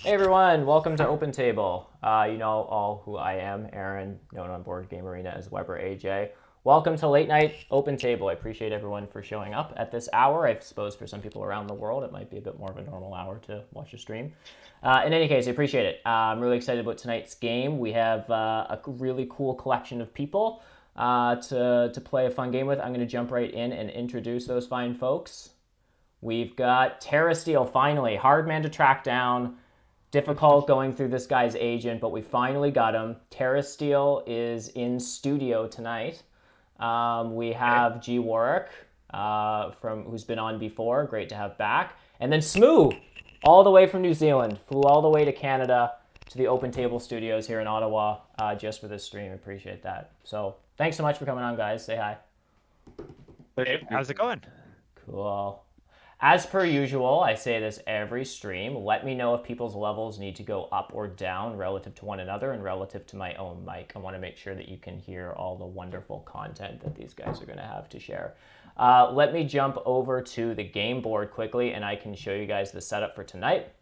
Hey everyone, welcome to Open Table. You know all who I am, Aaron, known on Board Game Arena as webberaj. Welcome to Late Night Open Table. I appreciate everyone for showing up at this hour. I suppose for some people around the world, it might be a bit more of a normal hour to watch a stream. In any case, I appreciate it. I'm really excited about tonight's game. We have a really cool collection of people to play a fun game with. I'm going to jump right in and introduce those fine folks. We've got TerraSteel, finally. Hard man to track down. Difficult going through this guy's agent, but we finally got him. TerraSteel is in studio tonight. We have gwarrack from who's been on before. Great to have back. And then Smoo, all the way from New Zealand. Flew all the way to Canada to the Open Table Studios here in Ottawa just for this stream. Appreciate that. So thanks so much for coming on, guys. Say hi. Hey, how's it going? Cool. As per usual, I say this every stream. Let me know if people's levels need to go up or down relative to one another and relative to my own mic. I want to make sure that you can hear all the wonderful content that these guys are going to have to share. Let me jump over to the game board quickly and I can show you guys the setup for tonight.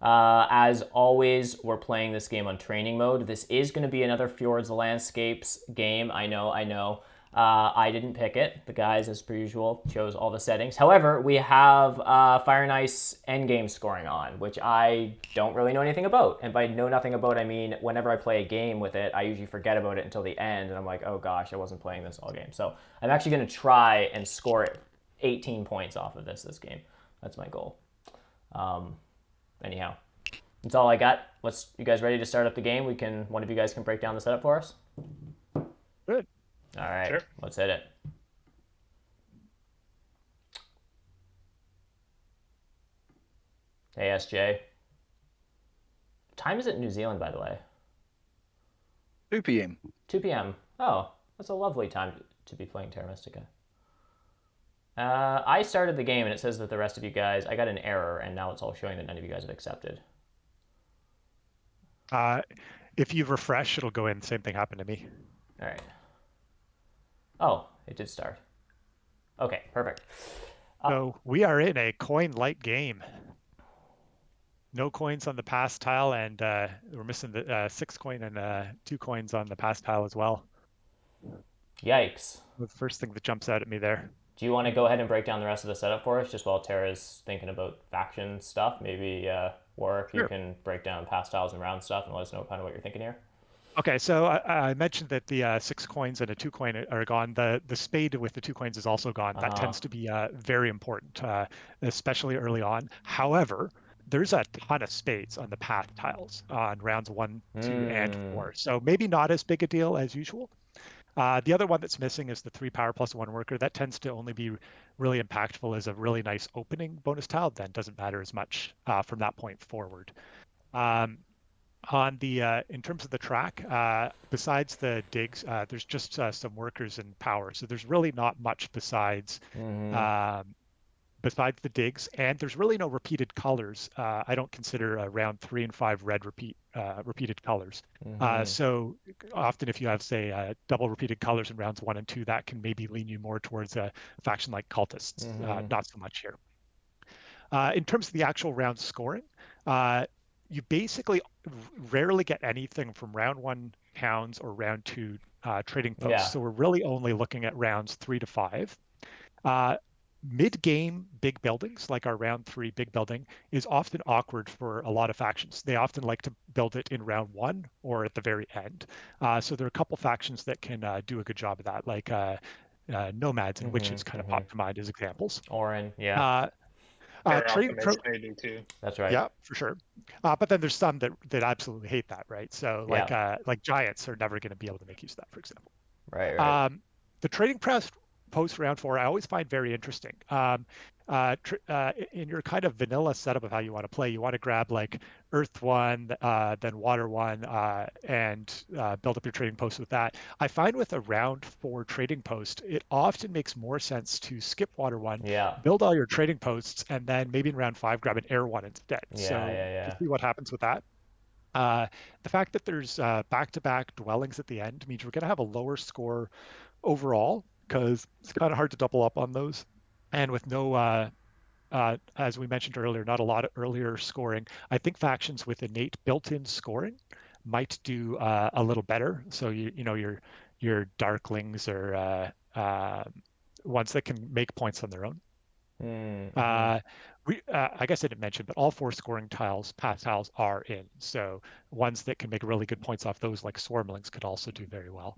As always, we're playing this game on training mode. This is going to be another Fjords Landscapes game. I know. I didn't pick it. The guys, as per usual, chose all the settings. However, we have Fire and Ice endgame scoring on, which I don't really know anything about. And by know nothing about, I mean whenever I play a game with it, I usually forget about it until the end, and I'm like, oh gosh, I wasn't playing this all game. So I'm actually going to try and score 18 points off of this game. That's my goal. Anyhow, that's all I got. You guys ready to start up the game? One of you guys can break down the setup for us. Good. All right, Sure. let's hit it. Hey, SJ. What time is it in New Zealand, by the way? 2 p.m. 2 p.m. Oh, that's a lovely time to be playing Terra Mystica. I started the game and it says that the rest of you guys, I got an error and now it's all showing that none of you guys have accepted. Uh, if you refresh, it'll go in. Same thing happened to me. All right. Oh, it did start. Okay, perfect. So we are in a coin-light game. No coins on the pass tile, and we're missing the 6 coin and 2 coins on the pass tile as well. Yikes. The first thing that jumps out at me there. Do you want to go ahead and break down the rest of the setup for us, just while Tara's thinking about faction stuff? Maybe Warwick, you Sure. can break down past tiles and round stuff and let us know kind of what you're thinking here. Okay, so I mentioned that the 6 coins and a 2 coin are gone. The spade with the 2 coins is also gone. That tends to be very important, especially early on. However, there's a ton of spades on the path tiles on rounds 1, 2, and 4. So maybe not as big a deal as usual. The other one that's missing is the 3 power plus 1 worker. That tends to only be really impactful as a really nice opening bonus tile. Then doesn't matter as much from that point forward. On the in terms of the track, besides the digs, there's just some workers and power. So there's really not much besides besides the digs, and there's really no repeated colors. I don't consider round 3 and 5 red repeated colors. So often if you have, say, double repeated colors in rounds 1 and 2, that can maybe lean you more towards a faction like cultists. Not so much here. In terms of the actual round scoring, you basically rarely get anything from round 1 hounds or round 2 trading posts. Yeah. So we're really only looking at rounds 3 to 5. Mid-game big buildings, like our round 3 big building, is often awkward for a lot of factions. They often like to build it in round 1 or at the very end. So there are a couple factions that can do a good job of that, like Nomads and Witches kind of pop to mind as examples. Orin, yeah. Trading pro They do too. That's right. Yeah, for sure. But then there's some that absolutely hate that, right? So like Giants are never going to be able to make use of that, for example. Right. The trading press post round 4, I always find very interesting. In your kind of vanilla setup of how you want to play, you want to grab like Earth 1, then Water 1, and build up your trading post with that. I find with a round 4 trading post, it often makes more sense to skip Water 1, build all your trading posts, and then maybe in round 5 grab an Air 1 instead. So to see what happens with that. The fact that there's back-to-back dwellings at the end means we're going to have a lower score overall because it's kind of hard to double up on those. And with no as we mentioned earlier, not a lot of earlier scoring. I think factions with innate built-in scoring might do a little better. So your Darklings or ones that can make points on their own. Mm-hmm. Uh, I guess I didn't mention, but all 4 scoring tiles, path tiles, are in. So ones that can make really good points off those, like Swarmlings, could also do very well.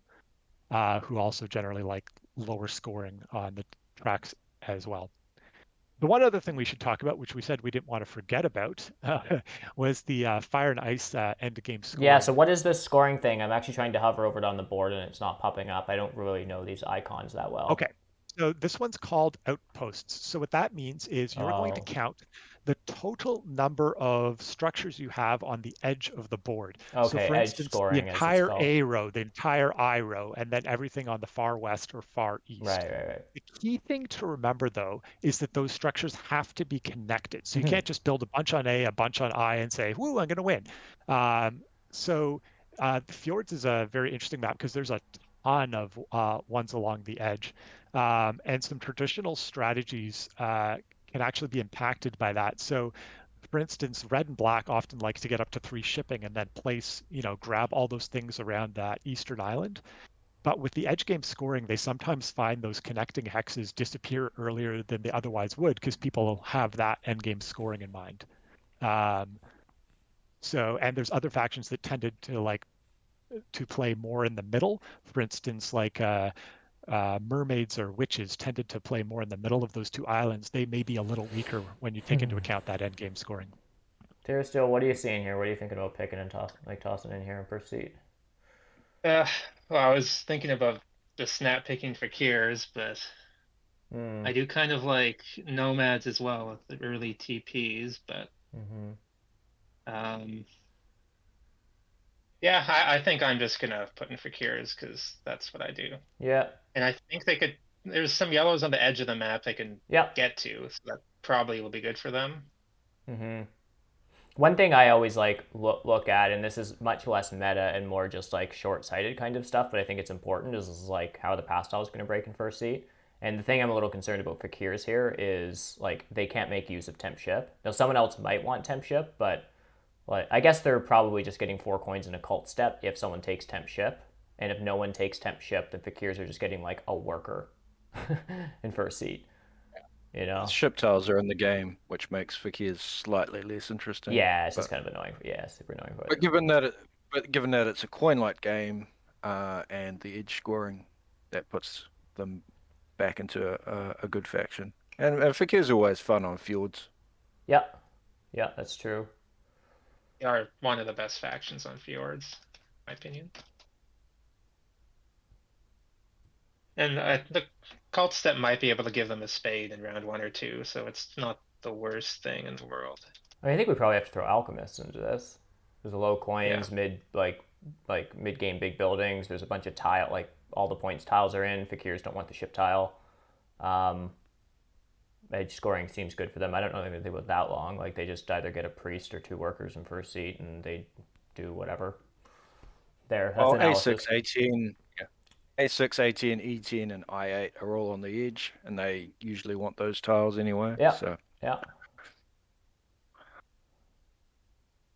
Who also generally like lower scoring on the tracks as well. The one other thing we should talk about, which we said we didn't want to forget about, was the Fire and Ice end game Yeah, scoring. so what is this scoring thing? I'm actually trying to hover over it on the board and it's not popping up. I don't really know these icons that well. Okay, so this one's called outposts. So what that means is you're going to Oh, count the total number of structures you have on the edge of the board. So okay, for edge instance, the scoring as it's entire called. A row, the entire I row, and then everything on the far west or far east. Right. The key thing to remember, though, is that those structures have to be connected. So you Mm-hmm. can't just build a bunch on A, a bunch on I, and say, "Woo, I'm going to win." Um, so the Fjords is a very interesting map because there's a ton of ones along the edge, and some traditional strategies can actually be impacted by that. So for instance, red and black often like to get up to 3 shipping and then place, grab all those things around that eastern island. But with the edge game scoring, they sometimes find those connecting hexes disappear earlier than they otherwise would because people have that end game scoring in mind. Um, and there's other factions that tended to like to play more in the middle. For instance, like mermaids or witches tended to play more in the middle of those 2 islands. They may be a little weaker when you take into account that end game scoring. TerraSteel, what are you seeing here? What are you thinking about picking and tossing in here in first seat? Uh, well, I was thinking about the snap picking for cures, but Hmm. I do kind of like nomads as well with the early TPs. But Mm-hmm. um, yeah, I think I'm just gonna put in for cures because that's what I do. Yeah. And I think they could. There's some yellows on the edge of the map they can Yep. get to, so that probably will be good for them. Mm-hmm. One thing I always like look at, and this is much less meta and more just like short-sighted kind of stuff, but I think it's important, is like how the pastyle is going to break in first seat. And the thing I'm a little concerned about for Kiers here is like they can't make use of temp ship. Now someone else might want temp ship, but like I guess they're probably just getting 4 coins in a cult step if someone takes temp ship, and if no one takes temp ship, the Fakirs are just getting like a worker in first seat. You know? Ship tiles are in the game, which makes Fakirs slightly less interesting. Yeah, it's just But kind of annoying. Yeah, super annoying. but given that given that it's a coin light game, and the edge scoring, that puts them back into a good faction. And Fakirs are always fun on fjords. Yeah, yeah, that's true. They are one of the best factions on Fjords, in my opinion. And the cult step might be able to give them a spade in round 1 or 2, so it's not the worst thing in the world. I think we probably have to throw alchemists into this. There's a low Yeah. coins, like mid game big buildings. There's a bunch of tile, like all the points tiles are in. Fakirs don't want the ship tile. Um, Edge scoring seems good for them. I don't know if they go that long. Like they just either get a priest or 2 workers in first seat, and they do whatever. There, that's Well, analysis. A6, A10, yeah. A6, A10, E10, and I8 are all on the edge, and they usually want those tiles anyway. Yeah, So yeah,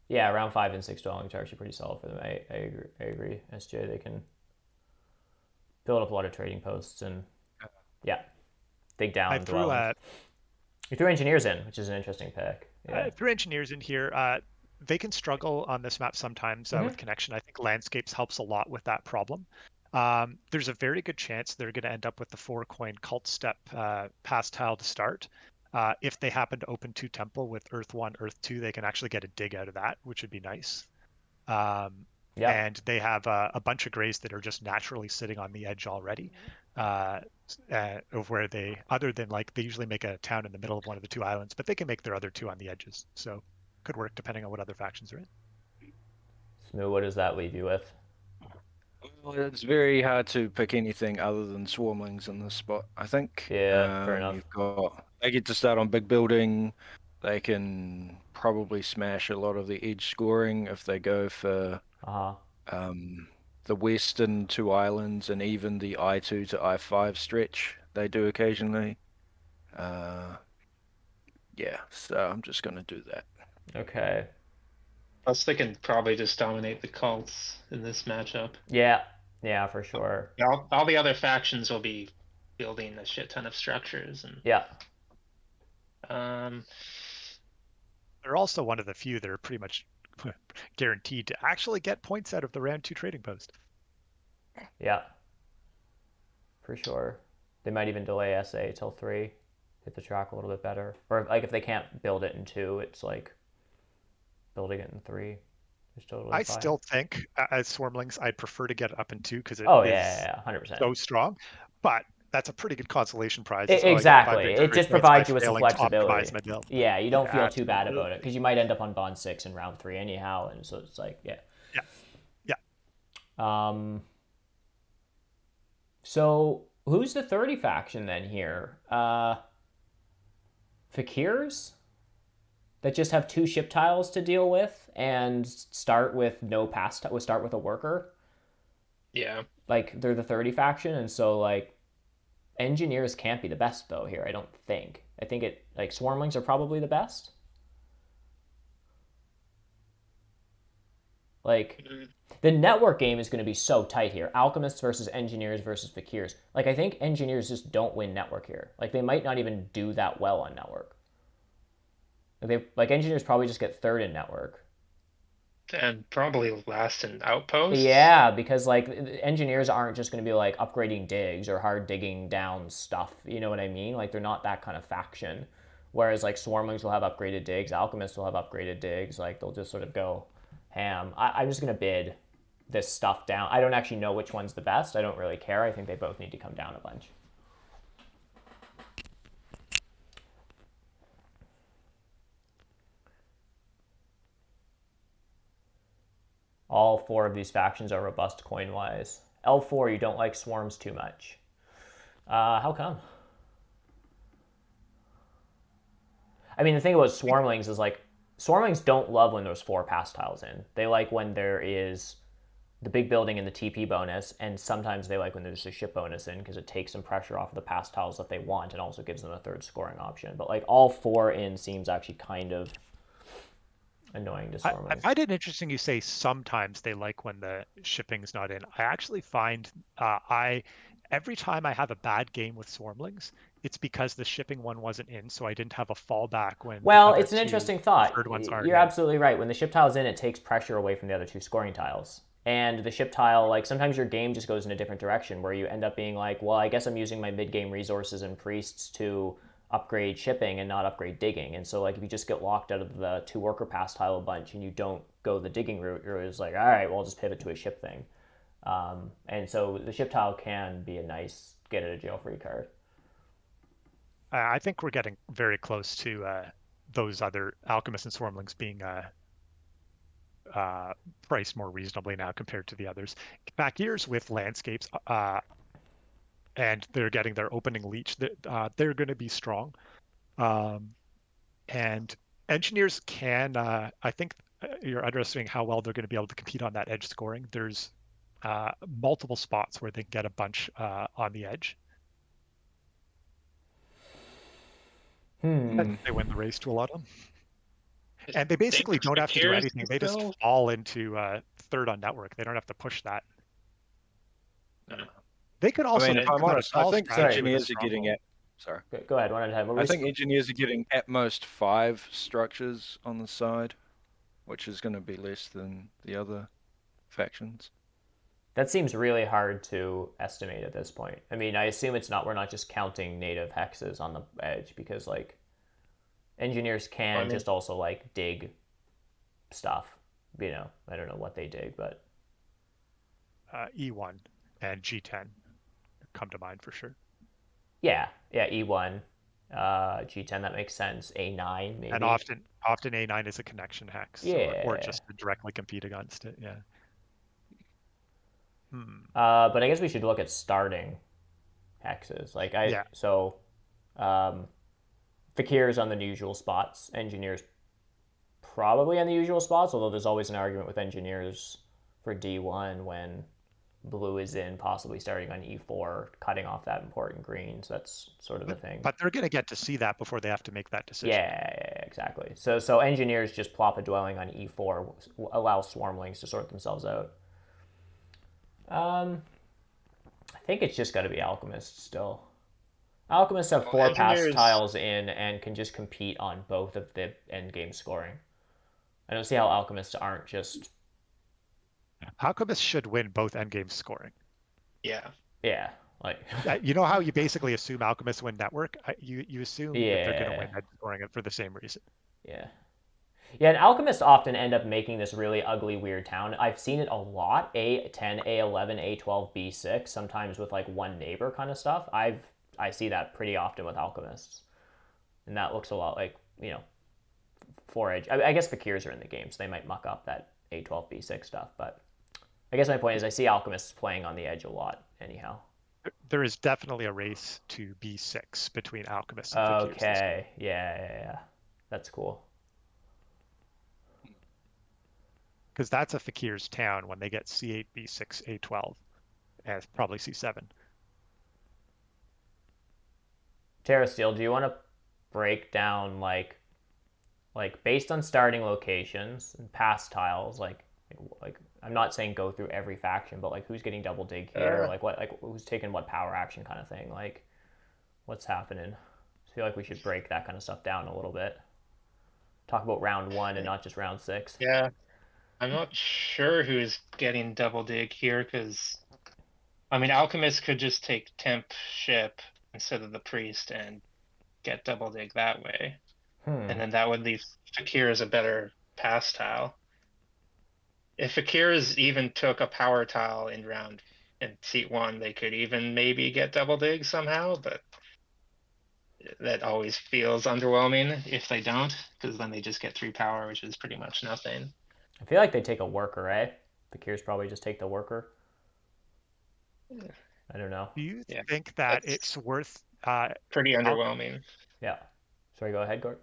yeah. Round 5 and 6 dwellings are actually pretty solid for them. I agree. I agree. SJ, they can build up a lot of trading posts and yeah, dig I down threw dwellings. You threw engineers in, which is an interesting pick. Yeah. threw engineers in here. They can struggle on this map sometimes Mm-hmm. with connection. I think landscapes helps a lot with that problem. There's a very good chance they're going to end up with the 4 coin cult step pass tile to start. If they happen to open 2 temple with Earth 1, Earth 2, they can actually get a dig out of that, which would be nice. Yep. And they have a bunch of grays that are just naturally sitting on the edge already, of where they, other than like they usually make a town in the middle of one of the 2 islands, but they can make their other 2 on the edges. So could work depending on what other factions are in. Smoo, what does that leave you with? well, it's very hard to pick anything other than swarmlings in this spot, I think. Yeah, fair enough. They get to start on big building. They can probably smash a lot of the edge scoring if they go for Uh huh. um, the western 2 islands and even the I2 to I5 stretch. They do occasionally. Uh, Yeah, so I'm just going to do that. Okay. Plus, they can probably just dominate the cults in this matchup. Yeah. Yeah, for sure. All the other factions will be building a shit ton of structures, and Yeah. They're also one of the few that are pretty much guaranteed to actually get points out of the round 2 trading post. Yeah. For sure. They might even delay SA till 3, hit the track a little bit better. Or like if they can't build it in 2, it's like building it in 3 is totally I fine. still think, as Swarmlings, I'd prefer to get it up in 2 because it Oh is yeah, 100%. so strong. But that's a pretty good consolation prize. Exactly. It just provides you with some failing to flexibility. optimize my build. Yeah, you don't feel too bad Absolutely. about it because you might end up on Bond 6 in round 3 anyhow, and so it's like, yeah. So who's the 30 faction then here? Fakirs? That just have 2 ship tiles to deal with and start with start with a worker. yeah. Like they're the 30 faction, and so like engineers can't be the best though here, I don't think. I think it like Swarmlings are probably the best. Like the network game is going to be so tight here. Alchemists versus engineers versus fakirs. Like I think engineers just don't win network here. Like they might not even do that well on network. Like engineers probably just get 3rd in network. And probably last in outposts. Yeah, because like engineers aren't just going to be like upgrading digs or hard digging down stuff. You know what I mean? Like they're not that kind of faction. Whereas like Swarmlings will have upgraded digs, Alchemists will have upgraded digs. Like they'll just sort of go ham. I'm just going to bid this stuff down. I don't actually know which one's the best. I don't really care. I think they both need to come down a bunch. All 4 of these factions are robust coin-wise. L4, you don't like swarms too much. How come? I mean, the thing about Swarmlings is like, Swarmlings don't love when there's 4 pass tiles in. They like when there is the big building and the TP bonus, and sometimes they like when there's a ship bonus in because it takes some pressure off of the pass tiles that they want and also gives them a 3rd scoring option. But like all 4 in seems actually kind of annoying to Swarmlings. I find it interesting you say sometimes they like when the shipping's not in. I actually find every time I have a bad game with Swarmlings, it's because the shipping one wasn't in, so I didn't have a fallback when well, it's an interesting thought. You're in. absolutely right. When the ship tile's in, it takes pressure away from the other 2 scoring tiles. And the ship tile, like sometimes your game just goes in a different direction where you end up being like, well, I guess I'm using my mid-game resources and priests to upgrade shipping and not upgrade digging. And so like if you just get locked out of the 2 worker pass tile a bunch and you don't go the digging route, you're just like, all right, well, I'll just pivot to a ship thing. And so the ship tile can be a nice get out of jail free card. I think we're getting very close to those other Alchemists and Swarmlings being priced more reasonably now compared to the others. Back years with landscapes, and they're getting their opening leech, they're going to be strong. And engineers can, I think you're underestimating how well they're going to be able to compete on that edge scoring. There's multiple spots where they can get a bunch on the edge. And they win the race to a lot of them. And they basically don't have to do anything. They just fall into 3rd on network. They don't have to push that. They could also. I mean, if I'm honest, I think engineers are getting at. Sorry. Go ahead, one at a time. I think engineers are getting at most 5 structures on the side, which is going to be less than the other factions. That seems really hard to estimate at this point. I mean, I assume we're not just counting native hexes on the edge because like engineers can just also like dig stuff. You know, I don't know what they dig, but E1 and G10 come to mind for sure. Yeah, E1, G10, that makes sense. A9 maybe. And often A9 is a connection hex, yeah, or just to directly compete against it. Yeah. But I guess we should look at starting hexes. So Fakir's on the usual spots. Engineers probably on the usual spots, although there's always an argument with engineers for D1 when blue is in, possibly starting on e4, cutting off that important green. So that's sort of the thing. But they're going to get to see that before they have to make that decision. Yeah, exactly. So engineers just plop a dwelling on e4, allow swarmlings to sort themselves out. I think it's just got to be alchemists still. Alchemists have 4 pass tiles in and can just compete on both of the end game scoring. I don't see how alchemists aren't just. Alchemists should win both end game scoring. Yeah. Yeah, like. You know how you basically assume alchemists win network? You assume that they're going to win end scoring for the same reason. Yeah. Yeah, and alchemists often end up making this really ugly, weird town. I've seen it a lot. A10, A11, A12, B6, sometimes with like one neighbor kind of stuff. I see that pretty often with alchemists. And that looks a lot like, 4-edge. I guess Fakirs are in the game, so they might muck up that A12, B6 stuff. But I guess my point is I see alchemists playing on the edge a lot anyhow. There is definitely a race to B6 between alchemists and Fakirs. Okay, yeah. That's cool. Because that's a Fakir's town when they get C8, B6, A12, and probably C7. TerraSteel, do you want to break down like based on starting locations and pass tiles, like I'm not saying go through every faction, but like who's getting double dig here, who's taking what power action kind of thing, like what's happening? I feel like we should break that kind of stuff down a little bit. Talk about round 1 and not just round 6. Yeah. I'm not sure who's getting double dig here because, Alchemist could just take temp ship instead of the priest and get double dig that way. And then that would leave Fakir as a better pass tile. If Fakirs even took a power tile in seat 1, they could even maybe get double dig somehow, but that always feels underwhelming if they don't, because then they just get 3 power, which is pretty much nothing. I feel like they take a worker, eh? Fakirs probably just take the worker. I don't know. Do you think that it's worth... pretty underwhelming. Yeah. Sorry, go ahead, Gord.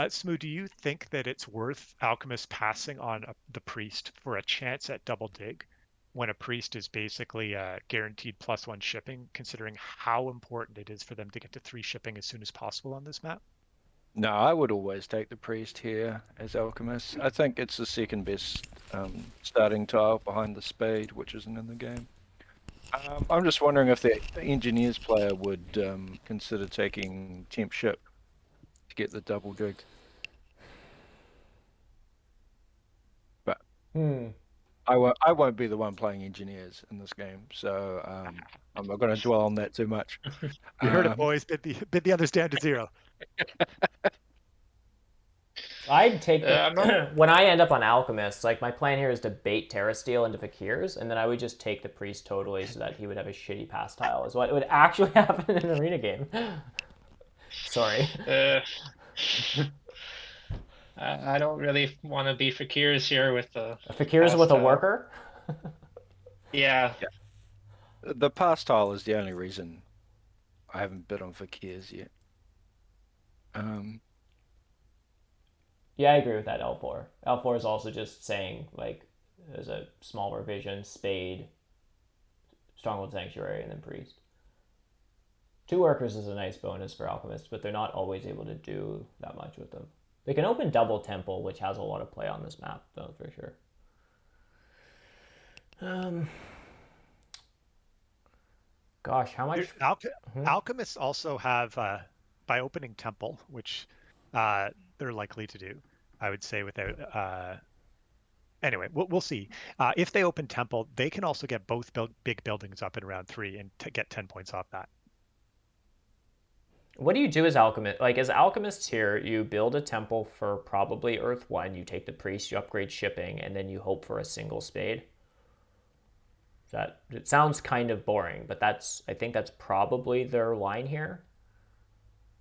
Smoo, do you think that it's worth alchemists passing on the priest for a chance at double dig when a priest is basically guaranteed +1 shipping, considering how important it is for them to get to 3 shipping as soon as possible on this map? No, I would always take the priest here as alchemist. I think it's the second best starting tile behind the spade, which isn't in the game. I'm just wondering if the engineers player would consider taking temp ship to get the double dig. But I won't be the one playing engineers in this game, so I'm not going to dwell on that too much. You heard it, boys. Bid the others down to 0. I'd take when I end up on alchemists, like my plan here is to bait TerraSteel into Fakirs, and then I would just take the priest totally so that he would have a shitty pass tile, is what would actually happen in an arena game. Sorry. I don't really want to be Fakirs here with the Fakirs with a worker. Yeah. The pass tile is the only reason I haven't bid on Fakirs yet. Yeah, I agree with that, L4. L4 is also just saying, like, there's a small revision, Spade, Stronghold Sanctuary, and then Priest. 2 workers is a nice bonus for Alchemists, but they're not always able to do that much with them. They can open Double Temple, which has a lot of play on this map, though, for sure. Gosh, how much... Alchemists also have, by opening Temple, which they're likely to do, I would say, without... Anyway, we'll see. If they open Temple, they can also get both big buildings up in round 3 and get 10 points off that. What do you do as Alchemist? Like, as Alchemists here, you build a temple for probably Earth 1, you take the priest, you upgrade shipping, and then you hope for a single spade. It sounds kind of boring, but I think that's probably their line here.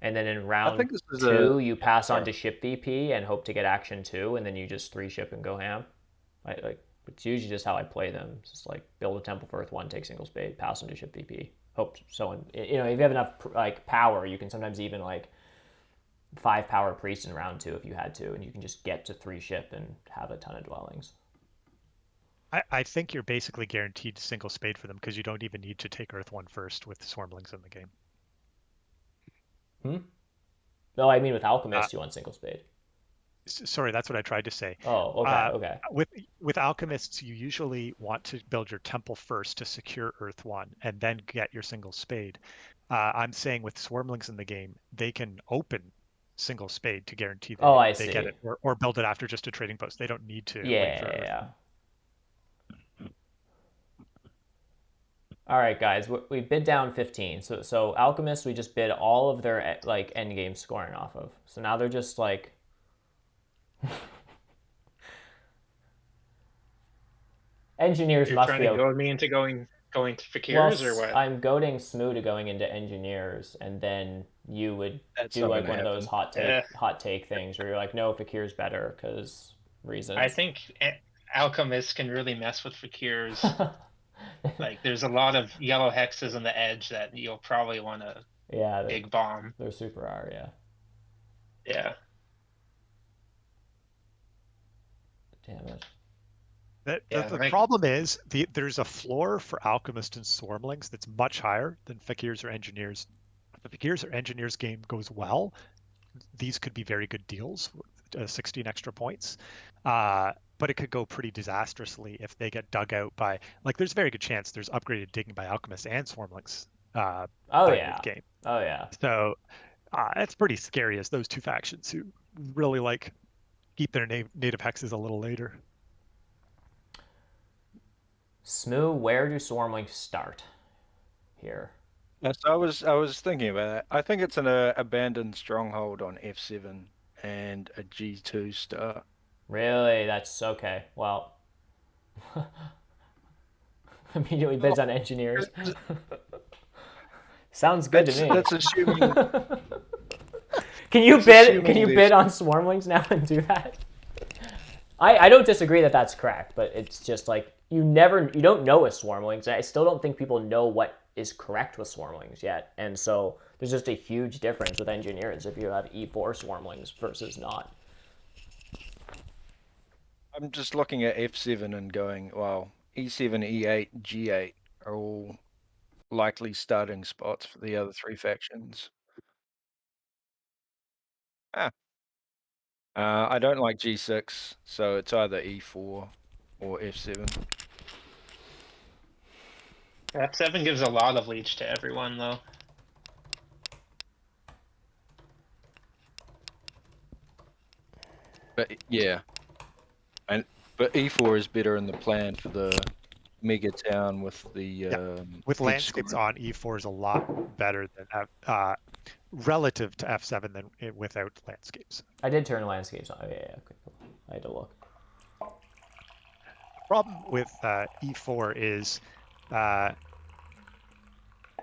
And then in round 2, you pass on to ship VP and hope to get action 2, and then you just 3 ship and go ham. It's usually just how I play them. It's just like build a temple for Earth 1, take single spade, pass on to ship VP. Hope so. If you have enough power, you can sometimes even 5 power priest in round 2 if you had to, and you can just get to 3 ship and have a ton of dwellings. I think you're basically guaranteed single spade for them because you don't even need to take Earth 1 first with Swarmlings in the game. No, I mean with Uh, Alchemist, you want single spade. Sorry, that's what I tried to say. Oh, okay, okay. With alchemists, you usually want to build your temple first to secure Earth 1 and then get your single spade. I'm saying with Swarmlings in the game, they can open single spade to guarantee Oh, I they get see. it, or build it after just a trading post. They don't need to wait for Earth Yeah. 1. All right, guys, we bid down 15. So Alchemist, we just bid all of their like end game scoring off of. So now they're just like engineers You're must trying be to okay. goad me into going to Well, Fakirs or what? I'm goading Smoo to going into engineers, and then you would That's do not like going to one of those happen. hot take things where you're like, no, Fakir's better because I reasons. think alchemists can really mess with Fakirs. Like, there's a lot of yellow hexes on the edge that you'll probably want to Yeah, big bomb. they're super rare. Yeah. Yeah. Damn it. The problem is there's a floor for alchemists and swarmlings that's much higher than fakirs or engineers. If the fakirs or engineers game goes well, these could be very good deals, 16 extra points. But it could go pretty disastrously if they get dug out by, like, there's a very good chance there's upgraded digging by alchemists and swarmlings Oh by yeah. mid game. Oh yeah. So it's pretty scary as those two factions who really like keep their native hexes a little later. Smoo, where do Swarmlings start here? Yes, I was thinking about that. I think it's an abandoned stronghold on F7 and a G2 start. Really? That's okay. Well, immediately bids on engineers. Sounds good to me. That's assuming. Can you That's bid? assuming Can you there's- bid on Swarmlings now and do that? I don't disagree that that's correct, but it's just like you don't know with Swarmlings. I still don't think people know what is correct with Swarmlings yet, and so there's just a huge difference with engineers if you have E4 Swarmlings versus not. I'm just looking at F7 and going, well, E7, E8, G8 are all likely starting spots for the other three factions. I don't like G6, so it's either E4 or F7. F7 gives a lot of leech to everyone, though. But yeah, but E4 is better in the plan for the mega town with the With edge landscapes scoring. on, E4 is a lot better than relative to F7 than without landscapes. I did turn landscapes on. Oh, yeah, okay, cool. I had to look. Problem with E4 is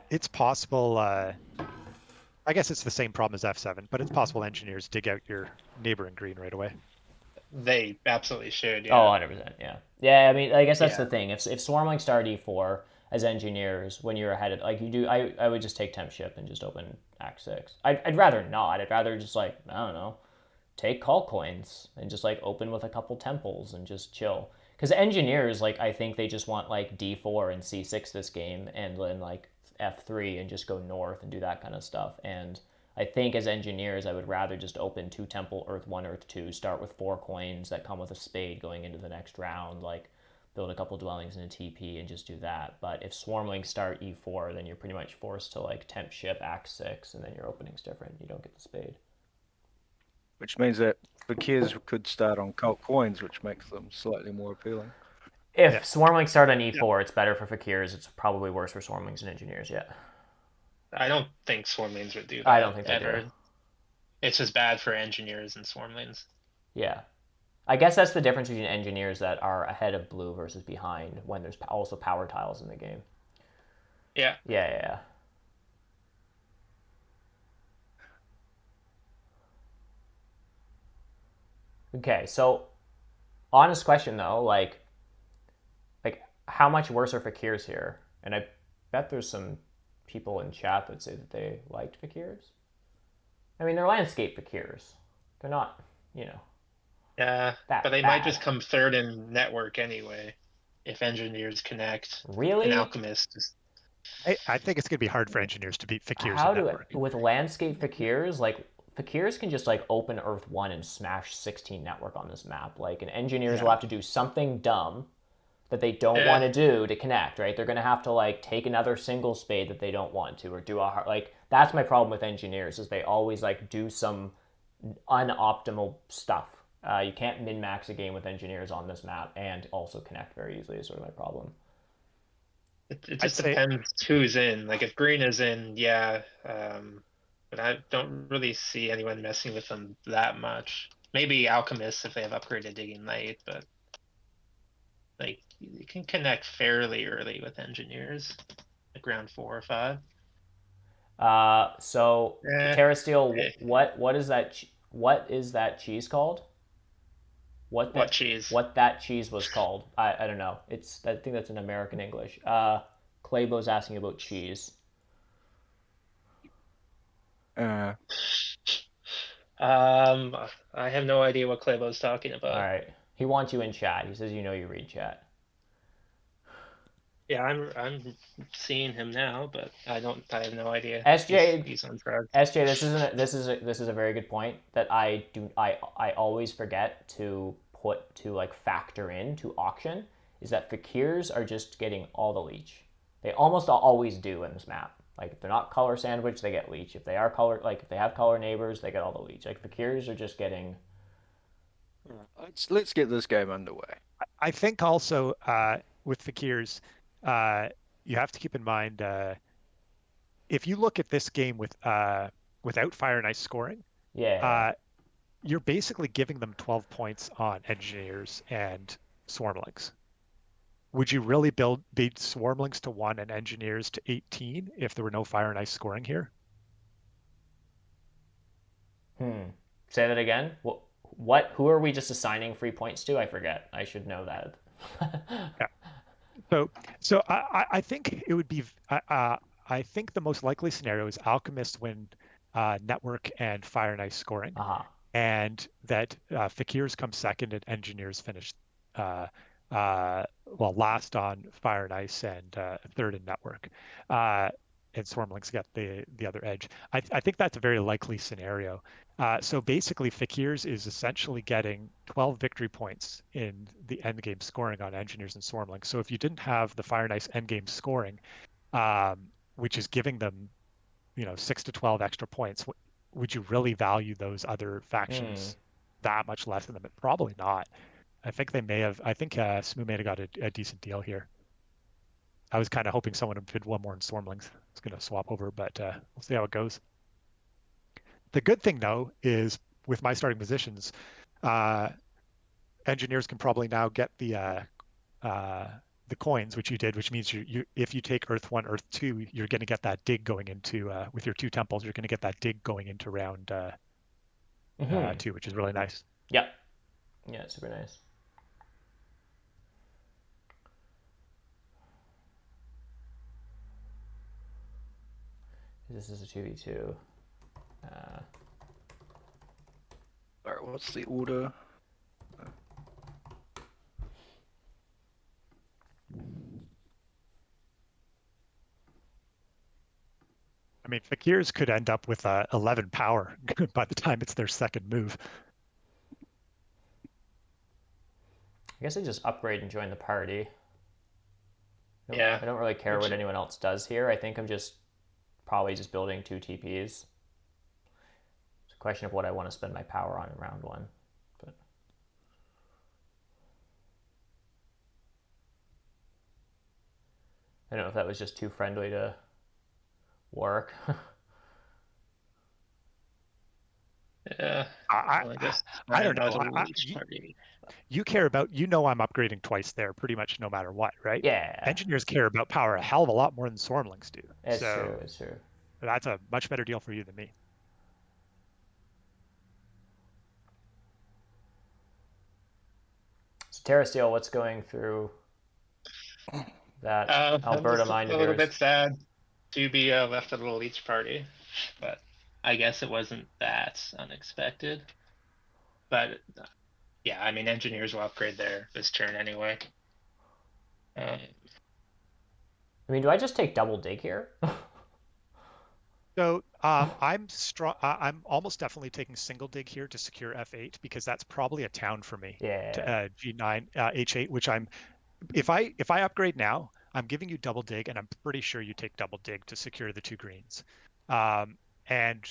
it's possible. I guess it's the same problem as F7, but it's possible engineers dig out your neighboring green right away. They absolutely should, Oh, yeah. 100%, yeah. Yeah, I mean, I guess that's Yeah. the thing. If Swarmlings start E4 as engineers, when you're ahead of, like, you do, I would just take temp ship and just open Act 6. I'd rather not. I'd rather just, like, I don't know, take call coins and just, like, open with a couple temples and just chill. Because engineers, like, I think they just want, like, D4 and C6 this game and then, like, F3 and just go north and do that kind of stuff. And I think as engineers, I would rather just open 2 temple, Earth 1, Earth 2, start with 4 coins that come with a spade going into the next round, like build a couple dwellings in a TP and just do that. But if Swarmlings start E4, then you're pretty much forced to like temp ship Act 6, and then your opening's different. You don't get the spade. Which means that the kids could start on cult coins, which makes them slightly more appealing. If Yeah. Swarmlings start on E4, it's better for Fakirs. It's probably worse for Swarmlings and Engineers, yeah. I don't think Swarmlings would do that. I don't think they ever. do. It's just bad for engineers and Swarmlings. Yeah. I guess that's the difference between engineers that are ahead of blue versus behind when there's also power tiles in the game. Yeah. Yeah. Okay, so honest question though, like how much worse are Fakirs here? And I bet there's some people in chat that say that they liked Fakirs. I mean, they're landscape Fakirs. They're not, Yeah, that but they bad. might just come third in network anyway. if engineers connect. Really? An alchemist just I think it's going to be hard for engineers to beat fakirs How in do it network. with landscape fakirs? Like fakirs can just like open Earth 1 and smash 16 network on this map. Like, and engineers will have to do something dumb that they don't want to do to connect, right? They're going to have to like take another single spade that they don't want to, or do a hard, like that's my problem with engineers is they always like do some unoptimal stuff. You can't min max a game with engineers on this map and also connect very easily is sort of my problem. it just depends who's in. Like if green is in, yeah. But I don't really see anyone messing with them that much. Maybe alchemists if they have upgraded digging light, but like you can connect fairly early with engineers, like round 4 or 5. So TerraSteel, Eh. what is that? What is that cheese called? What cheese? What that cheese was called? I don't know. It's I think that's in American English. Claybo's asking about cheese. Uh, I have no idea what Claybo's talking about. All right. He wants you in chat. He says you know you read chat. Yeah, I'm seeing him now, but I have no idea. SJ, he's on drugs. SJ, this is a very good point that I always forget to put to like factor in to auction is that fakirs are just getting all the leech. They almost always do in this map. Like if they're not color sandwich, they get leech. If they are color, like if they have color neighbors, they get all the leech. Like fakirs are just getting. let's get this game underway. I think also with fakirs, you have to keep in mind if you look at this game without Fire and Ice scoring, Yeah. you're basically giving them 12 points on engineers and swarmlings. Would you really beat swarmlings to 1 and engineers to 18 if there were no Fire and Ice scoring here? Say that again. What? Who are we just assigning free points to? I forget. I should know that. Yeah. So I think it would be. I think the most likely scenario is alchemists win network and Fire and Ice scoring, and that fakirs come second and engineers finish last on Fire and Ice and third in network. And swarmlings get the other edge. I think that's a very likely scenario. So basically, fakirs is essentially getting 12 victory points in the end game scoring on engineers and swarmlings. So if you didn't have the Fire and Ice end game scoring, which is giving them 6 to 12 extra points, would you really value those other factions that much less than them? Probably not. I think they may have. I think Smoo may have got a decent deal here. I was kind of hoping someone would bid one more in Swarmlings. I was going to swap over, but we'll see how it goes. The good thing, though, is with my starting positions, engineers can probably now get the coins, which you did, which means you if you take Earth 1, Earth 2, you're going to get that dig going into with your 2 temples. You're going to get that dig going into round 2, which is really nice. Yep. Yeah, it's super nice. This is a 2v2. All right, what's the order? I mean, fakirs could end up with 11 power by the time it's their second move. I guess I just upgrade and join the party. Yeah. I don't really care what anyone else does here. I think I'm probably just building 2 TPs. It's a question of what I want to spend my power on in round 1. But I don't know if that was just too friendly to work. Yeah. I don't know. You care about, I'm upgrading twice there pretty much no matter what, right? Yeah. Engineers care about power a hell of a lot more than swarmlings do. It's true. It's true. That's a much better deal for you than me. So TerraSteel, what's going through that Alberta mind of yours? A little bit sad to be left a little leech party, but I guess it wasn't that unexpected. But yeah, I mean, engineers will upgrade this turn anyway. I mean, do I just take double dig here? So I'm almost definitely taking single dig here to secure F8 because that's probably a town for me to Yeah. G9 H8, which if I upgrade now, I'm giving you double dig, and I'm pretty sure you take double dig to secure the 2 greens. And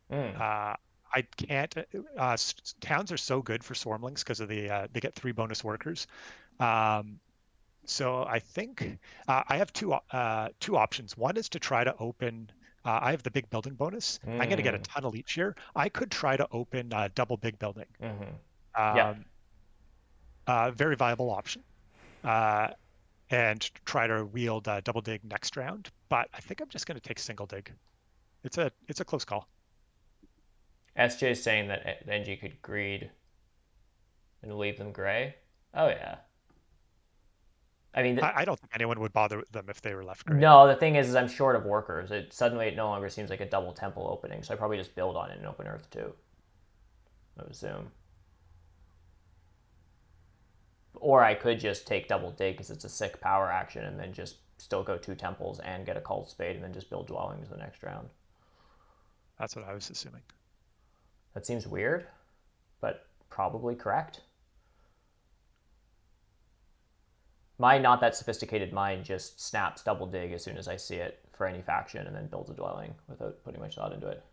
I can't. Towns are so good for swarmlings because of they get 3 bonus workers. So I think I have two options. One is to try to open. I have the big building bonus. I'm going to get a ton of leech here. I could try to open double big building. Yeah. Very viable option. And try to wield double dig next round. But I think I'm just going to take single dig. It's a close call. SJ is saying that NG could greed and leave them gray. Oh yeah. I mean, I don't think anyone would bother them if they were left gray. no. The thing is I'm short of workers. It no longer seems like a double temple opening, so I probably just build on it and open earth too. I would assume. Or I could just take double dig because it's a sick power action, and then just still go 2 temples and get a cult spade, and then just build dwellings the next round. That's what I was assuming. That seems weird, but probably correct. My not that sophisticated mind just snaps double dig as soon as I see it for any faction and then builds a dwelling without putting much thought into it.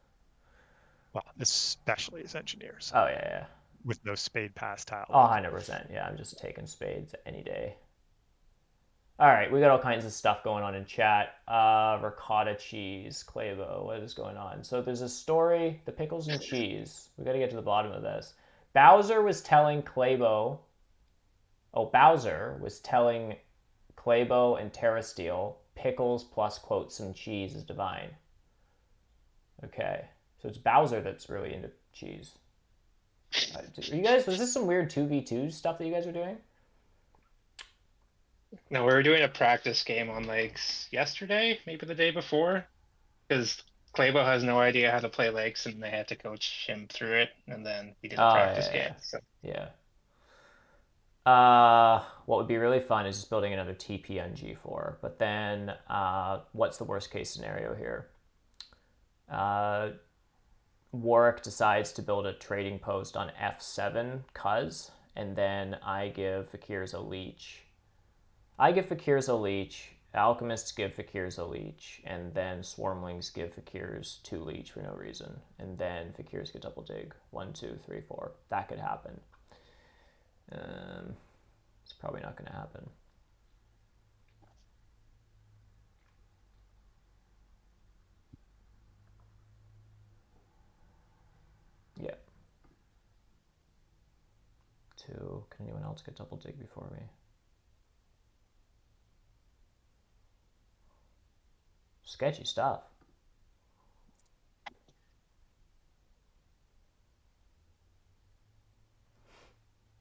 Well, especially as engineers. Oh, yeah. With no spade pass tile. Oh, 100%. Yeah, I'm just taking spades any day. All right, we got all kinds of stuff going on in chat. Ricotta cheese, Clavo, what is going on? So there's a story, the pickles and cheese. We got to get to the bottom of this. Bowser was telling Clavo and TerraSteel pickles plus quote some cheese is divine. Okay, so it's Bowser that's really into cheese. Are you guys, was this some weird 2v2 stuff that you guys are doing? No, we were doing a practice game on legs yesterday, maybe the day before, because Clabo has no idea how to play legs, and they had to coach him through it, and then we did a practice game. So. Yeah. What would be really fun is just building another TP on G4. But then, what's the worst case scenario here? Warwick decides to build a trading post on F7 cuz, and then I give Fakirs a leech. Alchemists give Fakirs a leech, and then Swarmlings give Fakirs 2 leech for no reason. And then Fakirs get double dig. 1, 2, 3, 4. That could happen. It's probably not going to happen. Yeah. 2. Can anyone else get double dig before me? Sketchy stuff.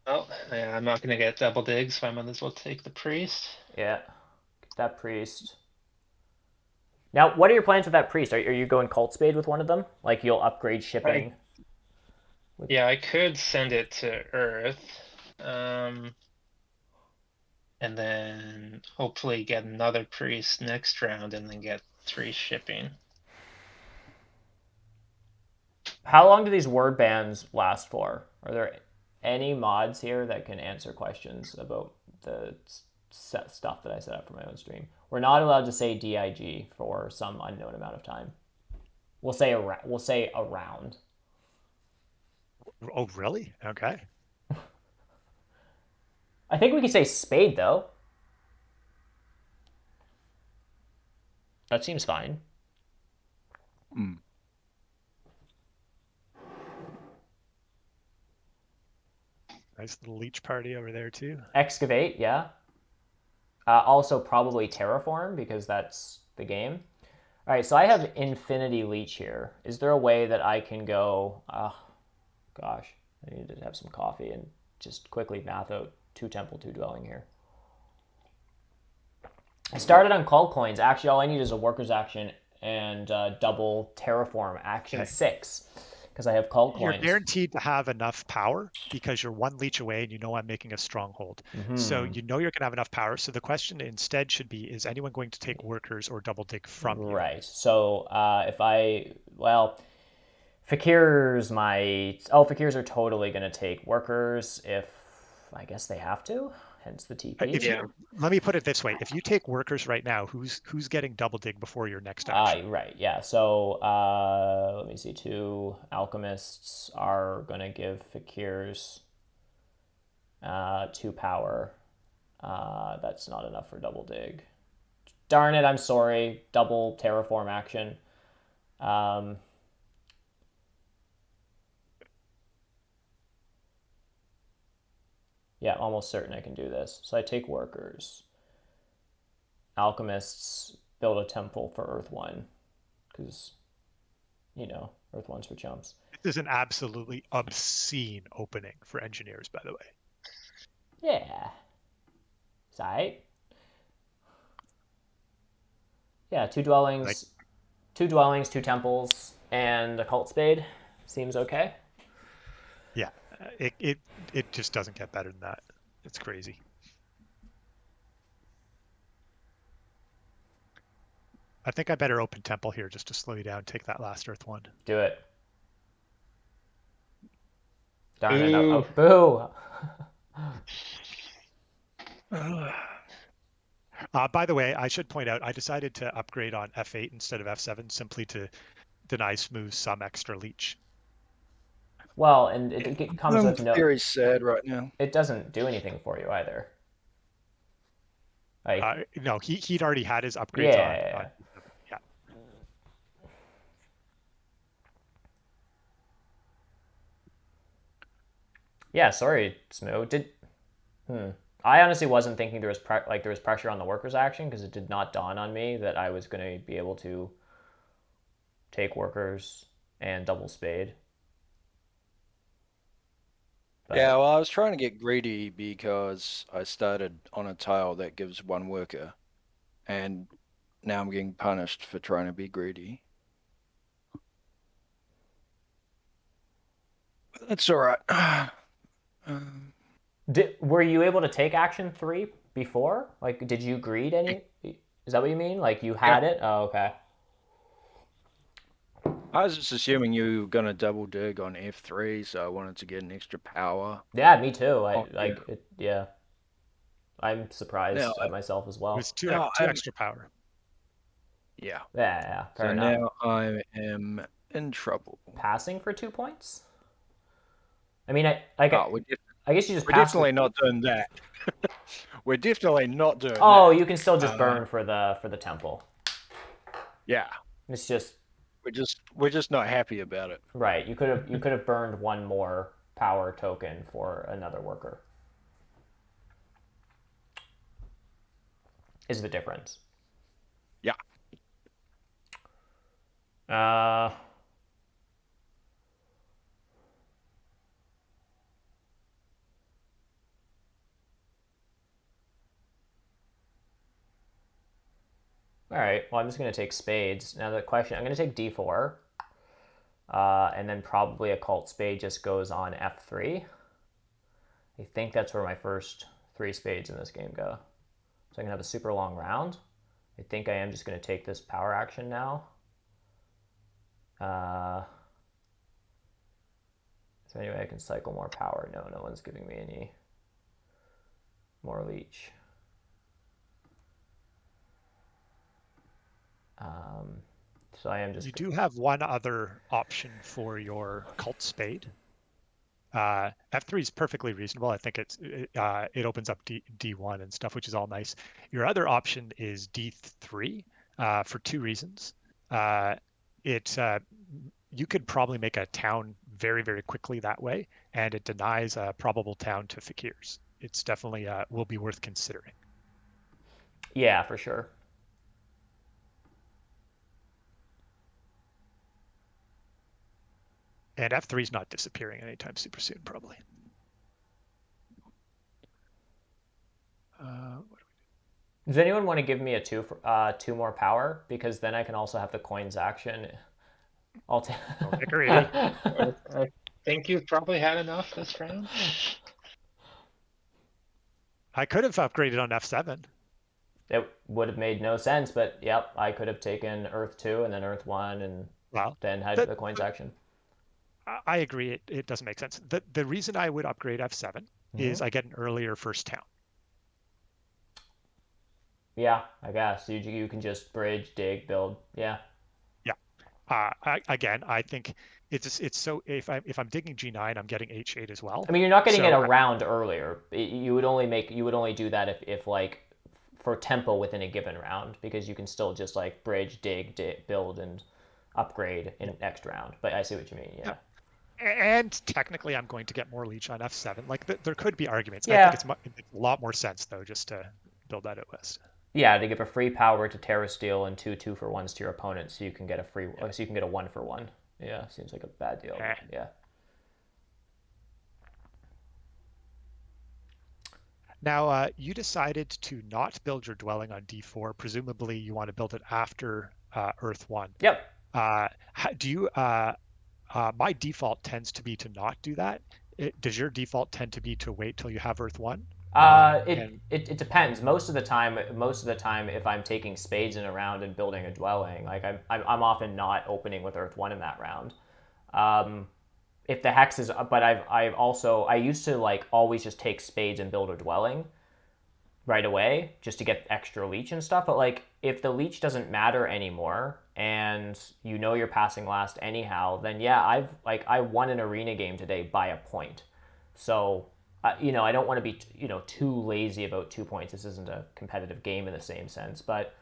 Well, yeah, I'm not going to get double digs, so I might as well take the priest. Yeah, get that priest. Now, what are your plans with that priest? Are you going cult spade with one of them? Like you'll upgrade shipping? Yeah, I could send it to Earth. And then hopefully get another priest next round and then get 3 shipping. How long do these word bans last for? Are there any mods here that can answer questions about the stuff that I set up for my own stream? We're not allowed to say DIG for some unknown amount of time. We'll say around. Oh, really? Okay. I think we can say spade, though. That seems fine. Nice little leech party over there, too. Excavate, yeah. Also, probably terraform, because that's the game. All right, so I have infinity leech here. Is there a way that I can go... gosh, I need to have some coffee and just quickly math out 2 temple, 2 dwelling here. I started on call coins. Actually, all I need is a workers action and double terraform action 6. because I have cult You're coins. guaranteed to have enough power because you're one leech away and you know I'm making a stronghold. So you know you're going to have enough power. So the question instead should be, is anyone going to take workers or double dig from you? Right. So Fakirs might. Oh, Fakirs are totally going to take workers if I guess they have to. Hence the TP. Yeah. Let me put it this way: if you take workers right now, who's getting double dig before your next action? Right. Yeah. So let me see. 2 alchemists are going to give Fakirs 2 power. That's not enough for double dig. Darn it! I'm sorry. Double terraform action. Yeah, almost certain I can do this. So I take workers. Alchemists build a temple for Earth 1. Because, Earth 1's for chumps. This is an absolutely obscene opening for engineers, by the way. Yeah. Sight. Yeah, 2 dwellings. 2 dwellings, 2 temples, and a cult spade. Seems okay. Yeah, it just doesn't get better than that. It's crazy. I think I better open temple here just to slow you down. Take that last Earth 1. Do it. Darn it. Oh, boo. By the way, I should point out I decided to upgrade on F8 instead of F7 simply to deny Smoo some extra leech. Well, and it comes I'm with no. very sad right now. It doesn't do anything for you either. Like, No, he'd already had his upgrades on. Yeah. Yeah, sorry, Smoo. I honestly wasn't thinking there was pressure on the workers action because it did not dawn on me that I was going to be able to take workers and double spade. But... Yeah, well, I was trying to get greedy because I started on a tile that gives 1 worker, and now I'm getting punished for trying to be greedy. But that's all right. Were you able to take action 3 before? Like, did you greed any? Is that what you mean? Like, you had it? Oh, okay. I was just assuming you were going to double dig on F3, so I wanted to get an extra power. Yeah, me too. Yeah. I'm surprised at myself as well. It was two extra power. Yeah. Yeah, fair enough. Now I am in trouble. Passing for 2 points? I mean, I guess you just We're definitely not doing that. We're definitely not doing that. Oh, you can still just burn for the temple. Yeah. It's just we're just not happy about it. Right. You could have burned 1 more power token for another worker. Is the difference. Yeah. All right, well, I'm just going to take spades. Now the question, I'm going to take d4, and then probably a cult spade just goes on f3. I think that's where my first 3 spades in this game go. So I'm going to have a super long round. I think I am just going to take this power action now. Is there any way I can cycle more power? No, no one's giving me any more leech. So I am just... You do have one other option for your cult spade. F3 is perfectly reasonable. I think it opens up D1 and stuff, which is all nice. Your other option is D3 for 2 reasons. You could probably make a town very, very quickly that way, and it denies a probable town to fakirs. It's definitely will be worth considering. Yeah, for sure. And F3 is not disappearing anytime super soon, probably. Does anyone want to give me a 2 more power? Because then I can also have the coins action I'll take. Don't get greedy. I think you've probably had enough this round. I could have upgraded on F7. It would have made no sense, but yep, I could have taken Earth 2 and then Earth 1 and Well, then had that, the coins action. I agree. It doesn't make sense. The reason I would upgrade F7 is I get an earlier first town. Yeah, I guess you can just bridge, dig, build. Yeah. Yeah. Again, I think it's so if I'm digging G9, I'm getting H8 as well. I mean, you're not getting it So a round earlier. You would only do that if like for tempo within a given round, because you can still just like bridge, dig, build, and upgrade in next round. But I see what you mean. Yeah. And technically, I'm going to get more leech on F7. Like there could be arguments. Yeah. I think it's a lot more sense though just to build that out west. Yeah, to give a free power to TerraSteel and 2 2-for-1s to your opponent, so you can get a free, so you can get a 1-for-1. Yeah, seems like a bad deal. Yeah. Now, you decided to not build your dwelling on D4. Presumably, you want to build it after Earth 1. Yep. Do you? My default tends to be to not do that. Does your default tend to be to wait till you have Earth 1? It depends. Most of the time, if I'm taking spades in a round and building a dwelling, like I'm often not opening with Earth 1 in that round. If the hex is, but I used to like always just take spades and build a dwelling right away just to get extra leech and stuff. But like if the leech doesn't matter anymore and you know you're passing last anyhow, then yeah, I won an arena game today by a point. So I don't want to be too lazy about 2 points. This isn't a competitive game in the same sense, but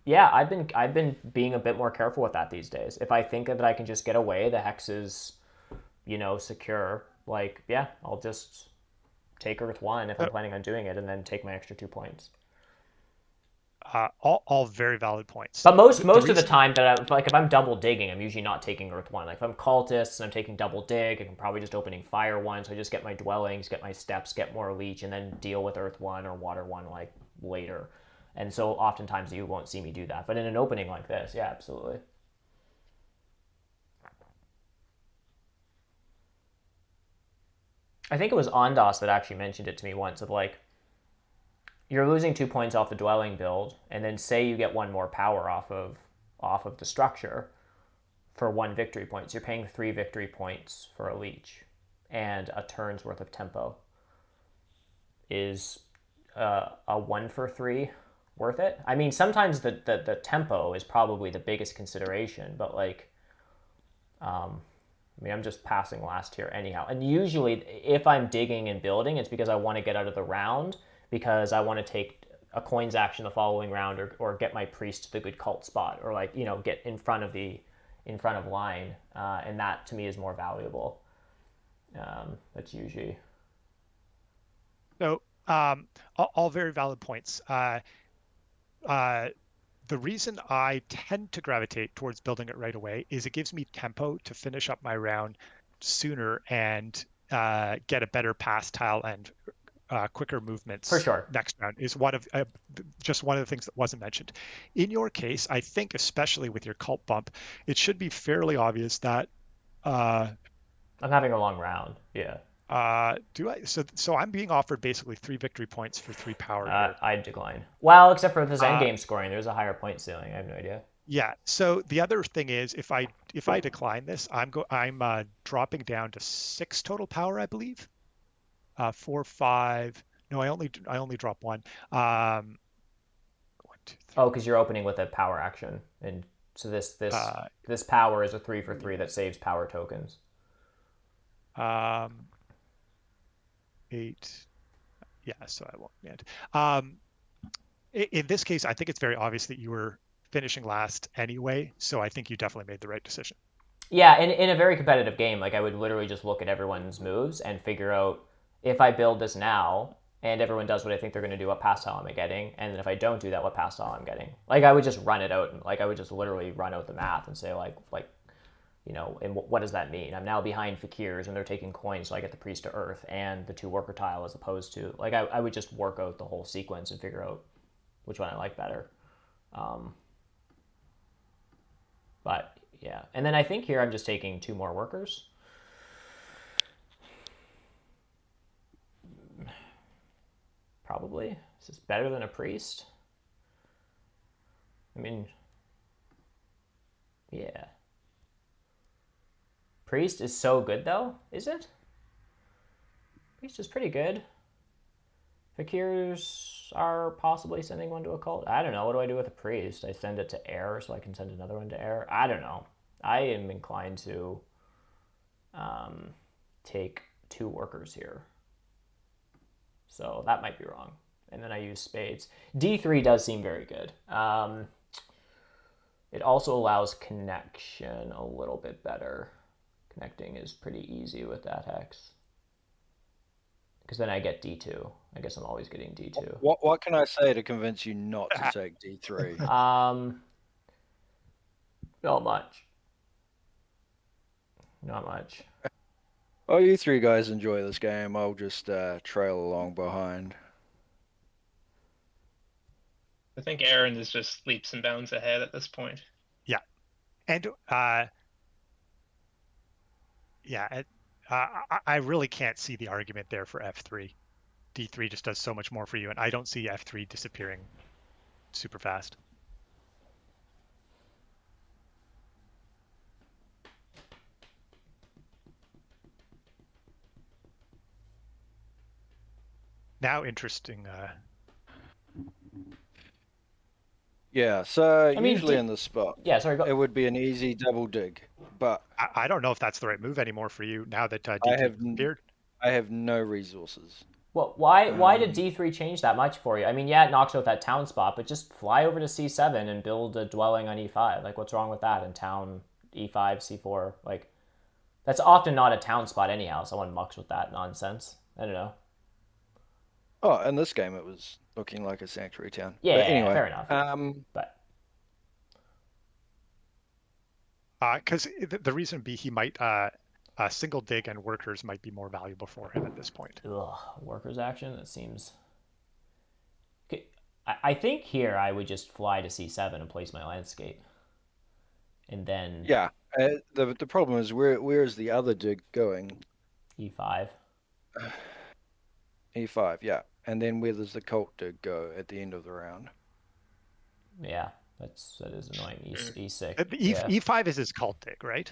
yeah, I've been being a bit more careful with that these days. If I think that I can just get away, the hex is secure. Like yeah, I'll just take Earth 1 if I'm planning on doing it, and then take my extra 2 points. All very valid points. But most of the time that if I'm double digging, I'm usually not taking Earth 1. Like if I'm cultists and I'm taking double dig, I'm probably just opening Fire 1, so I just get my dwellings, get my steps, get more leech, and then deal with Earth 1 or Water 1 like later. And so oftentimes you won't see me do that. But in an opening like this, yeah, absolutely. I think it was Ondas that actually mentioned it to me once of like, you're losing 2 points off the dwelling build, and then say you get 1 more power off of the structure for 1 victory point. So you're paying 3 victory points for a leech and a turn's worth of tempo. Is a 1-for-3 worth it? I mean, sometimes the tempo is probably the biggest consideration, but like, I'm just passing last here anyhow. And usually if I'm digging and building, it's because I want to get out of the round, because I want to take a coins action the following round, or get my priest to the good cult spot, or like, get in front of line. And that to me is more valuable. That's usually. So all very valid points. The reason I tend to gravitate towards building it right away is it gives me tempo to finish up my round sooner and get a better pass tile and quicker movements. For sure. Next round is just one of the things that wasn't mentioned. In your case, I think especially with your cult bump, it should be fairly obvious that I'm having a long round. Yeah. Do I? So I'm being offered basically 3 victory points for 3 power here. I'd decline. Well, except for this endgame scoring, there's a higher point ceiling. I have no idea. Yeah. So the other thing is, if I decline this, I'm dropping down to 6 total power, I believe. 4, 5. No, I only drop 1. 1, 2, 3. Oh, because you're opening with a power action, and so this power is a 3-for-3 that saves power tokens. 8. Yeah, so I won't end. In this case, I think it's very obvious that you were finishing last anyway, so I think you definitely made the right decision. Yeah, in a very competitive game, like I would literally just look at everyone's moves and figure out, if I build this now and everyone does what I think they're going to do, what pass tile am I getting? And then if I don't do that, what pass tile I'm getting? Like I would just run it out, and like I would just literally run out the math and say and what does that mean? I'm now behind fakirs and they're taking coins, so I get the priest to earth and the 2 worker tile, as opposed to like I would just work out the whole sequence and figure out which one I like better. But Yeah, and then I think here I'm just taking 2 more workers. Probably. Is this better than a priest? I mean, yeah. Priest is so good, though, is it? Priest is pretty good. Fakirs are possibly sending one to a cult. I don't know. What do I do with a priest? I send it to air so I can send another one to air. I don't know. I am inclined to take 2 workers here. So that might be wrong. And then I use spades. D3 does seem very good. It also allows connection a little bit better. Connecting is pretty easy with that hex. Because then I get D2. I guess I'm always getting D2. What can I say to convince you not to take D3? Not much. Not much. Oh, you 3 guys enjoy this game. I'll just trail along behind. I think Aaron is just leaps and bounds ahead at this point. Yeah, and yeah, I really can't see the argument there for F3. D3 just does so much more for you, and I don't see F3 disappearing super fast. Now, interesting. Yeah, so mean, usually in this spot, Yeah, sorry, go. it would be an easy double dig, but I don't know if that's the right move anymore for you now that I D3 have disappeared. I have no resources. Well, why did D3 change that much for you? I mean, yeah, it knocks out that town spot, but just fly over to C7 and build a dwelling on E5. Like, what's wrong with that? And town E5, C4, like, that's often not a town spot anyhow. Someone mucks with that nonsense. I don't know. Oh, in this game it was looking like a sanctuary town. Yeah, But anyway, fair enough. But Because the reason be he might single dig and workers might be more valuable for him at this point. Workers action, that seems... Okay. I think here I would just fly to C7 and place my landscape. And then... yeah, the problem is where is the other dig going? E5. E5, yeah. And then where does the cult dig go at the end of the round? Yeah, that is annoying. E6. E5 is his cult dig, right?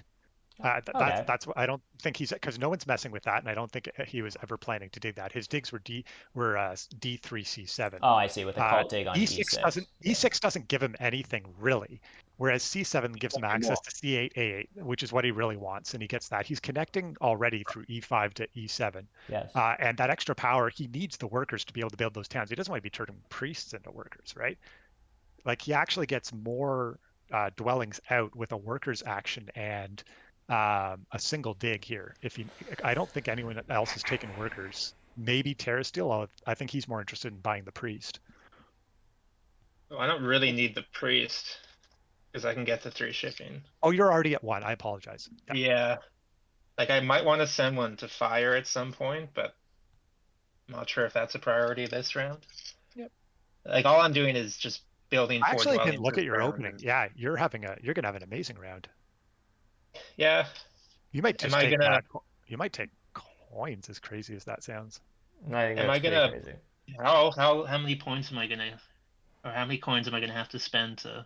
Okay. That's what I don't think he's, because no one's messing with that, and I don't think he was ever planning to dig that. His digs were D3 C7. Oh, I see. With a cult dig on E6. E6 doesn't give him anything really, whereas C7 gives him access to C8 A8, which is what he really wants, and he gets that. He's connecting already through E5 to E7. Yes. And that extra power, he needs the workers to be able to build those towns. He doesn't want to be turning priests into workers, right? Like, he actually gets more dwellings out with a workers action and a single dig here. I don't think anyone else has taken workers. Maybe TerraSteel. I think he's more interested in buying the priest. Oh, I don't really need the priest because I can get the 3 shipping. Oh, you're already at 1. I apologize. Yeah. Like, I might want to send one to fire at some point, but I'm not sure if that's a priority this round. Yep. Like, all I'm doing is just building 4 Actually, dwellings can look this at your round. opening. Yeah, you're gonna have an amazing round. Yeah. You might just you might take coins, as crazy as that sounds. I think that's pretty crazy. How many points am I gonna, or how many coins am I gonna have to spend to?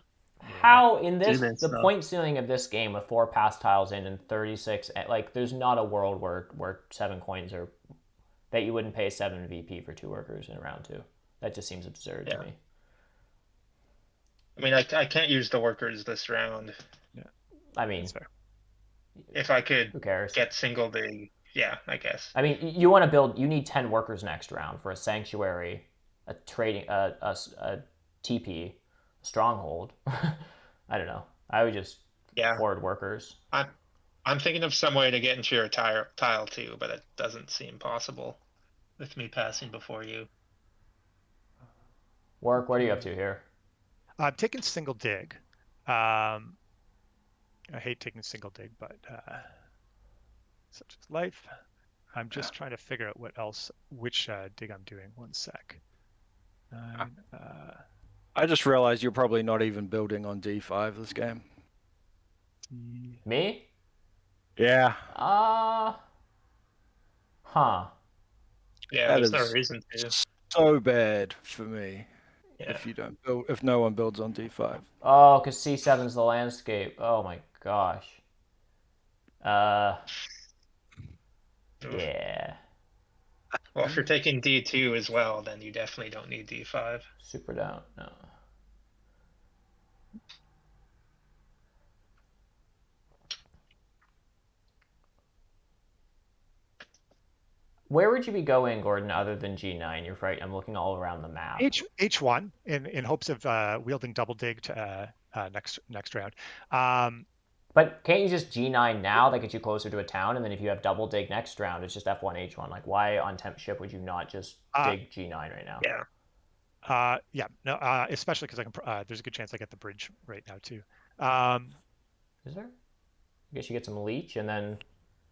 How in the point ceiling of this game with 4 pass tiles in and 36, like, there's not a world where 7 coins are that you wouldn't pay 7 VP for 2 workers in round 2. That just seems absurd to me. I mean, I can't use the workers this round. Yeah, I mean, that's fair. If I could who cares? get single dig, yeah, I guess. I mean, you want to build. You need 10 workers next round for a sanctuary, a trading, a TP, a stronghold. I don't know. I would just hoard workers. I'm thinking of some way to get into your tile too, but it doesn't seem possible with me passing before you. Work. What are you up to here? I'm taking single dig. I hate taking single dig, but such is life. I'm just trying to figure out which dig I'm doing. One sec. I just realized you're probably not even building on D5 this game. Me? Yeah, Huh. Yeah, that there's no is reason to. so bad for me Yeah. if no one builds on D5. Oh, because C7 is the landscape. Oh my gosh. Uh, Oof. yeah. Well, if you're taking D2 as well, then you definitely don't need D5. Super down. No. Where would you be going, Gordon, other than G9? You're right. I'm looking all around the map. H1 in hopes of wielding double dig to next round. But can't you just G9 now? That gets you closer to a town, and then if you have double dig next round, it's just F1 H1. Like, why on temp ship would you not just dig G9 right now? Yeah. Yeah, no, especially because I can. There's a good chance I get the bridge right now too. Is there? I guess you get some leech, and then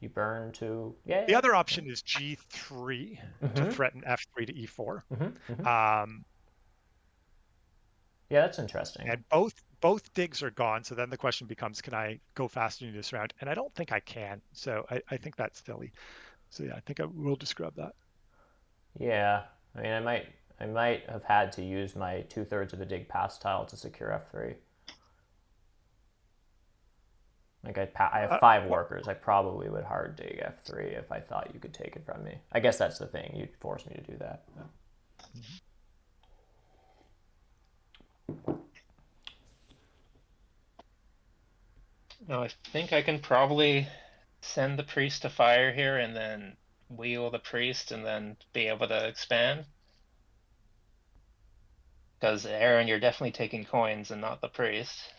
you burn to The other option is G3 to threaten F3 to E4. Yeah, that's interesting. And both digs are gone, so then the question becomes, can I go faster in this round? And I don't think I can, so I think that's silly. So yeah, I think I will just grab that. Yeah, I mean, I might have had to use my 2/3 of the dig pass tile to secure F3. Like I have 5 workers. I probably would hard dig F3 if I thought you could take it from me. I guess that's the thing. You'd force me to do that. No, I think I can probably send the priest to fire here and then wheel the priest and then be able to expand. Because Aaron, you're definitely taking coins and not the priest.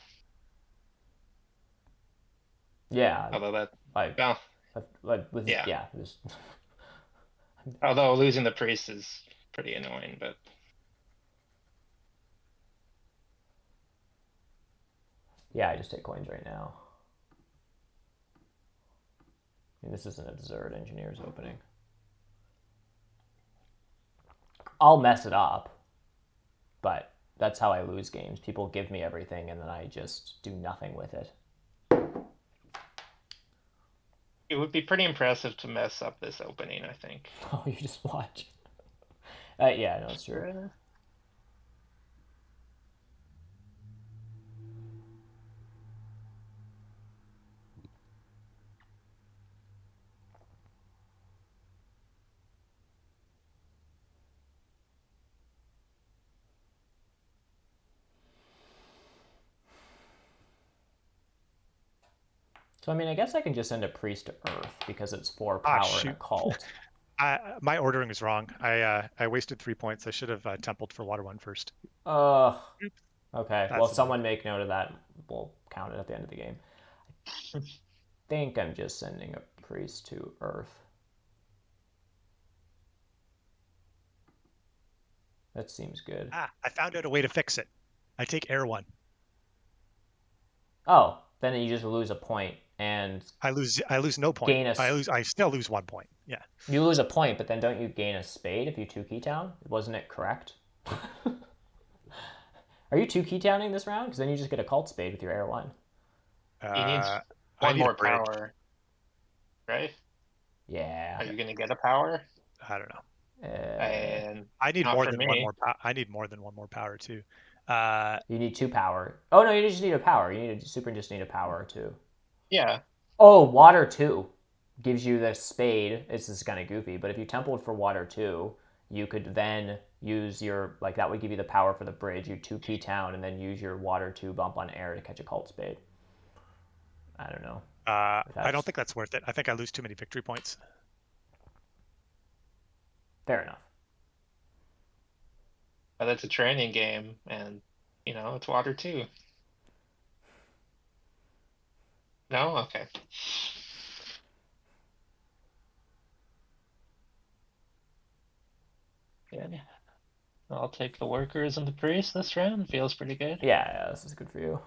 Yeah. Although that, yeah. Although losing the priest is pretty annoying, but yeah, I just take coins right now. I mean, this is an absurd engineer's opening. I'll mess it up, but that's how I lose games. People give me everything, and then I just do nothing with it. it would be pretty impressive to mess up this opening, I think. Oh, you just watch. Yeah, no, it's true. So, I mean, I guess I can just send a priest to Earth because it's 4 power and a cult. My ordering is wrong. I wasted 3 points. I should have templed for water 1 first. Okay. That's well, someone make note of that. We'll count it at the end of the game. I think I'm just sending a priest to Earth. That seems good. I found out a way to fix it. I take air 1. Oh, then you just lose a point and I lose no point. I still lose 1 point. Yeah. You lose a point, but then don't you gain a spade if you 2-key town? Wasn't it correct? Are you 2-key towning this round? Because then you just get a cult spade with your air 1. He needs one more power, right? Yeah. Are you gonna get a power? I don't know. And I need more than one more. I need more than one more power too. You need 2 power. Oh no, you just need a power. You need just need a power too. Yeah. Oh, water 2 gives you the spade. This is kind of goofy, but if you templed for water 2, you could then use your that would give you the power for the bridge. You 2-key town and then use your water 2 bump on air to catch a cult spade. I don't know. I don't think that's worth it. I think I lose too many victory points. Fair enough. But it's a training game, and it's water 2. No? Okay. Yeah. I'll take the workers and the priest this round. Feels pretty good. Yeah, this is good for you.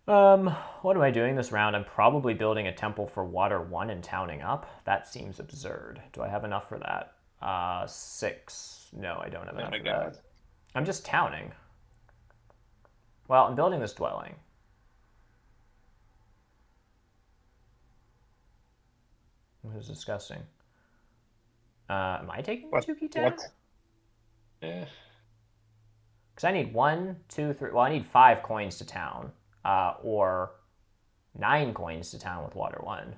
What am I doing this round? I'm probably building a temple for water 1 and towning up. That seems absurd. Do I have enough for that? 6. No, I don't have enough for that. I'm just towning. Well, I'm building this dwelling. It was disgusting. Am I taking the What? 2 key town? What? Yeah. Because I need 1, 2, 3. Well, I need 5 coins to town, or 9 coins to town with water 1.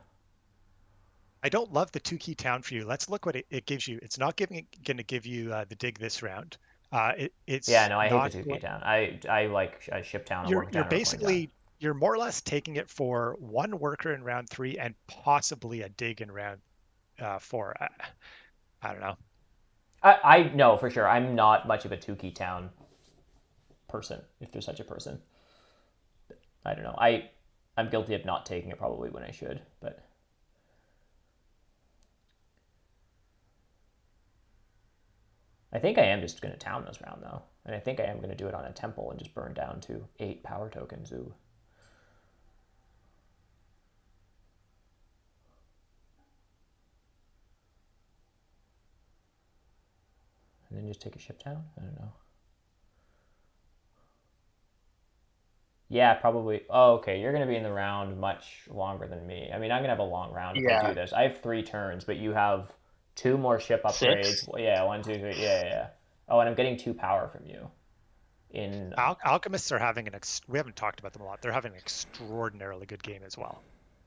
I don't love the 2 key town for you. Let's look what it gives you. It's not going to give you the dig this round. It's Yeah, no, I hate the not. 2 key town. I like a ship town, a worker You're town, or a coin town. basically you're more or less taking it for 1 worker in round 3 and possibly a dig in round 4. I don't know. I know for sure. I'm not much of a 2 key town person, if there's such a person. I don't know. I'm guilty of not taking it probably when I should, but I think I am just going to town this round though, and I think I am going to do it on a temple and just burn down to 8 power tokens. Ooh. And then just take a ship town? I don't know. Yeah, probably. Oh, okay. You're going to be in the round much longer than me. I mean, I'm going to have a long round if I do this. I have 3 turns, but you have 2 more ship upgrades. 6? Yeah, 1, 2, 3. Yeah. Oh, and I'm getting 2 power from you. Alchemists are having we haven't talked about them a lot. They're having an extraordinarily good game as well.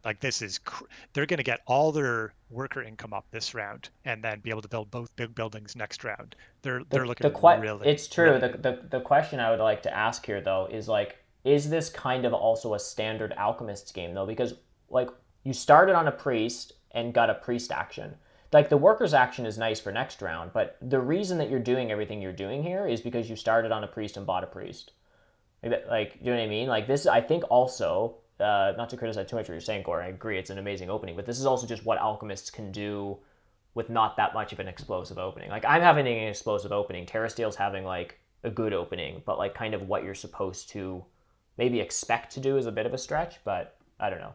Like they're going to get all their worker income up this round, and then be able to build both big buildings next round. They're looking really. It's true. Really The question I would like to ask here though is like, is this kind of also a standard alchemist's game though? Because like you started on a priest and got a priest action. Like the workers action is nice for next round, but the reason that you're doing everything you're doing here is because you started on a priest and bought a priest. Like, you know what I mean? Like this, I think also, not to criticize too much what you're saying, Gore, I agree, it's an amazing opening, but this is also just what alchemists can do with not that much of an explosive opening. Like I'm having an explosive opening, TerraSteel's having like a good opening, but like kind of what you're supposed to maybe expect to do is a bit of a stretch, but I don't know.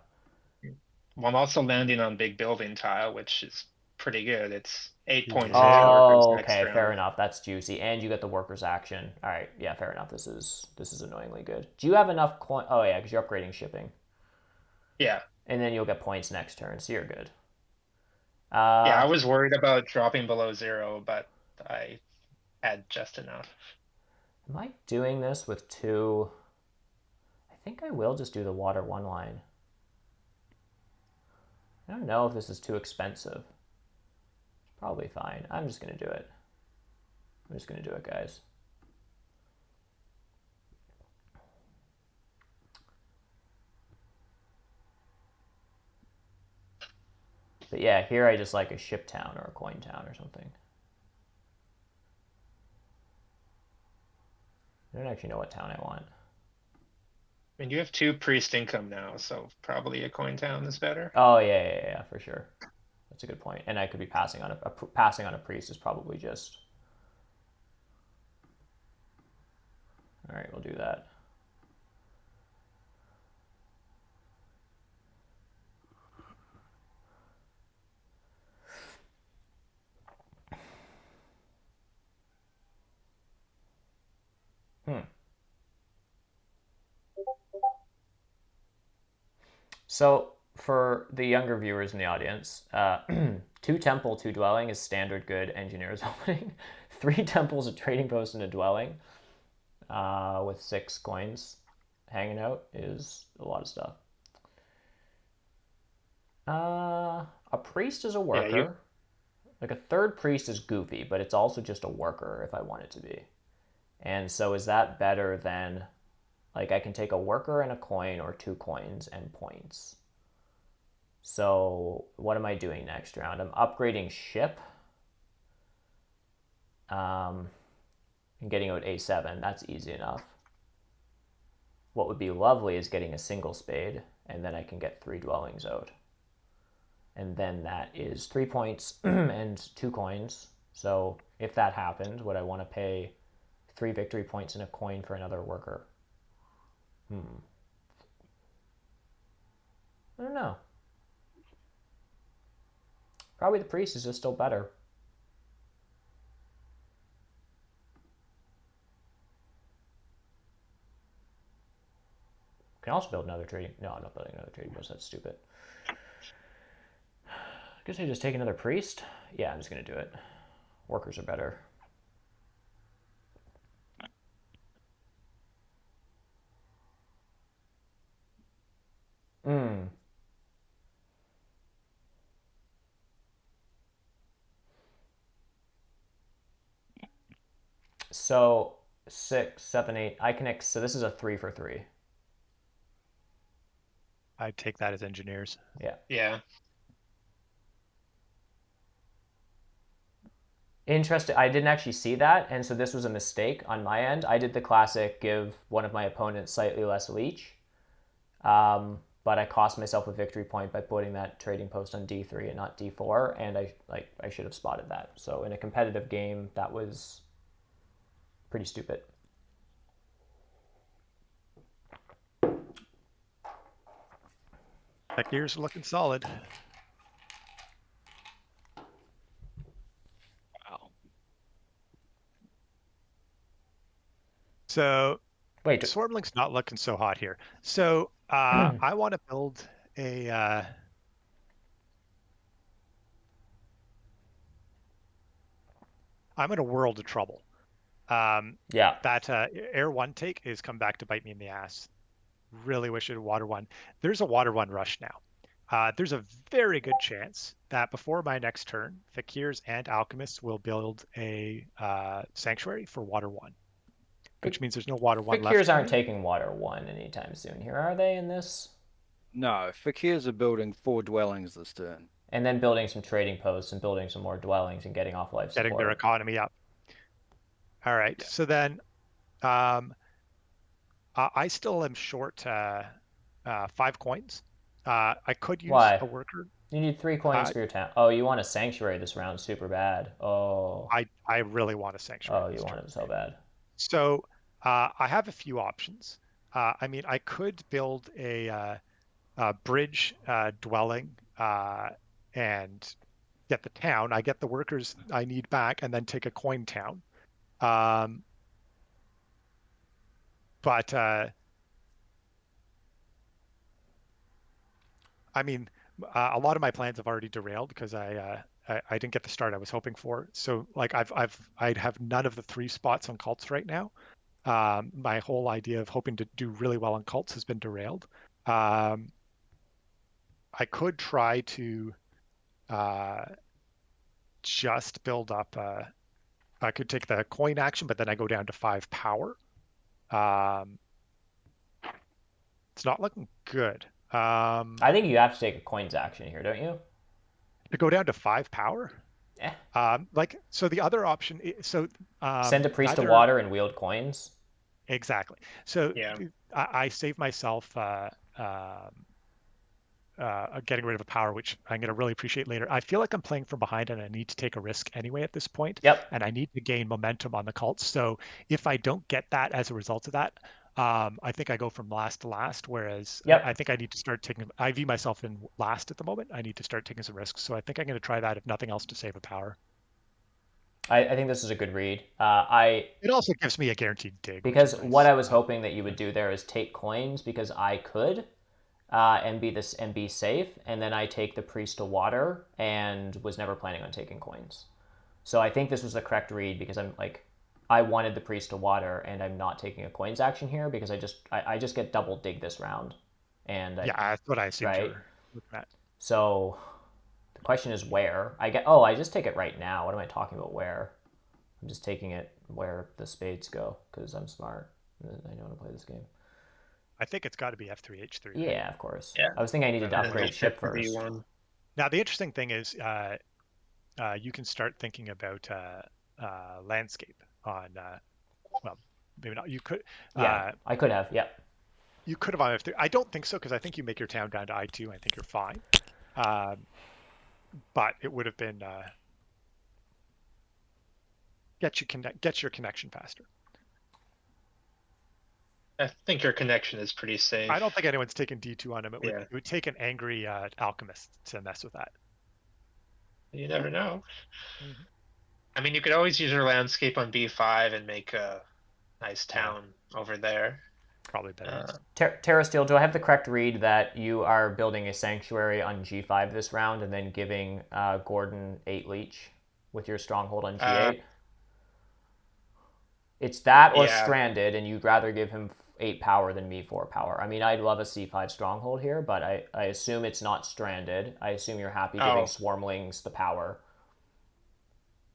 Well, I'm also landing on big building tile, which is pretty good. It's 8 points into Yeah. workers Oh, next okay, fair round. enough. That's juicy, and you get the workers action. All right, yeah, fair enough. This is annoyingly good. Do you have enough coin? Oh yeah, because you're upgrading shipping, Yeah. and then you'll get points next turn, so you're good. Yeah, I was worried about dropping below 0, but I had just enough. Am I doing this with 2? I think I will just do the water 1 line. I don't know if this is too expensive. It's probably fine. I'm just gonna do it. I'm just gonna do it, guys. But yeah, here I just like a ship town or a coin town or something. I don't actually know what town I want. I mean, you have 2 priest income now, so probably a coin town is better. Oh yeah, for sure. That's a good point. And I could be passing on passing on a priest is probably just. All right, we'll do that. So for the younger viewers in the audience, 2 temple, 2 dwelling is standard good engineer's opening. 3 temples, a trading post, and a dwelling with 6 coins hanging out is a lot of stuff. A priest is a worker. Yeah, Like a 3rd priest is goofy, but it's also just a worker if I want it to be. And so is that better than, like I can take a worker and a coin or 2 coins and points. So what am I doing next round? I'm upgrading ship. And getting out A7, that's easy enough. What would be lovely is getting a single spade, and then I can get 3 dwellings out. And then that is 3 points and 2 coins. So if that happened, would I want to pay 3 victory points and a coin for another worker? I don't know. Probably the priest is just still better. Can also build another trading. No, I'm not building another trading post. That's stupid. guess I just take another priest. Yeah, I'm just gonna do it. Workers are better. Hmm. So 6, 7, 8. I can. So this is a 3 for 3. I'd take that as engineers. Yeah. Yeah. Interesting. I didn't actually see that, and so this was a mistake on my end. I did the classic give one of my opponents slightly less leech, but I cost myself a victory point by putting that trading post on D3 and not D4, and I should have spotted that. So in a competitive game, that was pretty stupid. That gears are looking solid. Wow. So Wait, Swarmling's not looking so hot here. So I want to build a I'm in a world of trouble. yeah. That air 1 take is come back to bite me in the ass. Really wish it had water 1. There's a water 1 rush now. There's a very good chance that before my next turn, Fakirs and Alchemists will build a sanctuary for water 1, which means there's no water 1 left. Fakirs aren't taking water 1 anytime soon here, are they, in this? No, Fakirs are building 4 dwellings this turn. And then building some trading posts and building some more dwellings and getting off life support. Getting their economy up. All right. Yeah. So then I still am short 5 coins. I could use Why? a worker. You need 3 coins for your town. Oh, you want a sanctuary this round super bad. Oh. I really want a sanctuary. Oh, you want it so bad. So I have a few options. I mean, I could build a bridge dwelling and get the town. I get the workers I need back, and then take a coin town. But I mean, a lot of my plans have already derailed because I didn't get the start I was hoping for. So like I'd have none of the 3 spots on cults right now. My whole idea of hoping to do really well on cults has been derailed. I could try to just build up. I could take the coin action, but then I go down to 5 power. It's not looking good. I think you have to take a coins action here, don't you? To go down to 5 power. Yeah. So the other option. So send a priest to water and wield coins. Exactly. So Yeah. I save myself getting rid of a power, which I'm going to really appreciate later. I feel like I'm playing from behind and I need to take a risk anyway at this point. Yep. And I need to gain momentum on the cults. So if I don't get that as a result of that, I think I go from last to last, whereas Yep. I think I need to start taking, I view myself in last at the moment. I need to start taking some risks. So I think I'm going to try that, if nothing else, to save a power. I think this is a good read. It also gives me a guaranteed dig. Because nice. what I was hoping that you would do there is take coins because I could, and be safe, and then I take the priest to water and was never planning on taking coins. So I think this was the correct read because I wanted the priest to water and I'm not taking a coins action here because I just get double dig this round, and that's what I assumed right? you were looking at. So the question is where I just take it right now. What am I talking about? Where? I'm just taking it where the spades go because I'm smart and I know how to play this game. I think it's got to be F3, H3. Yeah, of course. Yeah. I was thinking I needed to upgrade ship for first. V1. Now, the interesting thing is you can start thinking about landscape on, well, maybe not. You could. Yeah, I could have. Yeah. You could have on F3. I don't think so because I think you make your town down to I2. I think you're fine. But it would have been get your connection faster. I think your connection is pretty safe. I don't think anyone's taken D2 on him. Yeah. It would take an angry alchemist to mess with that. You never know. Mm-hmm. I mean, you could always use your landscape on B5 and make a nice town over there. probably better. TerraSteel, do I have the correct read that you are building a sanctuary on G5 this round and then giving Gordon 8 leech with your stronghold on G8? It's that or Yeah. stranded, and you'd rather give him 8 power than me 4 power. I mean, I'd love a C5 stronghold here, but I assume it's not stranded. I assume you're happy giving Swarmlings the power.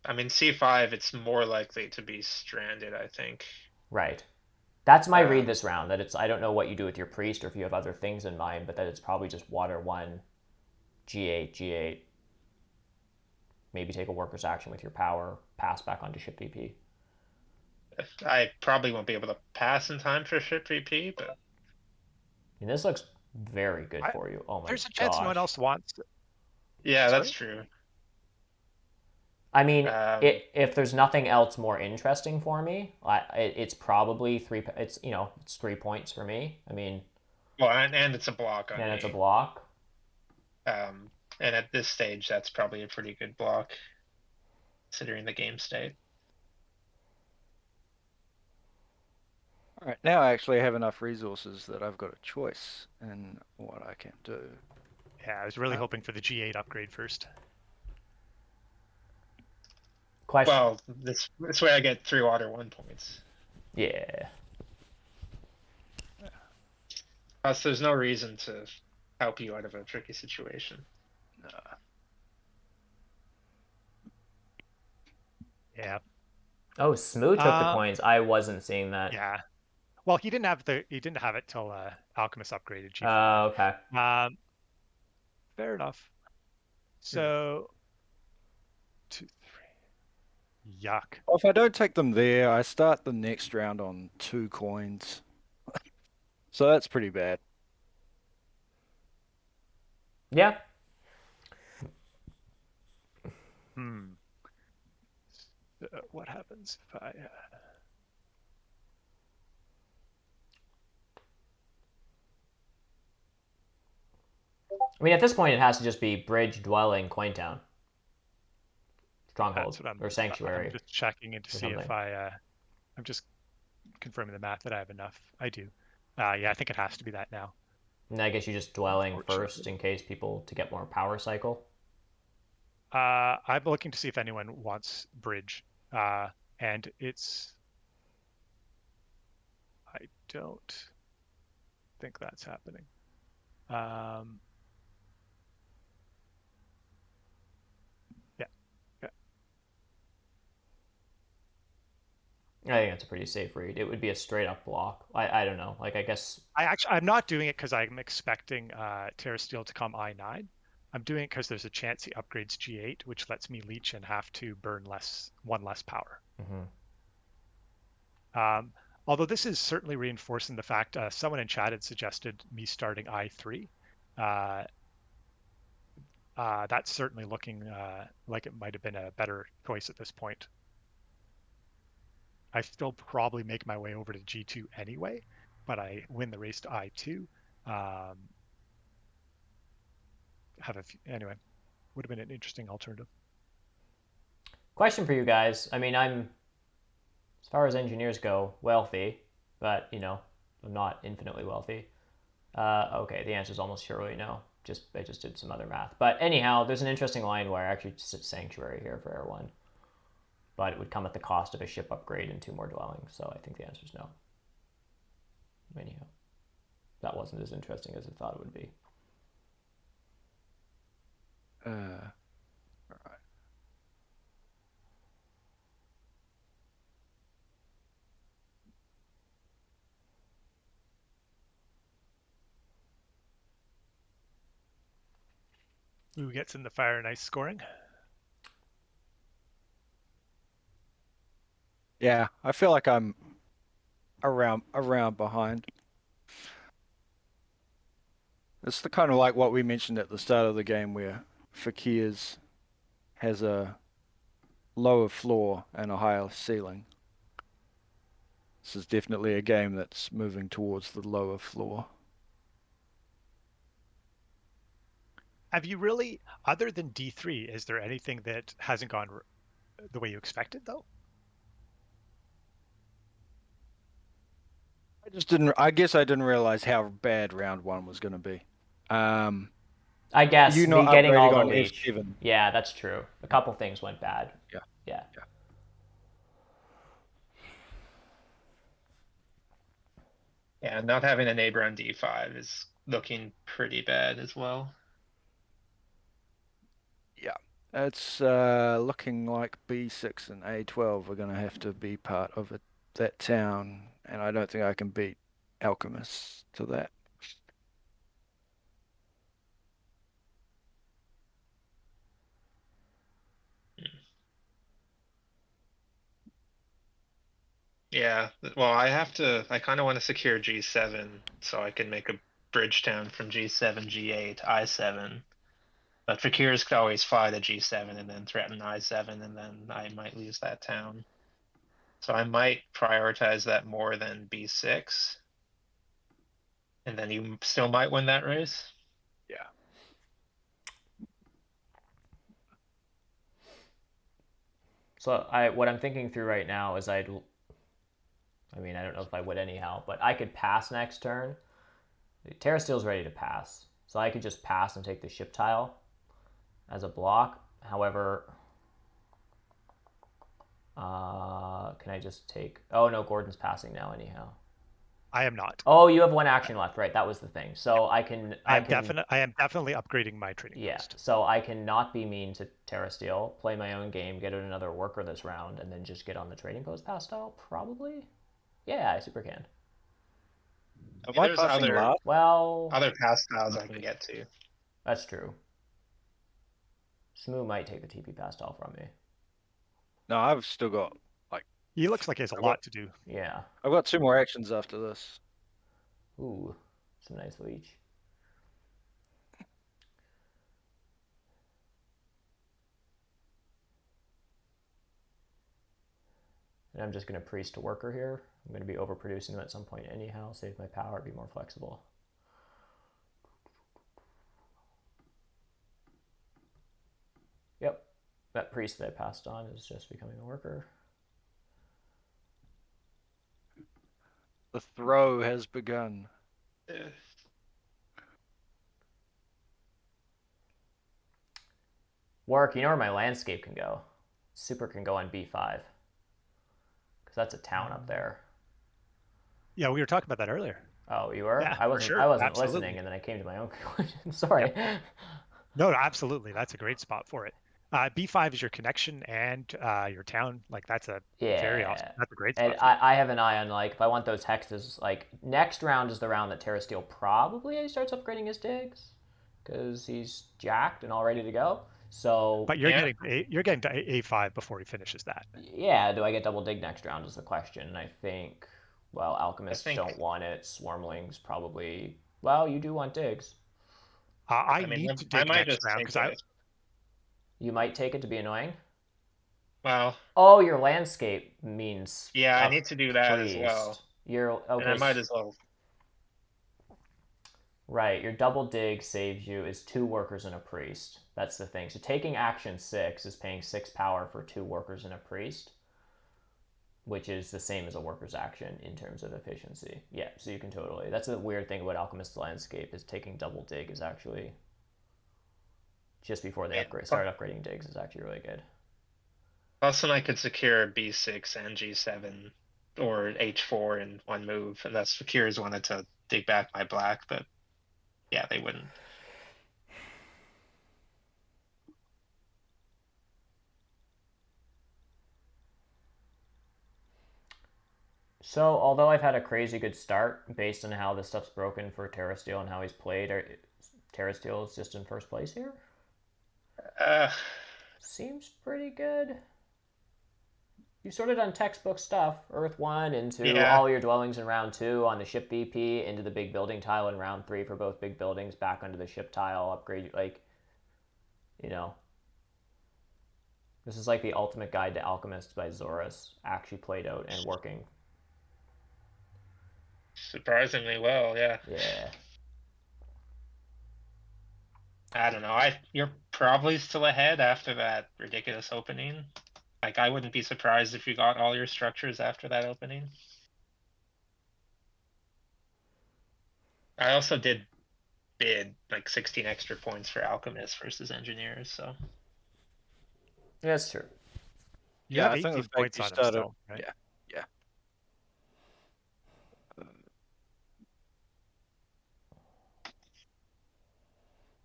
I mean, C5, it's more likely to be stranded, I think. Right. That's my read this round, that it's, I don't know what you do with your priest or if you have other things in mind, but that it's probably just water 1, G8, G8. Maybe take a worker's action with your power, pass back onto ship VP. I probably won't be able to pass in time for ship VP, but... And this looks very good for you. Oh my gosh. There's a chance no one else wants it. Yeah, that's true. I mean, if there's nothing else more interesting for me, it's probably 3. It's it's 3 points for me. I mean, well, and it's a block on me. And it's a block. And at this stage, that's probably a pretty good block, considering the game state. All right, now I actually have enough resources that I've got a choice in what I can do. Yeah, I was really hoping for the G8 upgrade first. Question. Well, this way I get 3 water 1 points. Yeah. Plus, there's no reason to help you out of a tricky situation. Yeah. Oh, Smoo took the coins. I wasn't seeing that. Yeah. Well, he didn't have it till Alchemist upgraded G4. Oh, okay. Fair enough. So 2, 3. Yuck. Well, if I don't take them there, I start the next round on 2 coins. So that's pretty bad. Yeah. What happens if I... I mean, at this point, it has to just be bridge, dwelling, coin town. Stronghold or sanctuary. I'm just checking in to see if I'm just confirming the math that I have enough. I do. Yeah, I think it has to be that now. And I guess you just dwelling first in case people to get more power cycle. I'm looking to see if anyone wants bridge, and it's. I don't think that's happening. I think that's a pretty safe read. It would be a straight up block. I don't know. Like, I guess I'm not doing it because I'm expecting TerraSteel to come I9. I'm doing it because there's a chance he upgrades G8, which lets me leech and have to burn one less power. Although this is certainly reinforcing the fact someone in chat had suggested me starting I3. That's certainly looking like it might have been a better choice at this point. I still probably make my way over to G2 anyway, but I win the race to I2. Anyway, would have been an interesting alternative. Question for you guys. I mean, I'm, as far as engineers go, wealthy, but I'm not infinitely wealthy. Okay, the answer is almost surely no. I just did some other math. But anyhow, there's an interesting line where I actually sit sanctuary here for Air 1. But it would come at the cost of a ship upgrade and 2 more dwellings, so I think the answer is no. Anyhow, that wasn't as interesting as I thought it would be. All right. Who gets in the fire and ice scoring? Yeah, I feel like I'm around behind. It's the kind of like what we mentioned at the start of the game where Fakir's has a lower floor and a higher ceiling. This is definitely a game that's moving towards the lower floor. Have you really, other than D3, is there anything that hasn't gone the way you expected, though? I guess I didn't realize how bad round 1 was going to be. I guess You not getting all upgrading the on leech. F7. Yeah, that's true. A couple things went bad. Yeah. Yeah. Yeah. Yeah, not having a neighbor on D5 is looking pretty bad as well. Yeah. It's looking like B6 and A12 are going to have to be part of that town, and I don't think I can beat Alchemist to that. Yeah, well, I kind of want to secure G7 so I can make a bridge town from G7, G8, I7. But Fakirs could always fly to G7 and then threaten I7, and then I might lose that town. So I might prioritize that more than B6. And then you still might win that race. Yeah. So what I'm thinking through right now is I mean, I don't know if I would anyhow, but I could pass next turn. TerraSteel's ready to pass. So I could just pass and take the ship tile as a block. However, can I just take... Oh, no, Gordon's passing now anyhow. I am not. Oh, you have one action left, right? That was the thing. So I am definitely upgrading my trading post. So I can not be mean to TerraSteel, play my own game, get another worker this round, and then just get on the trading post pass style, probably? Yeah, I super can. Am I passing last? Well... Other pass styles I can get to. That's true. Smoo might take the TP pass style from me. No, I've still got He looks like he has a lot to do. Yeah. I've got 2 more actions after this. Ooh, some nice leech. And I'm just going to priest to worker here. I'm going to be overproducing them at some point anyhow, save my power, be more flexible. Yep, that priest that I passed on is just becoming a worker. The throw has begun. Work, you know where my landscape can go? Super can go on B5. Because that's a town up there. Yeah, we were talking about that earlier. Oh, you were? Yeah, I wasn't. sure. I wasn't Absolutely. listening, and then I came to my own conclusion. Sorry. Yep. No, absolutely. That's a great spot for it. B5 is your connection and your town. Like that's a very awesome. That's a great spot. And I have an eye on like if I want those hexes. Like next round is the round that TerraSteel probably starts upgrading his digs because he's jacked and all ready to go. So, but you're getting to A5 before he finishes that. Yeah, do I get double dig next round is the question. And I think, well, alchemists don't want it. Swarmlings probably. Well, you do want digs. I need to dig next round because You might take it to be annoying. Well. Oh, your landscape means. Yeah, I need to do that as well. You're okay. And I might as well. Right, your double dig saves you is 2 workers and a priest. That's the thing. So taking action 6 is paying 6 power for 2 workers and a priest, which is the same as a worker's action in terms of efficiency. Yeah, so you can totally. That's the weird thing about Alchemist's Landscape is taking double dig is actually just before they start upgrading digs is actually really good. Plus, then I could secure B6 and G7 or H4 in one move, unless Fakirs wanted to dig back my black, but yeah, they wouldn't. So, although I've had a crazy good start based on how this stuff's broken for TerraSteel and how he's played, TerraSteel is just in first place here? Seems pretty good. You've sort of done textbook stuff. Earth 1 into all your dwellings in round 2 on the ship BP, into the big building tile in round 3 for both big buildings, back onto the ship tile, upgrade, like, you know. This is like the ultimate guide to Alchemist by Zorus, actually played out and working. Surprisingly well, yeah. Yeah. I don't know. You're probably still ahead after that ridiculous opening. Like, I wouldn't be surprised if you got all your structures after that opening. I also did bid like 16 extra points for alchemists versus engineers, so Yeah, that's true. You Yeah, have I think the 18 fact points you on him started. still, right? Yeah.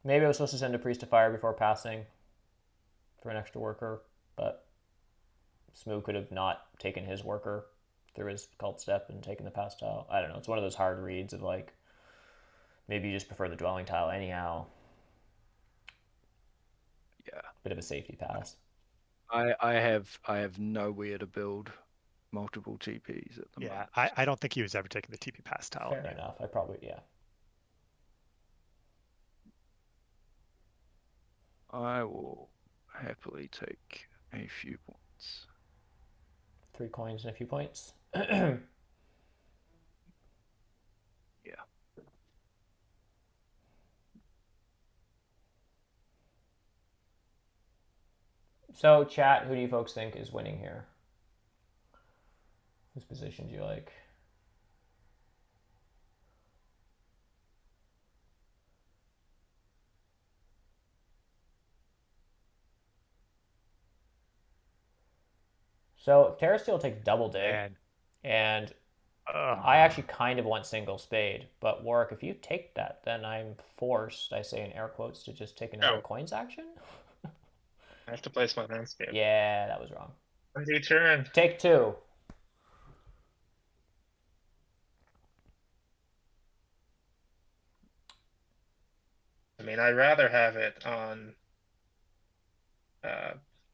Maybe I was supposed to send a priest to fire before passing for an extra worker, but Smoo could have not taken his worker through his cult step and taken the pass tile. I don't know. It's one of those hard reads of like, maybe you just prefer the dwelling tile anyhow. Yeah. Bit of a safety pass. I have nowhere to build multiple TPs at the Yeah, moment. I don't think he was ever taking the TP pass tile. Fair enough. I probably, yeah. I will happily take a few points. 3 coins and a few points. Yeah. So, chat, who do you folks think is winning here? Whose position do you like? So, if TerraSteel takes double dig, and I actually kind of want single spade, but Warwick, if you take that, then I'm forced, I say in air quotes, to just take another coins action? I have to place my landscape. Yeah, that was wrong. End your turn. Take 2. I mean, I'd rather have it on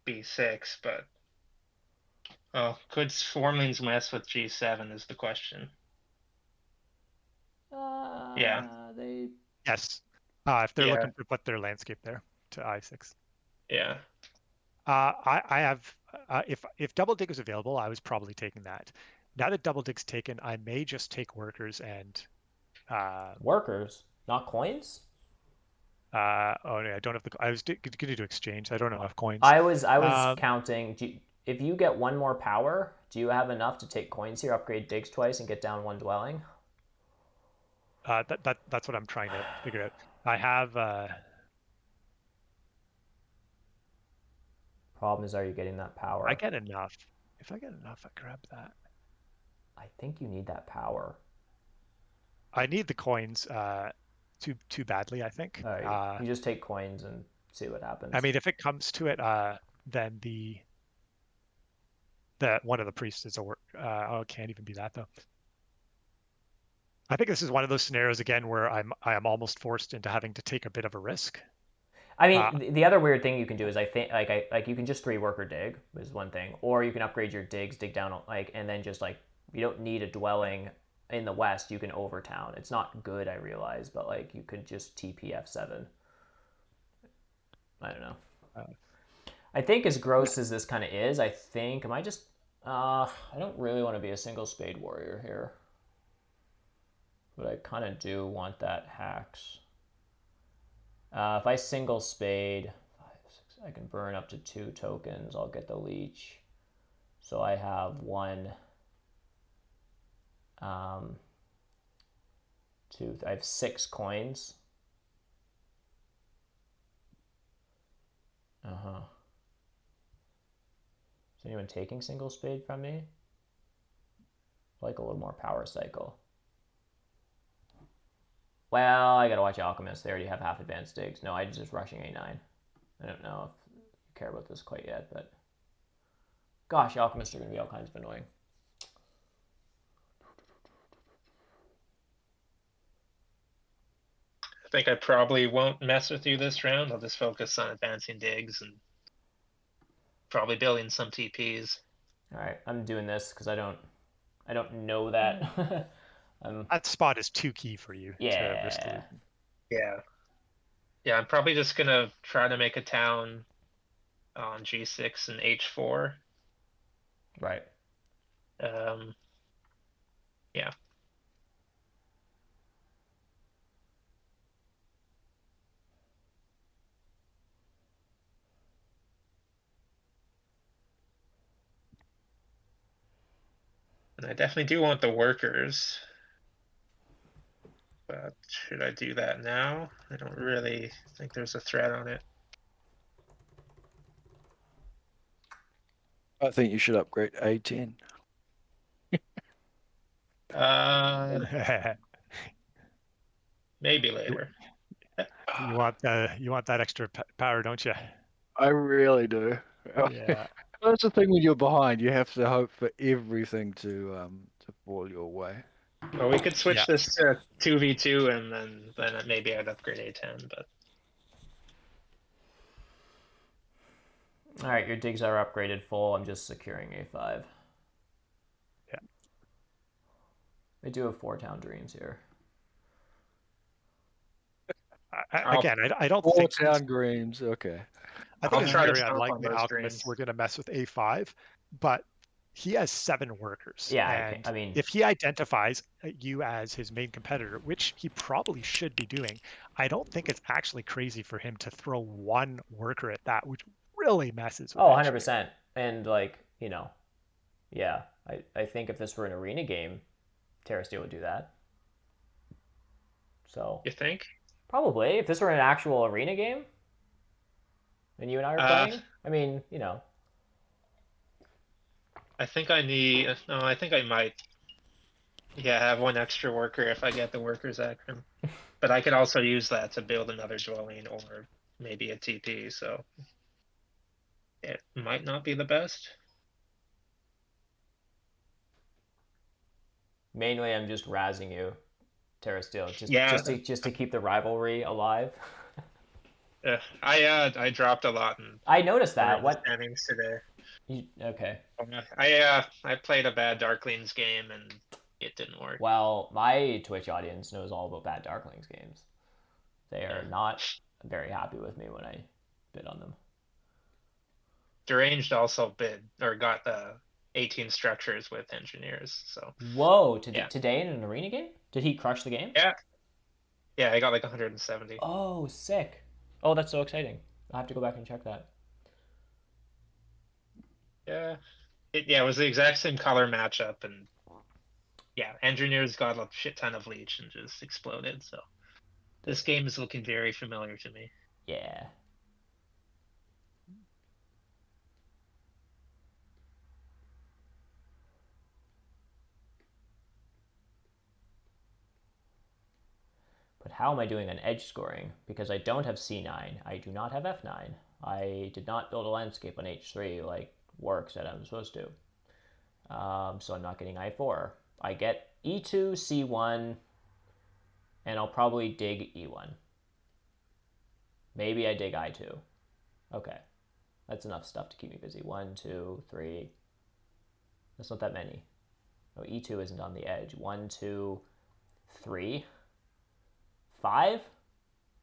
B6, but could Swarmlings mess with G7 is the question. Yeah. They. Yes. If they're Yeah. looking to put their landscape there to I6. Yeah. I have if double dig is available, I was probably taking that. Now that double dig's taken, I may just take workers and Workers, not coins? oh no, I don't have the. I was going to do exchange. I don't have enough coins. I was counting. If you get 1 more power, do you have enough to take coins here, upgrade digs twice, and get down 1 dwelling? That's what I'm trying to figure out. I have. Problem is, are you getting that power? I get enough. If I get enough, I grab that. I think you need that power. I need the coins too badly, I think. You just take coins and see what happens. I mean, if it comes to it, then the one of the priests is a work. Oh, it can't even be that though. I think this is one of those scenarios again where I am almost forced into having to take a bit of a risk. I mean, the other weird thing you can do is I think like you can just 3 worker dig is one thing, or you can upgrade your digs, dig down and then just like you don't need a dwelling in the west. You can overtown. It's not good, I realize, but like you could just TP F7. I don't know. I think as gross as this kind of is, I think I don't really want to be a single spade warrior here, but I kind of do want that hacks. If I single spade, 5, 6, I can burn up to 2 tokens. I'll get the leech. So I have 1, 2, I have 6 coins. Is anyone taking single spade from me? I'd like a little more power cycle. Well, I gotta watch Alchemist. They already have half advanced digs. No, I'm just rushing A9. I don't know if you care about this quite yet, but gosh, Alchemists are gonna be all kinds of annoying. I think I probably won't mess with you this round. I'll just focus on advancing digs and probably building some TPs. All right, I'm doing this because I don't know that. That spot is too key for you to risk Yeah. losing. Yeah, I'm probably just gonna try to make a town on G6 and H4. Right. Yeah. And I definitely do want the workers. But should I do that now? I don't really think there's a threat on it. I think you should upgrade A10. Maybe you, later. you want that extra power, don't you? I really do. Yeah. That's the thing when you're behind. You have to hope for everything to fall your way. Well, we could switch Yeah. this to 2v2, and then maybe I'd upgrade A10. But All right, your digs are upgraded full. I'm just securing A5. Yeah. I do have 4 town dreams here. Again, I don't Four think town dreams. Okay. I think I'll it's try to very stomp on unlikely those Alchemists dreams. were going to mess with A5, but he has 7 workers. Yeah, and I mean, if he identifies you as his main competitor, which he probably should be doing, I don't think it's actually crazy for him to throw 1 worker at that, which really messes with 100%. And like, yeah, I think if this were an arena game, TerraSteel would do that. So You think? probably if this were an actual arena game, and you and I are playing, I mean, I think I need. No, I think I might. Yeah, have 1 extra worker if I get the workers action. But I could also use that to build another dwelling or maybe a TP. So it might not be the best. mainly I'm just razzing you, TerraSteel, just to keep the rivalry alive. I dropped a lot in I noticed that. the What? standings today. Okay. I played a bad Darklings game and it didn't work. Well, my Twitch audience knows all about bad Darklings games. They are not very happy with me when I bid on them. Deranged also bid or got the 18 structures with engineers. So whoa, today in an arena game? Did he crush the game? Yeah, I got like 170. Oh, sick. Oh, that's so exciting. I'll have to go back and check that. Yeah. It was the exact same color matchup, and yeah, engineers got a shit ton of leech and just exploded. So this game is looking very familiar to me. Yeah. But how am I doing on edge scoring? Because I don't have C9. I do not have F9. I did not build a landscape on H3 like Warwick said I'm supposed to. So I'm not getting I4. I get E2, C1, and I'll probably dig E1. Maybe I dig I2. Okay. That's enough stuff to keep me busy. 1, 2, 3. That's not that many. Oh, E2 isn't on the edge. 1, 2, 3. 5?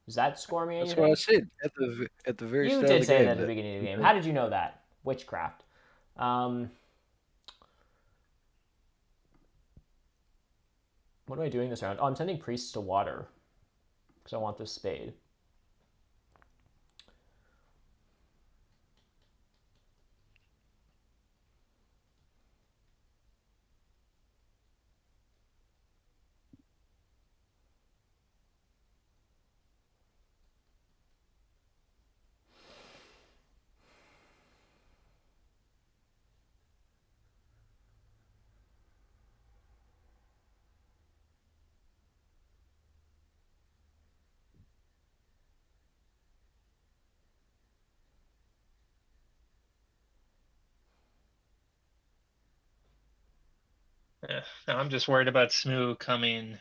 Does that score me anything? That's what I said at the very you start did of the say game. that at the beginning of the game. How did you know that? Witchcraft. What am I doing this round? Oh, I'm sending priests to water because I want this spade. Now I'm just worried about Smoo coming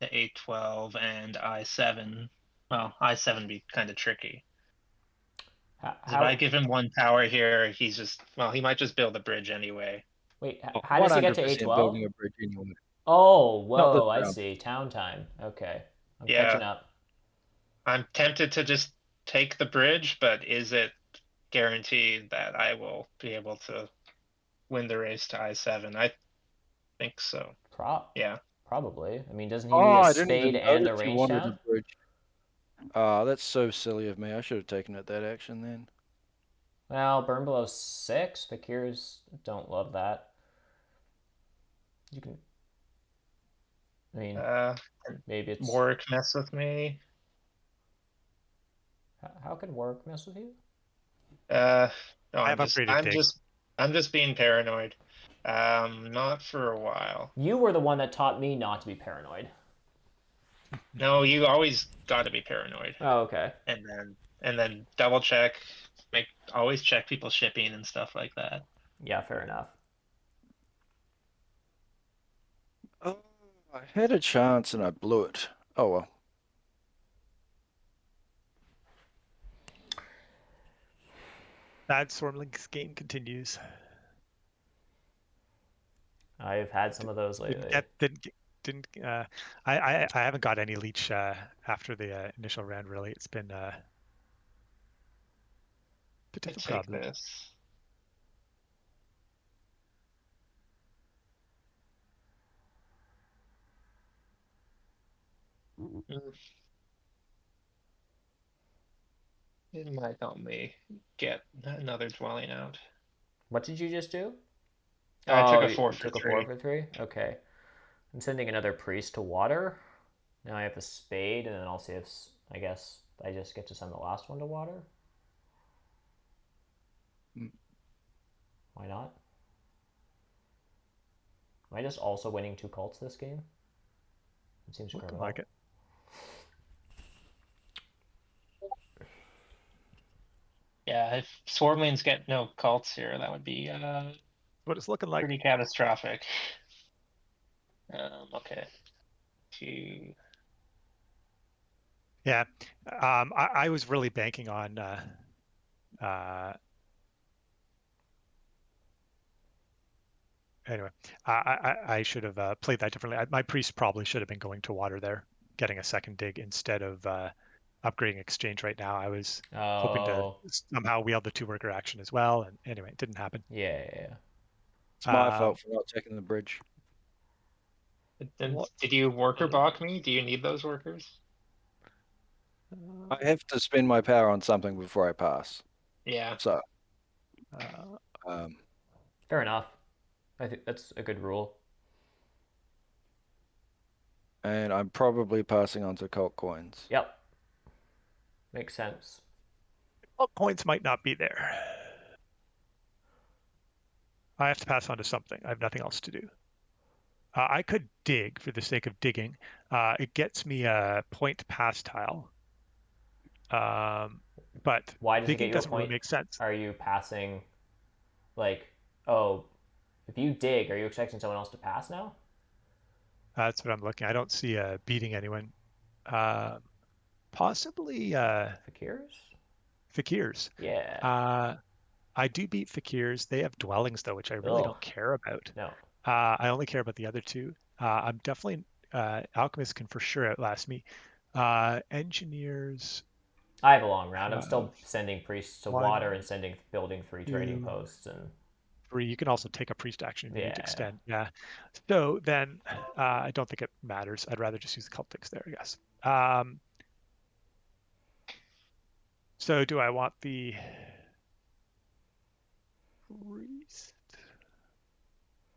to A12 and I7. Well, I7 would be kind of tricky. If I give him 1 power here, he's just, well, he might just build a bridge anyway. Wait, how does he get to 100% A12? building a bridge anyway. Oh, Not this whoa, I round. see. Town time. Okay. I'm Yeah. catching up. I'm tempted to just take the bridge, but is it guaranteed that I will be able to win the race to I7? I think so. Yeah. Probably. I mean, doesn't he Oh, need I a didn't even spade know and a that you range wanted town? a bridge. Oh, that's so silly of me. I should have taken it that action then. Well, burn below 6. Fakirs don't love that. You can. I mean, And maybe it's... work mess with me. How could work mess with you? No, I have upgraded dig. I'm just being paranoid. Not for a while. You were the one that taught me not to be paranoid. No, you always got to be paranoid, Oh, okay. and then double check, always check people's shipping and stuff like that. Yeah, fair enough. Oh, I had a chance and I blew it. Oh well. Bad Stormlink's game continues. I've had some of those lately. I haven't got any leech after the initial round. Really, it's been a bit I of a take problem. this. It might help me get another dwelling out. What did you just do? I took a you 4 for took a 3. 4 for 3? Okay. I'm sending another priest to water. Now I have a spade, and then I'll see if, I guess, I just get to send the last one to water. Why not? Am I just also winning 2 cults this game? It seems criminal. Like it. Yeah, if Swarmlings get no cults here, that would be What it's looking like. pretty catastrophic. Okay. Yeah, I was really banking on anyway. I should have played that differently. My priest probably should have been going to water there, getting a second dig instead of upgrading exchange right now. I was hoping to somehow wield the 2-worker action as well, and anyway, it didn't happen. Yeah. It's my fault for not taking the bridge. Did you worker balk me? Do you need those workers? I have to spend my power on something before I pass. Yeah. So. Fair enough. I think that's a good rule. And I'm probably passing on to cult coins. Yep. Makes sense. Cult coins might not be there. I have to pass on to something. I have nothing else to do. I could dig for the sake of digging. It gets me a point pass tile. But why does it get digging you a doesn't really point? make sense. Are you passing, like, oh, if you dig, are you expecting someone else to pass now? That's what I'm looking. I don't see beating anyone. Possibly Fakirs? Fakirs. Yeah. I do beat Fakirs. They have dwellings though, which I really don't care about. No. I only care about the other two. I'm definitely Alchemist can for sure outlast me. Engineers. I have a long round. I'm still sending priests to water and building 3 trading 2, posts and 3. You can also take a priest action if you need to Yeah. extend. Yeah. So then I don't think it matters. I'd rather just use the cultics there, I guess. So do I want the priest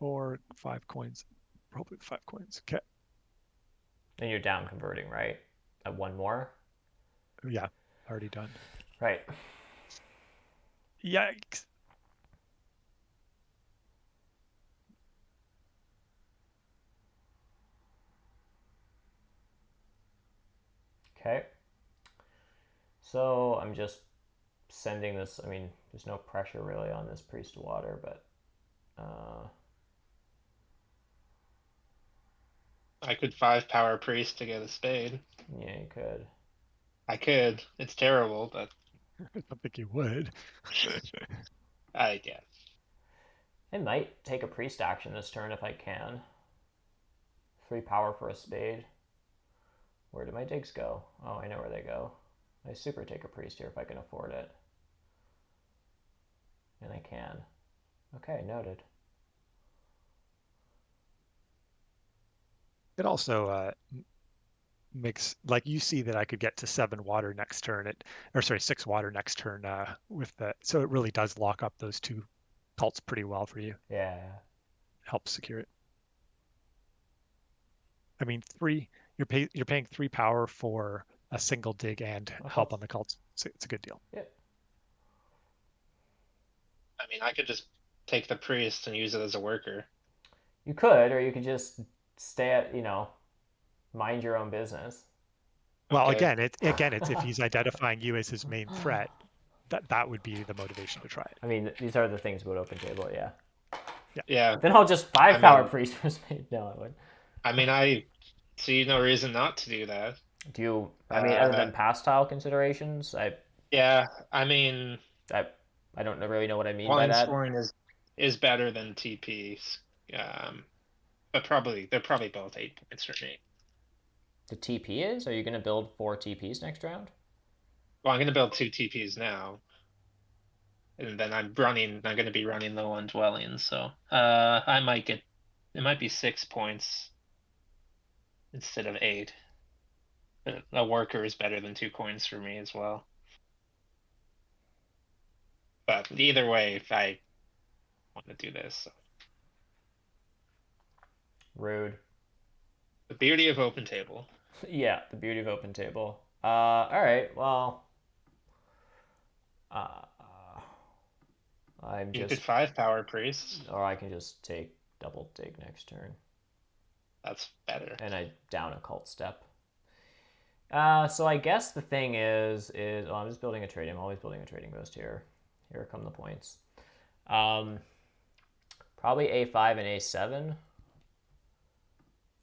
or 5 coins? Probably 5 coins. Okay. And you're down converting, right? At 1 more? Yeah, already done. Right. Yikes. Okay. So I'm just sending this. I mean, there's no pressure really on this priest to water, but I could 5 power priest to get a spade. Yeah, you could. I could. It's terrible, but I don't think you would. I guess. I might take a priest action this turn if I can. 3 power for a spade. Where do my digs go? Oh, I know where they go. I super take a priest here if I can afford it. And I can. Okay, noted. It also makes, like, you see that I could get to 7 water next turn. 6 water next turn with the, so it really does lock up those 2 cults pretty well for you. Yeah. Helps secure it. I mean, you're paying 3 power for a single dig and help on the cults. It's a good deal. Yeah. I mean, I could just take the priest and use it as a worker. You could, or you could just stay at, mind your own business. Well, Okay. again, it's if he's identifying you as his main threat, that would be the motivation to try it. I mean, these are the things about open table, yeah. Yeah. Then I'll just 5 power priest for spade. No, I would. I mean, I see no reason not to do that. Do you? I mean, other than pass tile considerations, Yeah, I mean, I don't really know what I mean by line that. scoring is better than TPs, but they're probably both 8 points for me. The TP is? Are you going to build 4 TPs next round? Well, I'm going to build 2 TPs now, and then I'm going to be running low on dwellings, so it might be 6 points instead of 8. But a worker is better than 2 coins for me as well. But either way, if I want to do this. So. Rude. The beauty of open table. Yeah, the beauty of open table. All right, well, You could 5 power priest. Or I can just take double dig next turn. That's better. And I down a cult step. So I guess the thing is I'm just building a trading. I'm always building a trading post here. Here come the points. Probably A5 and A7.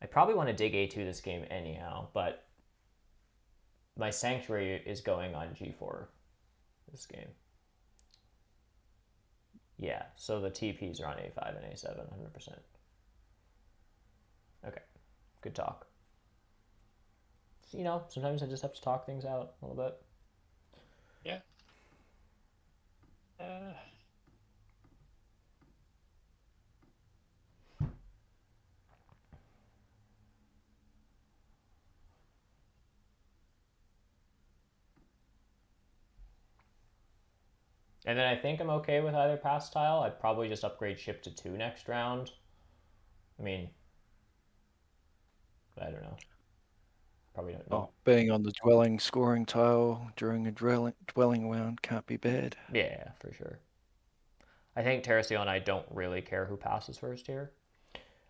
I probably want to dig A2 this game anyhow, but my sanctuary is going on G4 this game. Yeah, so the TPs are on A5 and A7, 100%. Okay, good talk. Sometimes I just have to talk things out a little bit. Yeah. And then I think I'm okay with either pass tile. I'd probably just upgrade ship to 2 next round. I mean, I don't know. Probably don't know. Oh, being on the dwelling scoring tile during a dwelling round can't be bad. Yeah, for sure. I think TerraSteel and I don't really care who passes first here.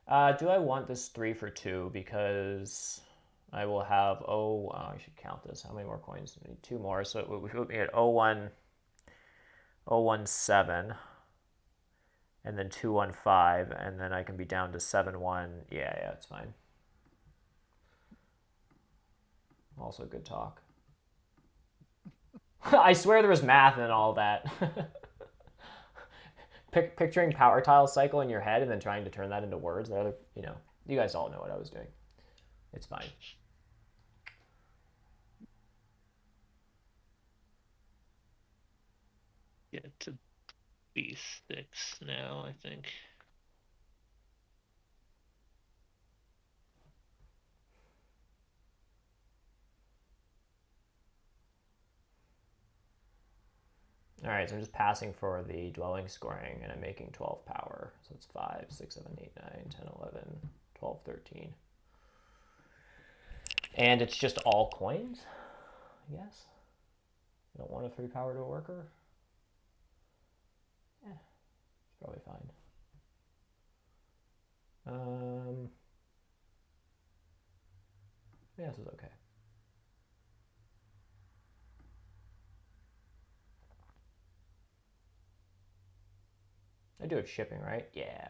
Do I want this 3 for 2? Because I will have, I should count this. How many more coins? I need 2 more. So we should be at 017, and then 215, and then I can be down to 71. Yeah, it's fine. Also good talk. I swear there was math and all that. Picturing power tile cycle in your head and then trying to turn that into words. You guys all know what I was doing. It's fine. Get to B6 now, I think. All right, so I'm just passing for the dwelling scoring, and I'm making 12 power. So it's 5, 6, 7, 8, 9, 10, 11, 12, 13. And it's just all coins, I guess. You don't want a 3 power to a worker? Yeah, it's probably fine. Yeah, this is okay. I do have shipping, right? Yeah.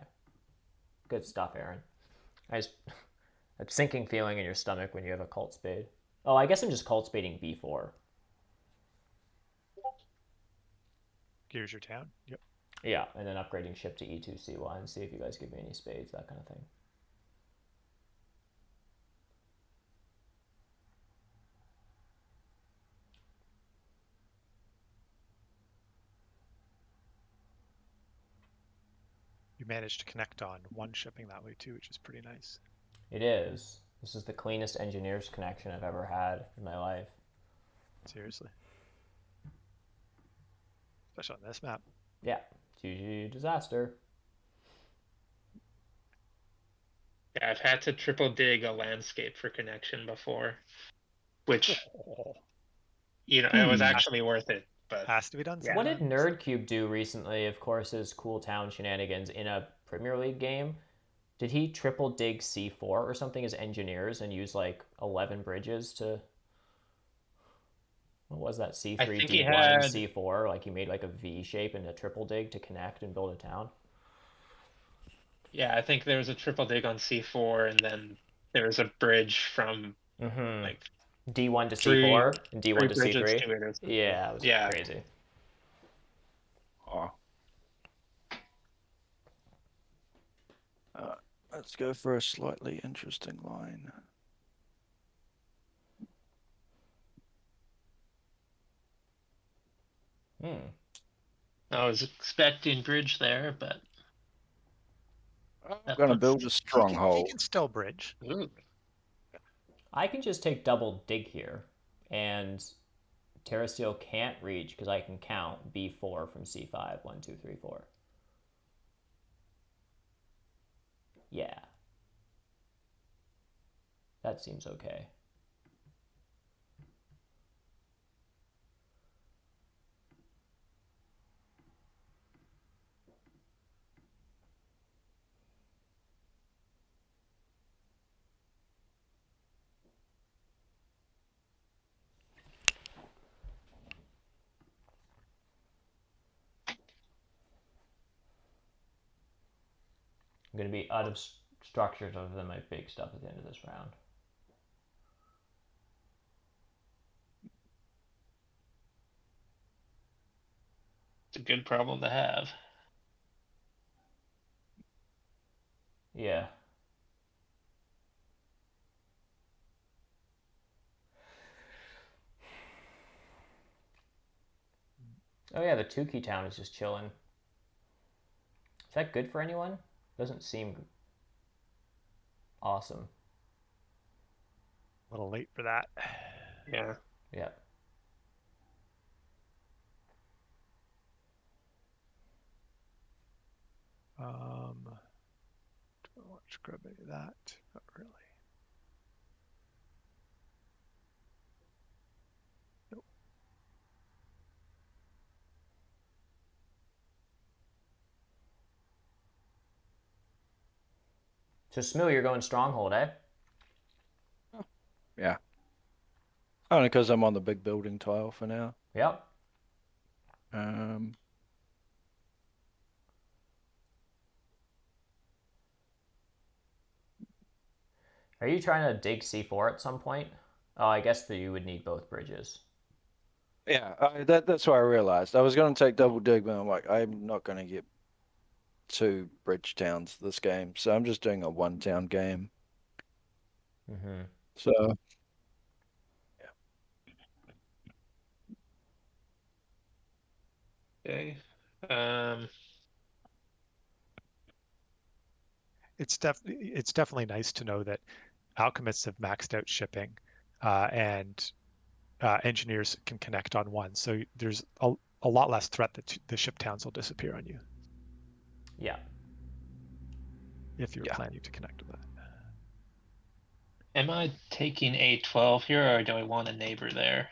Good stuff, Aaron. That sinking feeling in your stomach when you have a cult spade. Oh, I guess I'm just cult spading B4. Here's your town. Yep. Yeah, and then upgrading ship to E2, C1, see if you guys give me any spades, that kind of thing. You managed to connect on 1 shipping that way too, which is pretty nice. It is. This is the cleanest engineer's connection I've ever had in my life. Seriously. Especially on this map. Yeah, it's usually a disaster. Yeah, I've had to triple dig a landscape for connection before, which it was actually worth it. But Has to be done. Yeah. What did sometimes. Nerdcube do recently? Of course, his cool town shenanigans in a Premier League game. Did he triple dig C4 or something as engineers and use like 11 bridges to? What was that? C3, I think he D1, had C4? Like he made like a V shape and a triple dig to connect and build a town? Yeah, I think there was a triple dig on C4, and then there was a bridge from like D1 to three C4 and D1 to bridges C3? to it or something. Yeah, it was Yeah. crazy. Oh. Let's go for a slightly interesting line. I was expecting bridge there, but I'm going to build a He stronghold. can still bridge. Ooh. I can just take double dig here, and TerraSteel can't reach because I can count B4 from C5. 1, 2, 3, 4. Yeah. That seems okay. I'm going to be out of structures other than my big stuff at the end of this round. It's a good problem to have. Yeah. Oh yeah, the Tukey town is just chilling. Is that good for anyone? Doesn't seem awesome. A little late for that. Yeah. Yeah. Don't want to scrub any of that. Not really. Nope. So Smoo, you're going stronghold, eh? Yeah. Only because I'm on the big building tile for now. Yep. Are you trying to dig C4 at some point? Oh, I guess that you would need both bridges. Yeah, that's what I realized. I was going to take double dig, but I'm like, I'm not going to get 2 bridge towns this game, so I'm just doing a 1-town game. So, Okay. It's definitely nice to know that alchemists have maxed out shipping, and engineers can connect on one. So there's a lot less threat that the ship towns will disappear on you. Yeah. If you're planning to connect with that. Am I taking A12 here, or do I want a neighbor there?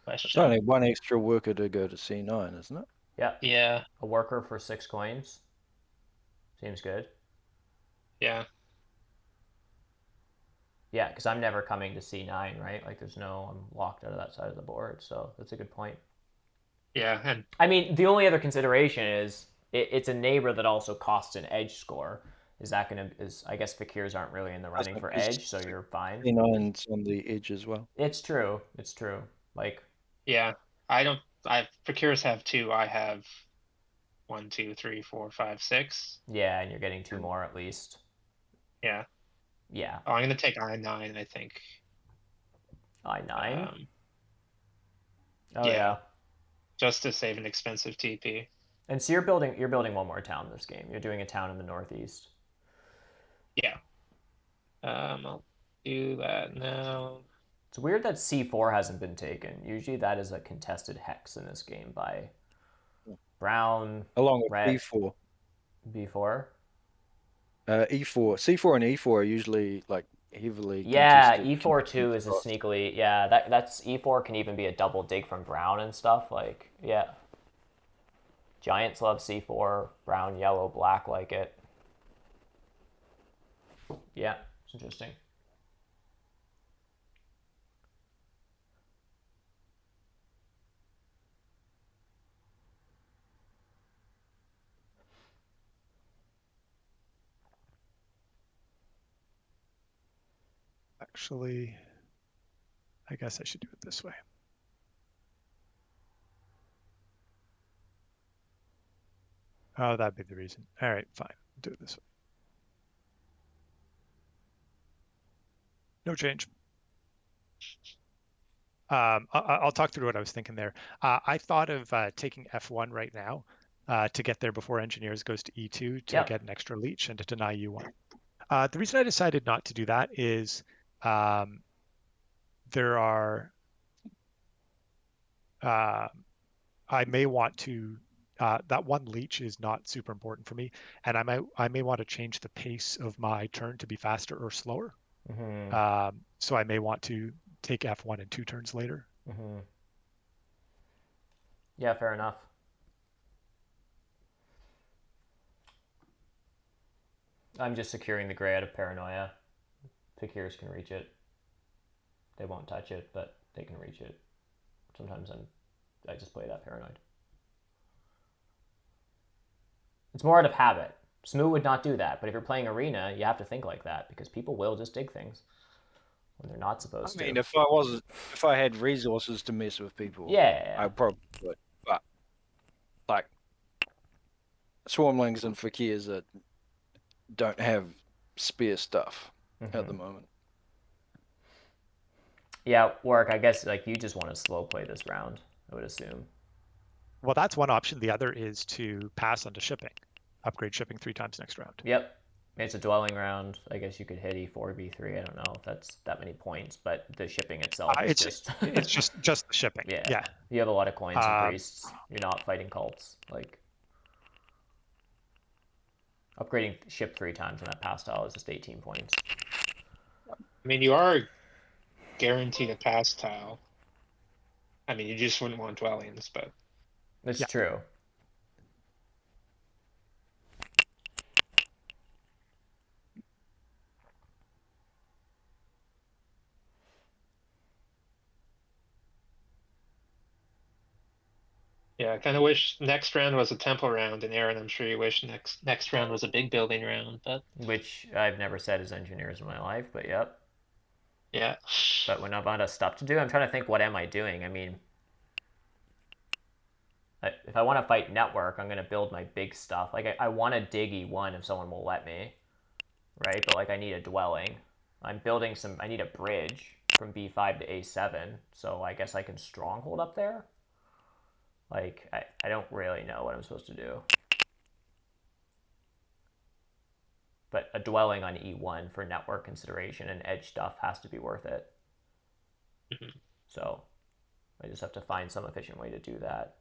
it's Question. only 1 extra worker to go to C9, isn't it? Yeah. Yeah. A worker for 6 coins. Seems good. Yeah. Yeah, because I'm never coming to C9, right? Like I'm locked out of that side of the board, so that's a good point. Yeah, and I mean, the only other consideration is it's a neighbor that also costs an edge score. I guess Fakirs aren't really in the running for edge, so you're fine. C9's on the edge as well. It's true. Like, yeah, Fakirs have 2. I have 1, 2, 3, 4, 5, 6. yeah, and you're getting 2 more at least. Yeah. Yeah. Oh, I'm gonna take I9, I think. I9? Oh yeah. Just to save an expensive TP. And so you're building one more town this game. You're doing a town in the northeast. Yeah. I'll do that now. It's weird that C4 hasn't been taken. Usually that is a contested hex in this game by brown, along with red, B4. B4. E4, C4 and E4 are usually like heavily Yeah, contested. E4 too is a sneakily, yeah, that's E4 can even be a double dig from brown and stuff, like, yeah. Giants love C4, brown, yellow, black like it. Yeah, it's interesting. Actually, I guess I should do it this way. Oh, that'd be the reason. All right, fine. Do it this way. No change. I'll talk through what I was thinking there. I thought of taking F1 right now to get there before engineers goes to E2 to get an extra leech and to deny U1. The reason I decided not to do that is there are I may want to that one leech is not super important for me, and I may want to change the pace of my turn to be faster or slower. So I may want to take F1 in 2 turns later. Yeah, fair enough. I'm just securing the gray out of paranoia. Fakirs can reach it. They won't touch it, but they can reach it. Sometimes I just play that paranoid. It's more out of habit. Smoo would not do that, but if you're playing arena, you have to think like that because people will just dig things when they're not supposed to. I mean, if I had resources to mess with people, yeah, I probably would. But like swarmlings and fakirs that don't have spare stuff at the moment. Yeah, work. I guess like you just want to slow play this round, I would assume. Well, that's one option. The other is to pass on to shipping, upgrade shipping 3 times next round. Yep. It's a dwelling round. I guess you could hit E4, B3. I don't know if that's that many points, but the shipping itself is it's just the shipping. Yeah. You have a lot of coins and priests. You're not fighting cults. Like upgrading ship 3 times on that pass tile is just 18 points. I mean, you are guaranteed a pass tile. I mean, you just wouldn't want dwellings, but That's true. yeah, I kind of wish next round was a temple round, and Aaron, I'm sure you wish next round was a big building round, but which I've never said as engineers in my life, but yep. Yeah. But when I've got stuff to do, I'm trying to think, what am I doing? I mean, if I want to fight network, I'm going to build my big stuff. Like, I want to dig E1 if someone will let me, right? But, like, I need a dwelling. I'm building I need a bridge from B5 to A7, so I guess I can stronghold up there? Like, I don't really know what I'm supposed to do. But a dwelling on E1 for network consideration and edge stuff has to be worth it. So I just have to find some efficient way to do that.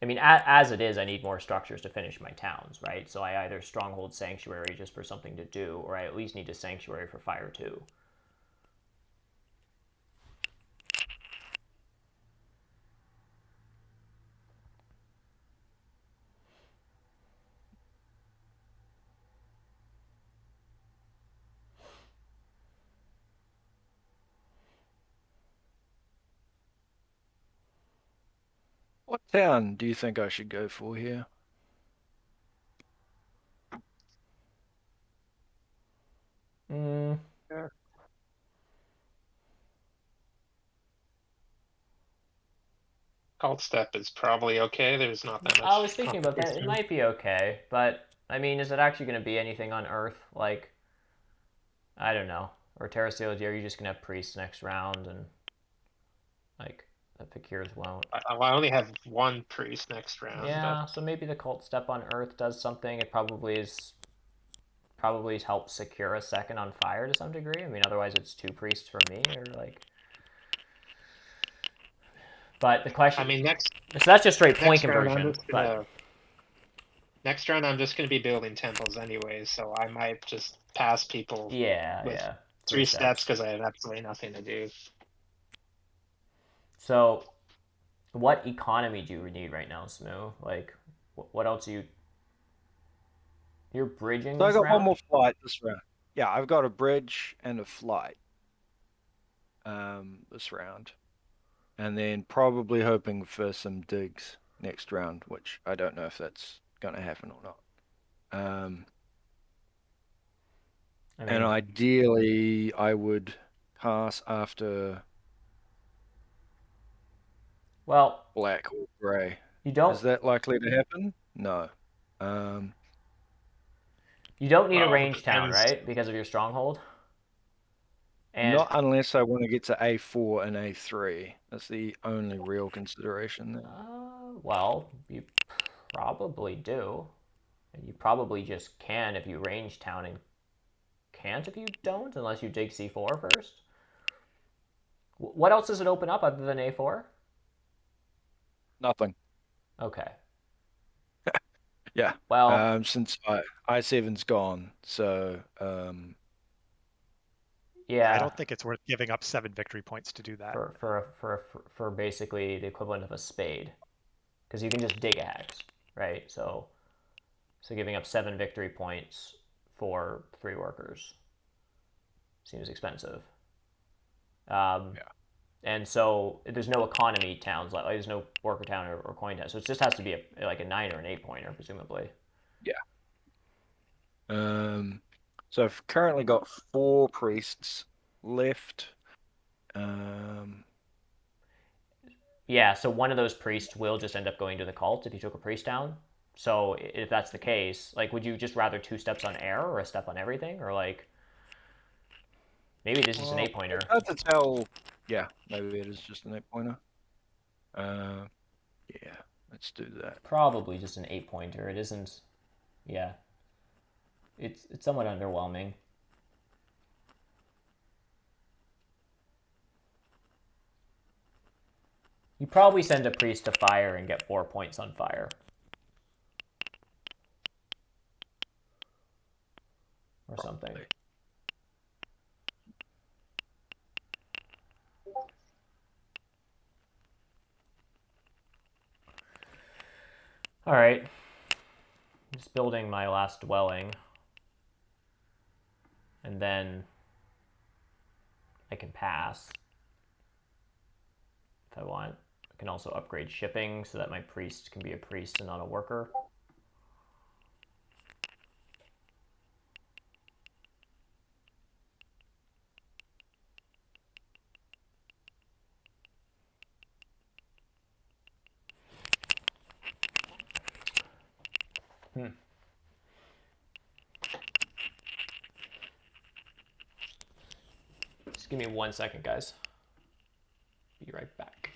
I mean, as it is, I need more structures to finish my towns, right? So I either stronghold sanctuary just for something to do, or I at least need a sanctuary for fire 2. What town do you think I should go for here? Cult step is probably okay. There's not that much. I was thinking about that. It might be okay, but I mean, is it actually going to be anything on Earth? Like, I don't know. Or TerraSteel, are you just going to have priests next round and like the Fakirs won't? I only have 1 priest next round. Yeah, so maybe the cult step on Earth does something. It probably helps secure a second on fire to some degree. I mean, otherwise it's 2 priests for me, or like. But the question. I mean, So that's just straight point conversion. Next round, I'm just going to be building temples anyways, so I might just pass people Yeah, with yeah. 3 steps because I have absolutely nothing to do. So, what economy do you need right now, Smoo? Like, what else are you... You're bridging So I this got one round? more flight this round. Yeah, I've got a bridge and a flight this round. And then probably hoping for some digs next round, which I don't know if that's going to happen or not. I And mean, ideally, I would pass after well, black or grey. you don't Is that likely to happen? No. Um, you don't need a Well, range town, depends. right? Because of your stronghold. And Not unless I want to get to A4 and A3. That's the only real consideration there. well, you probably do. And you probably just can if you range town and can't if you don't, unless you dig C4 first. What else does it open up other than A4? Nothing. Okay. Yeah. Well, Since I7's gone, so I yeah, don't think it's worth giving up 7 victory points to do that. for basically the equivalent of a spade, because you can just dig a hex, right? So giving up 7 victory points for 3 workers seems expensive. Um, yeah. And so there's no economy towns, like there's no worker town or coin town. So it just has to be like a 9 or an 8 pointer, presumably. Yeah. So I've currently got 4 priests left. Yeah, so one of those priests will just end up going to the cult if you took a priest down. So if that's the case, like, would you just rather 2 steps on air or a step on everything? Or like, maybe this is an Well, 8 pointer. it's hard to tell. Yeah, maybe it is just an 8 pointer. Yeah, let's do that. Probably just an 8 pointer. It isn't, yeah. It's somewhat underwhelming. You probably send a priest to fire and get 4 points on fire. Or something. Probably. All right. I'm just building my last dwelling. And then I can pass if I want. I can also upgrade shipping so that my priest can be a priest and not a worker. Just give me 1 second, guys. Be right back.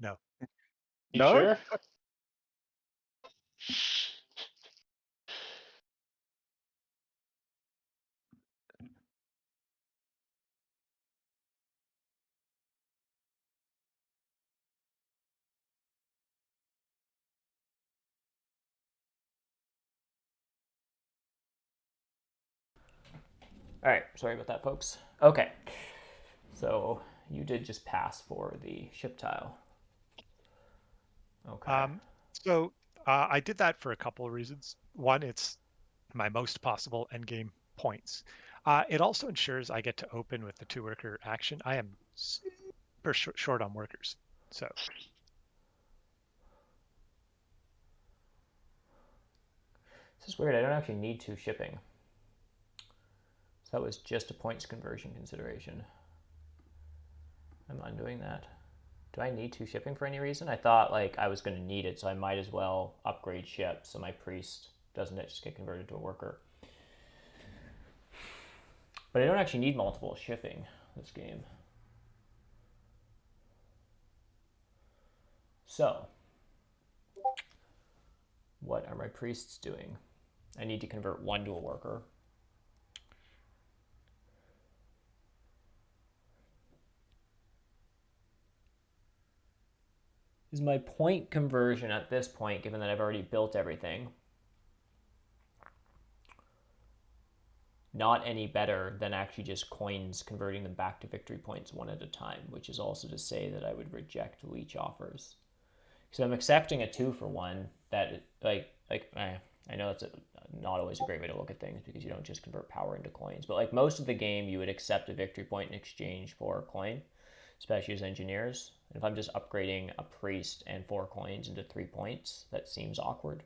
No. You No? sure? All right, sorry about that, folks. Okay, so you did just pass for the ship tile. Okay. So I did that for a couple of reasons. One, it's my most possible endgame points. It also ensures I get to open with the 2-worker action. I am super short on workers. So This is weird. I don't actually need 2 shipping. So that was just a points conversion consideration. I'm undoing that. Do I need 2 shipping for any reason? I thought like I was going to need it, so I might as well upgrade ship so my priest doesn't just get converted to a worker. But I don't actually need multiple shipping this game. So, what are my priests doing? I need to convert 1 to a worker. Is my point conversion at this point, given that I've already built everything, not any better than actually just coins converting them back to victory points 1 at a time, which is also to say that I would reject leech offers. So I'm accepting a 2 for 1 that I know that's not always a great way to look at things because you don't just convert power into coins, but like most of the game you would accept a victory point in exchange for a coin, especially as engineers. And if I'm just upgrading a priest and 4 coins into 3 points, that seems awkward.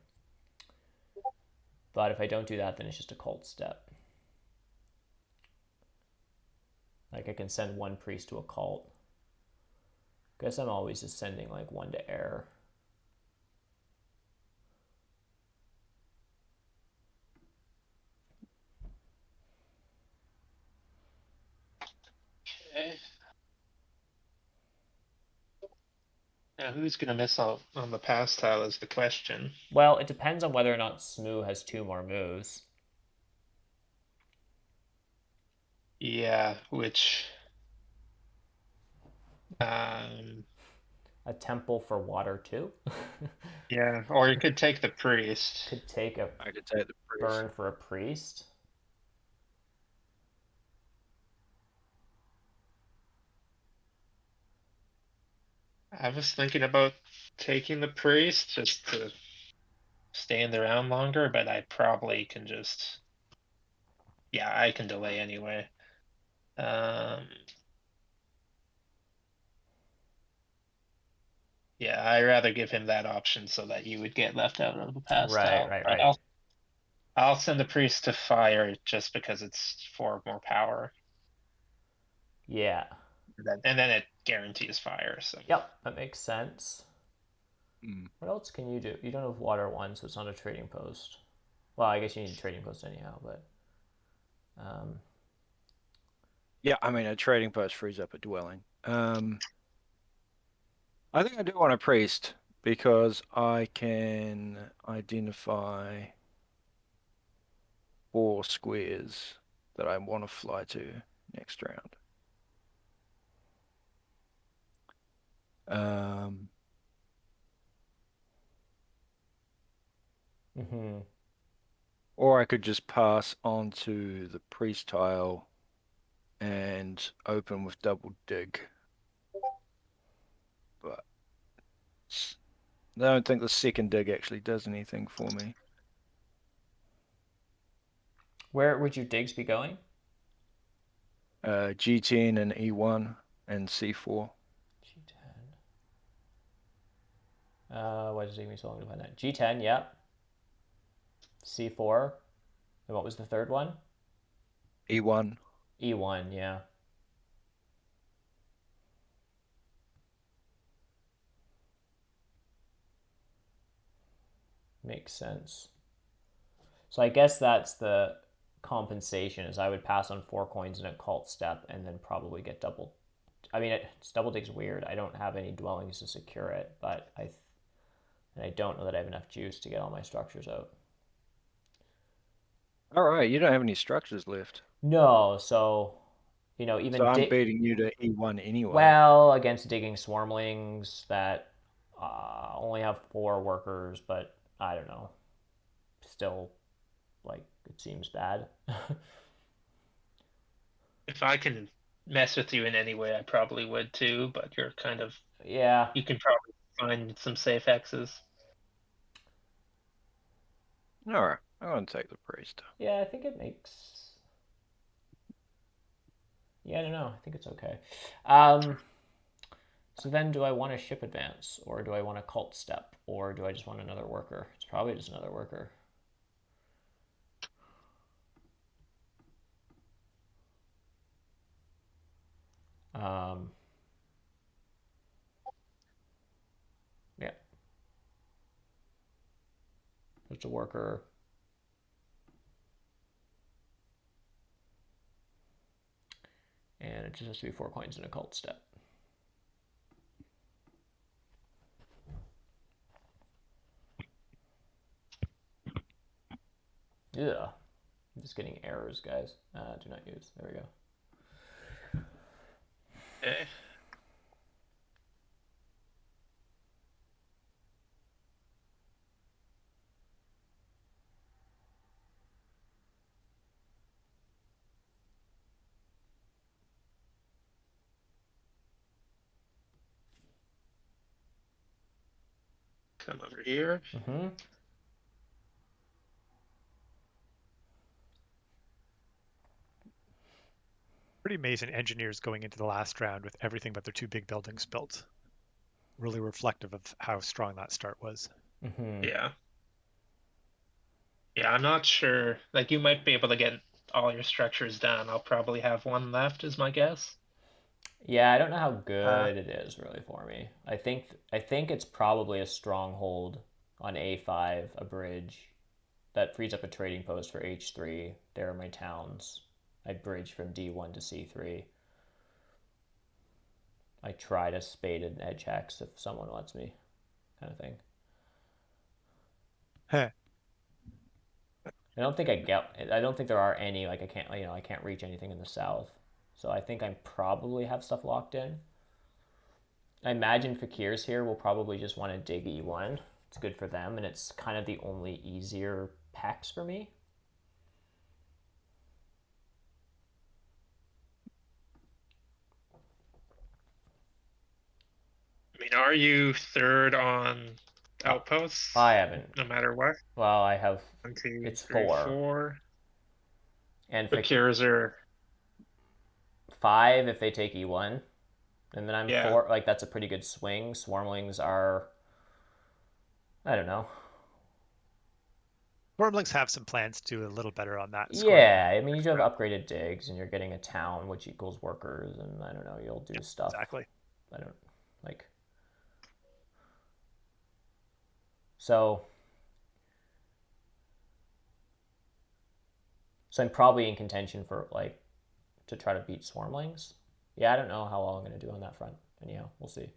But if I don't do that, then it's just a cult step. Like I can send 1 priest to a cult. Guess I'm always just sending like 1 to air. Okay. Now, who's going to miss out on the pass tile is the question. Well, it depends on whether or not Smoo has 2 more moves. Yeah, which um A temple for water too. yeah, or you could take the priest. Could take a I could take the priest. burn for a priest. I was thinking about taking the priest just to stand around longer, but I probably can just, yeah, I can delay anyway. Yeah, I'd rather give him that option so that you would get left out of the pass tile. Right. I'll send the priest to fire just because it's 4 more power. Yeah. And then it guarantees fire. So Yep, that makes sense. Mm. What else can you do? You don't have water 1, so it's not a trading post. Well, I guess you need a trading post anyhow, but Yeah, I mean a trading post frees up a dwelling. I think I do want a priest because I can identify 4 squares that I want to fly to next round. Or I could just pass on to the priest tile and open with double dig. But I don't think the second dig actually does anything for me. Where would your digs be going? G10 and E1 and C4. G10. Why does it take me so long to find that? G10, yep. C4. And what was the third one? E1. E1, yeah. Makes sense. So I guess that's the compensation is I would pass on 4 coins in a cult step and then probably get double. I mean, it's double dig's weird. I don't have any dwellings to secure it, but I don't know that I have enough juice to get all my structures out. All right, you don't have any structures left. No, so even so I'm beating you to E1 anyway. Well, against digging swarmlings that only have 4 workers, but I don't know. Still, like, it seems bad. if I can mess with you in any way, I probably would too. But you're kind of Yeah. You can probably find some safe X's. All right, I'm gonna take the priest. Yeah, I think it makes. Yeah, I don't know. I think it's okay. So then, do I want a ship advance, or do I want a cult step, or do I just want another worker? It's probably just another worker. Yeah. There's a worker. And it just has to be 4 coins in a cult step. Yeah. I'm just getting errors, guys. Do not use. There we go. Okay. Come over here. Mm-hmm. Pretty amazing engineers going into the last round with everything but their 2 big buildings built. Really reflective of how strong that start was. Mm-hmm. Yeah. Yeah, I'm not sure. Like, you might be able to get all your structures done. I'll probably have one left, is my guess. Yeah, I don't know how good it is really for me. I think it's probably a stronghold on A5, a bridge that frees up a trading post for H3. There are my towns. I bridge from D1 to C3. I try to spade an edge hex if someone wants me, kind of thing. Huh. I don't think there are any, like, I can't reach anything in the south. So I think I probably have stuff locked in. I imagine Fakirs here will probably just want to dig E1. It's good for them, and it's kind of the only easier packs for me. I mean, are you third on outposts? I haven't. No matter what? Well, I have. 1, 2, It's 3, 4. 4. And Fakirs are 5 if they take E1. And then I'm Yeah. 4. Like, that's a pretty good swing. Swarmlings are, I don't know. Stormlings have some plans to do a little better on that. Yeah, I mean, you do have upgraded digs, and you're getting a town, which equals workers, and I don't know, you'll do stuff. Exactly. I don't, like... So I'm probably in contention for, like, to try to beat Swarmlings. Yeah, I don't know how well I'm going to do on that front. Anyhow, we'll see.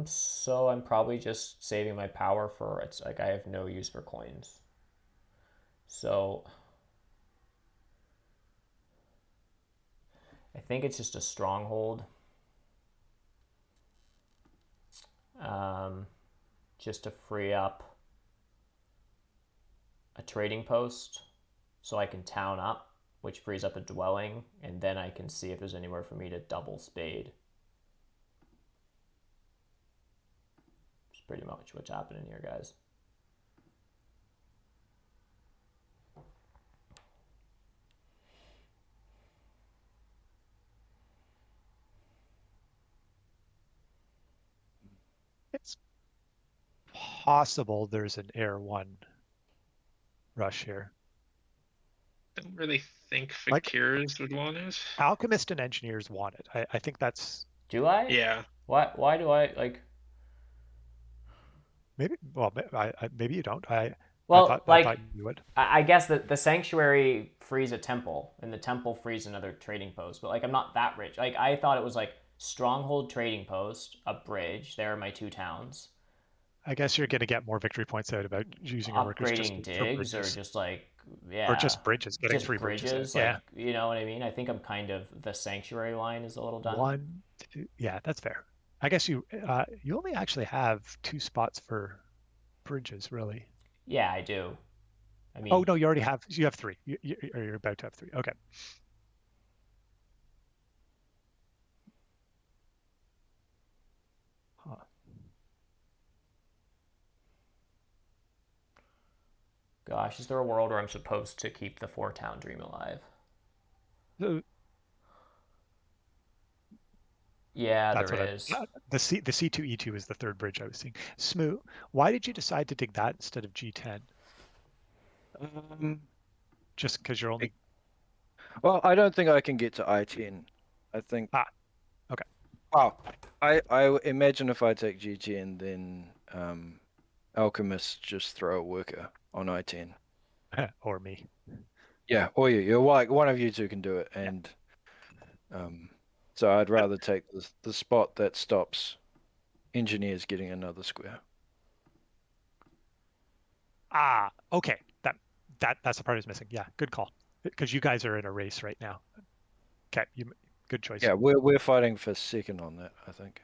So I'm probably just saving my power for, it's like I have no use for coins. So I think it's just a stronghold. Just to free up a trading post so I can town up, which frees up a dwelling, and then I can see if there's anywhere for me to double spade. It's pretty much what's happening here, guys. It's possible there's an Air 1 rush here. Don't really think Like- Fakirs would want it. Alchemist and engineers want it. I think that's... Do I? Yeah. Why do I, like... Maybe, well, maybe you don't. I Well, thought you would. I guess that the sanctuary frees a temple, and the temple frees another trading post. But, like, I'm not that rich. Like, I thought it was like stronghold, trading post, a bridge. There are my 2 towns. I guess you're going to get more victory points out about using your workers just Upgrading for digs, or bridges. just like, yeah, Or just bridges, getting just 3 bridges. like, Yeah. you know what I mean? I think I'm kind of, the sanctuary line is a little done. 1, 2, yeah, that's fair. I guess you only actually have 2 spots for bridges, really. Yeah, I do. I mean, Oh no, you already have. You have 3. You're about to have 3. Okay. Huh. Gosh, is there a world where I'm supposed to keep the 4-town dream alive? Yeah, That's there what is. The C2E2 is the 3rd bridge I was seeing. Smoo, why did you decide to dig that instead of G10? Just because you're only Well, I don't think I can get to I-10. I think. okay. Wow. I imagine if I take G10, then alchemists just throw a worker on I-10. Or me. Yeah, or you. You're like one of you two can do it, Yeah. and so I'd rather take the spot that stops engineers getting another square. Okay. That's the part I was missing. Yeah, good call. Because you guys are in a race right now. Okay, good choice. Yeah, we're fighting for second on that, I think.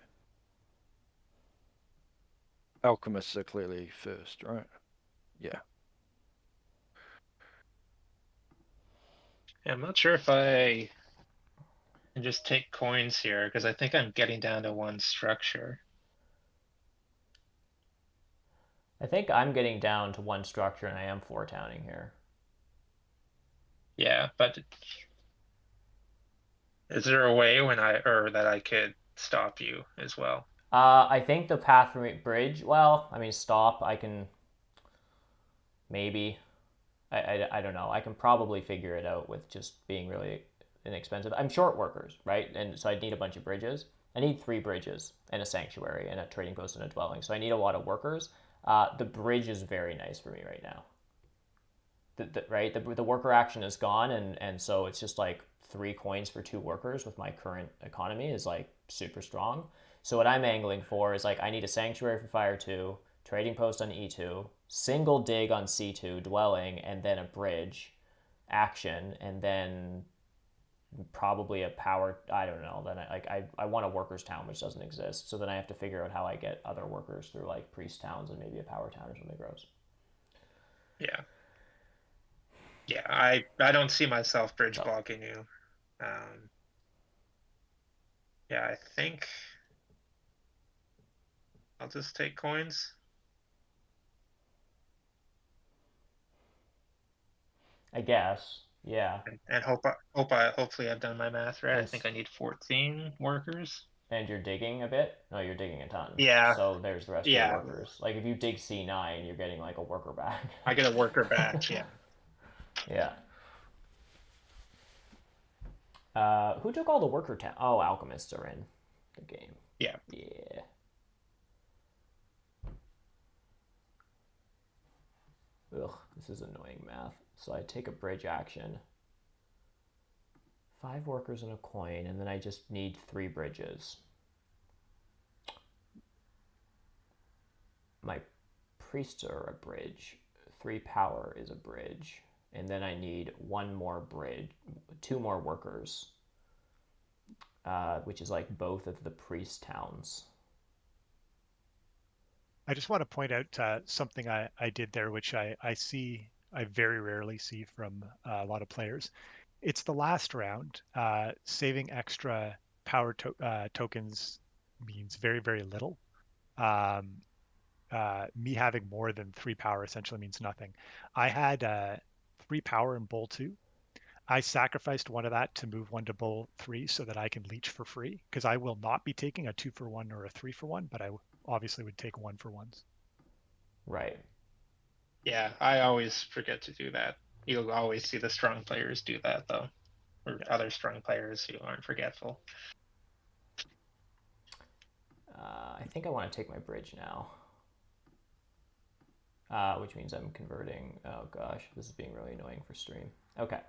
Alchemists are clearly first, right? Yeah. Yeah, I'm not sure if I can just take coins here because I think I'm getting down to one structure. I think I'm getting down to one structure, and I am four towning here. Yeah, but is there a way that I could stop you as well? I think the path bridge. Well, I mean, stop. I can maybe. I don't know. I can probably figure it out with just being really inexpensive. I'm short workers, right? And so I need a bunch of bridges. I need 3 bridges and a sanctuary and a trading post and a dwelling. So I need a lot of workers. The bridge is very nice for me right now. Right? The worker action is gone, and so it's just like 3 coins for 2 workers with my current economy is like super strong. So what I'm angling for is like I need a sanctuary for fire 2, trading post on E2, single dig on C2, dwelling, and then a bridge action, and then probably a power. I don't know. Then I want a workers town which doesn't exist. So then I have to figure out how I get other workers through like priest towns and maybe a power town or something gross. Yeah. Yeah, I don't see myself bridge So blocking you. Um, yeah, I think I'll just take coins I guess, yeah. and hopefully I've done my math right. I And think I need 14 workers. and you're digging a bit. No, you're digging a ton. Yeah, So there's the rest of your yeah, workers. Like if you dig C9, you're getting like a worker back. I get a worker back. Yeah. Yeah. Who took all the worker town? Oh, alchemists are in the game. Yeah. Yeah. Ugh, this is annoying math. So I take a bridge action. 5 workers and a coin, and then I just need 3 bridges. My priests are a bridge. 3 power is a bridge. And then I need 1 more bridge, 2 more workers, which is like both of the priest towns. I just want to point out something I did there, which I very rarely see from a lot of players. It's the last round. Saving extra power tokens means very, very little. Um, me having more than 3 power essentially means nothing. I had 3 power in bowl 2. I sacrificed one of that to move one to bowl 3 so that I can leech for free because I will not be taking a 2 for 1 or a 3 for 1, but I obviously would take 1 for 1s. Right. Yeah, I always forget to do that. You'll always see the strong players do that though, or Yeah. other strong players who aren't forgetful. I think I want to take my bridge now. Which means I'm converting. Oh gosh, this is being really annoying for stream. Okay.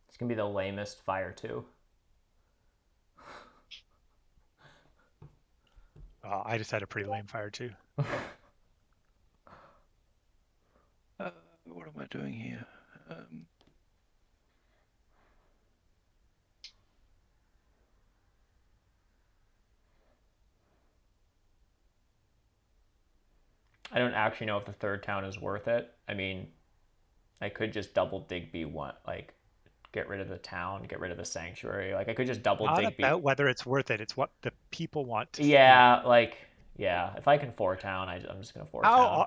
It's gonna be the lamest fire 2. I just had a pretty lame fire too. What am I doing here? I don't actually know if the third town is worth it. I mean, I could just double dig B1, like get rid of the town, get rid of the sanctuary. Like I could just double Not dig B. about whether it's worth it. It's what the people want to Yeah, like yeah. If I can four town, I'm just gonna four town.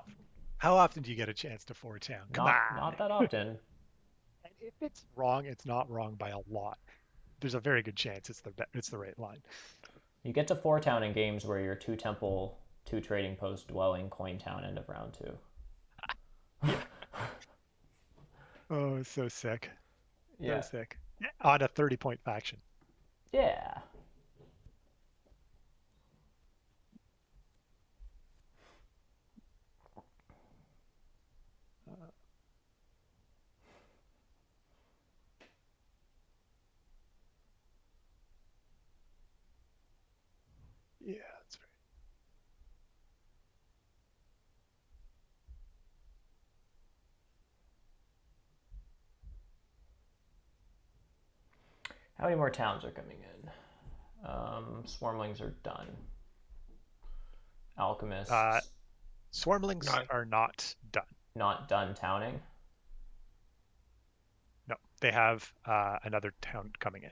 How often do you get a chance to four town? Come on. Not that often. And if it's wrong, it's not wrong by a lot. There's a very good chance it's the right line. You get to four town in games where you're 2 temple, 2 trading post, dwelling, coin town, end of round 2. Yeah. Oh, so sick. Yeah. So sick. On a 30-point faction. Yeah. Yeah, that's right. How many more towns are coming in? Swarmlings are done. Alchemists. Swarmlings are not done. Not done towning? No, they have another town coming in.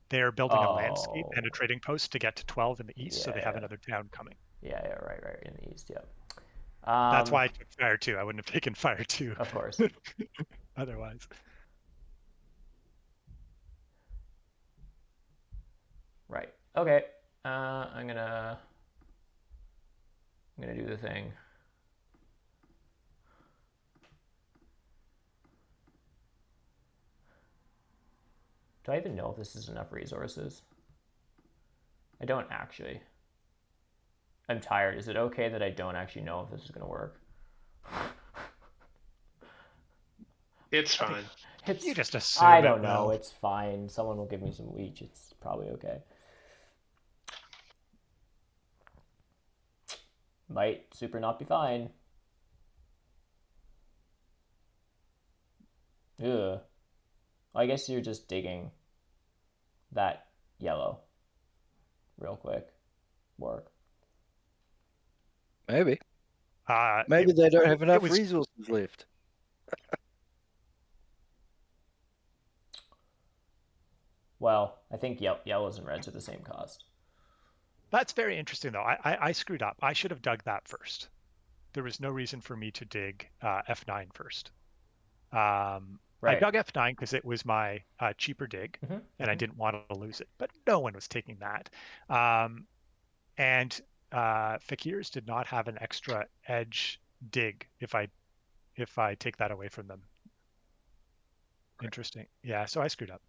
They are building a landscape and a trading post to get to 12 in the east, so they have another town coming. Yeah, right, in the east, yeah. That's why I took Fire 2. I wouldn't have taken Fire 2. Of course. Otherwise. Right. Okay. I'm gonna do the thing. Do I even know if this is enough resources? I don't actually. I'm tired. Is it okay that I don't actually know if this is going to work? It's fine. You just assume I don't know. It's fine. Someone will give me some leech. It's probably okay. Might super not be fine. Ugh. I guess you're just digging that yellow real quick. Work. Maybe. Maybe they don't have enough resources left. Well, I think yellows and reds are the same cost. That's very interesting, though. I screwed up. I should have dug that first. There was no reason for me to dig F9 first. Right. I dug F9 because it was my cheaper dig, and I didn't want to lose it. But no one was taking that. And Fakirs did not have an extra edge dig if I take that away from them. Right. Interesting. Yeah, so I screwed up.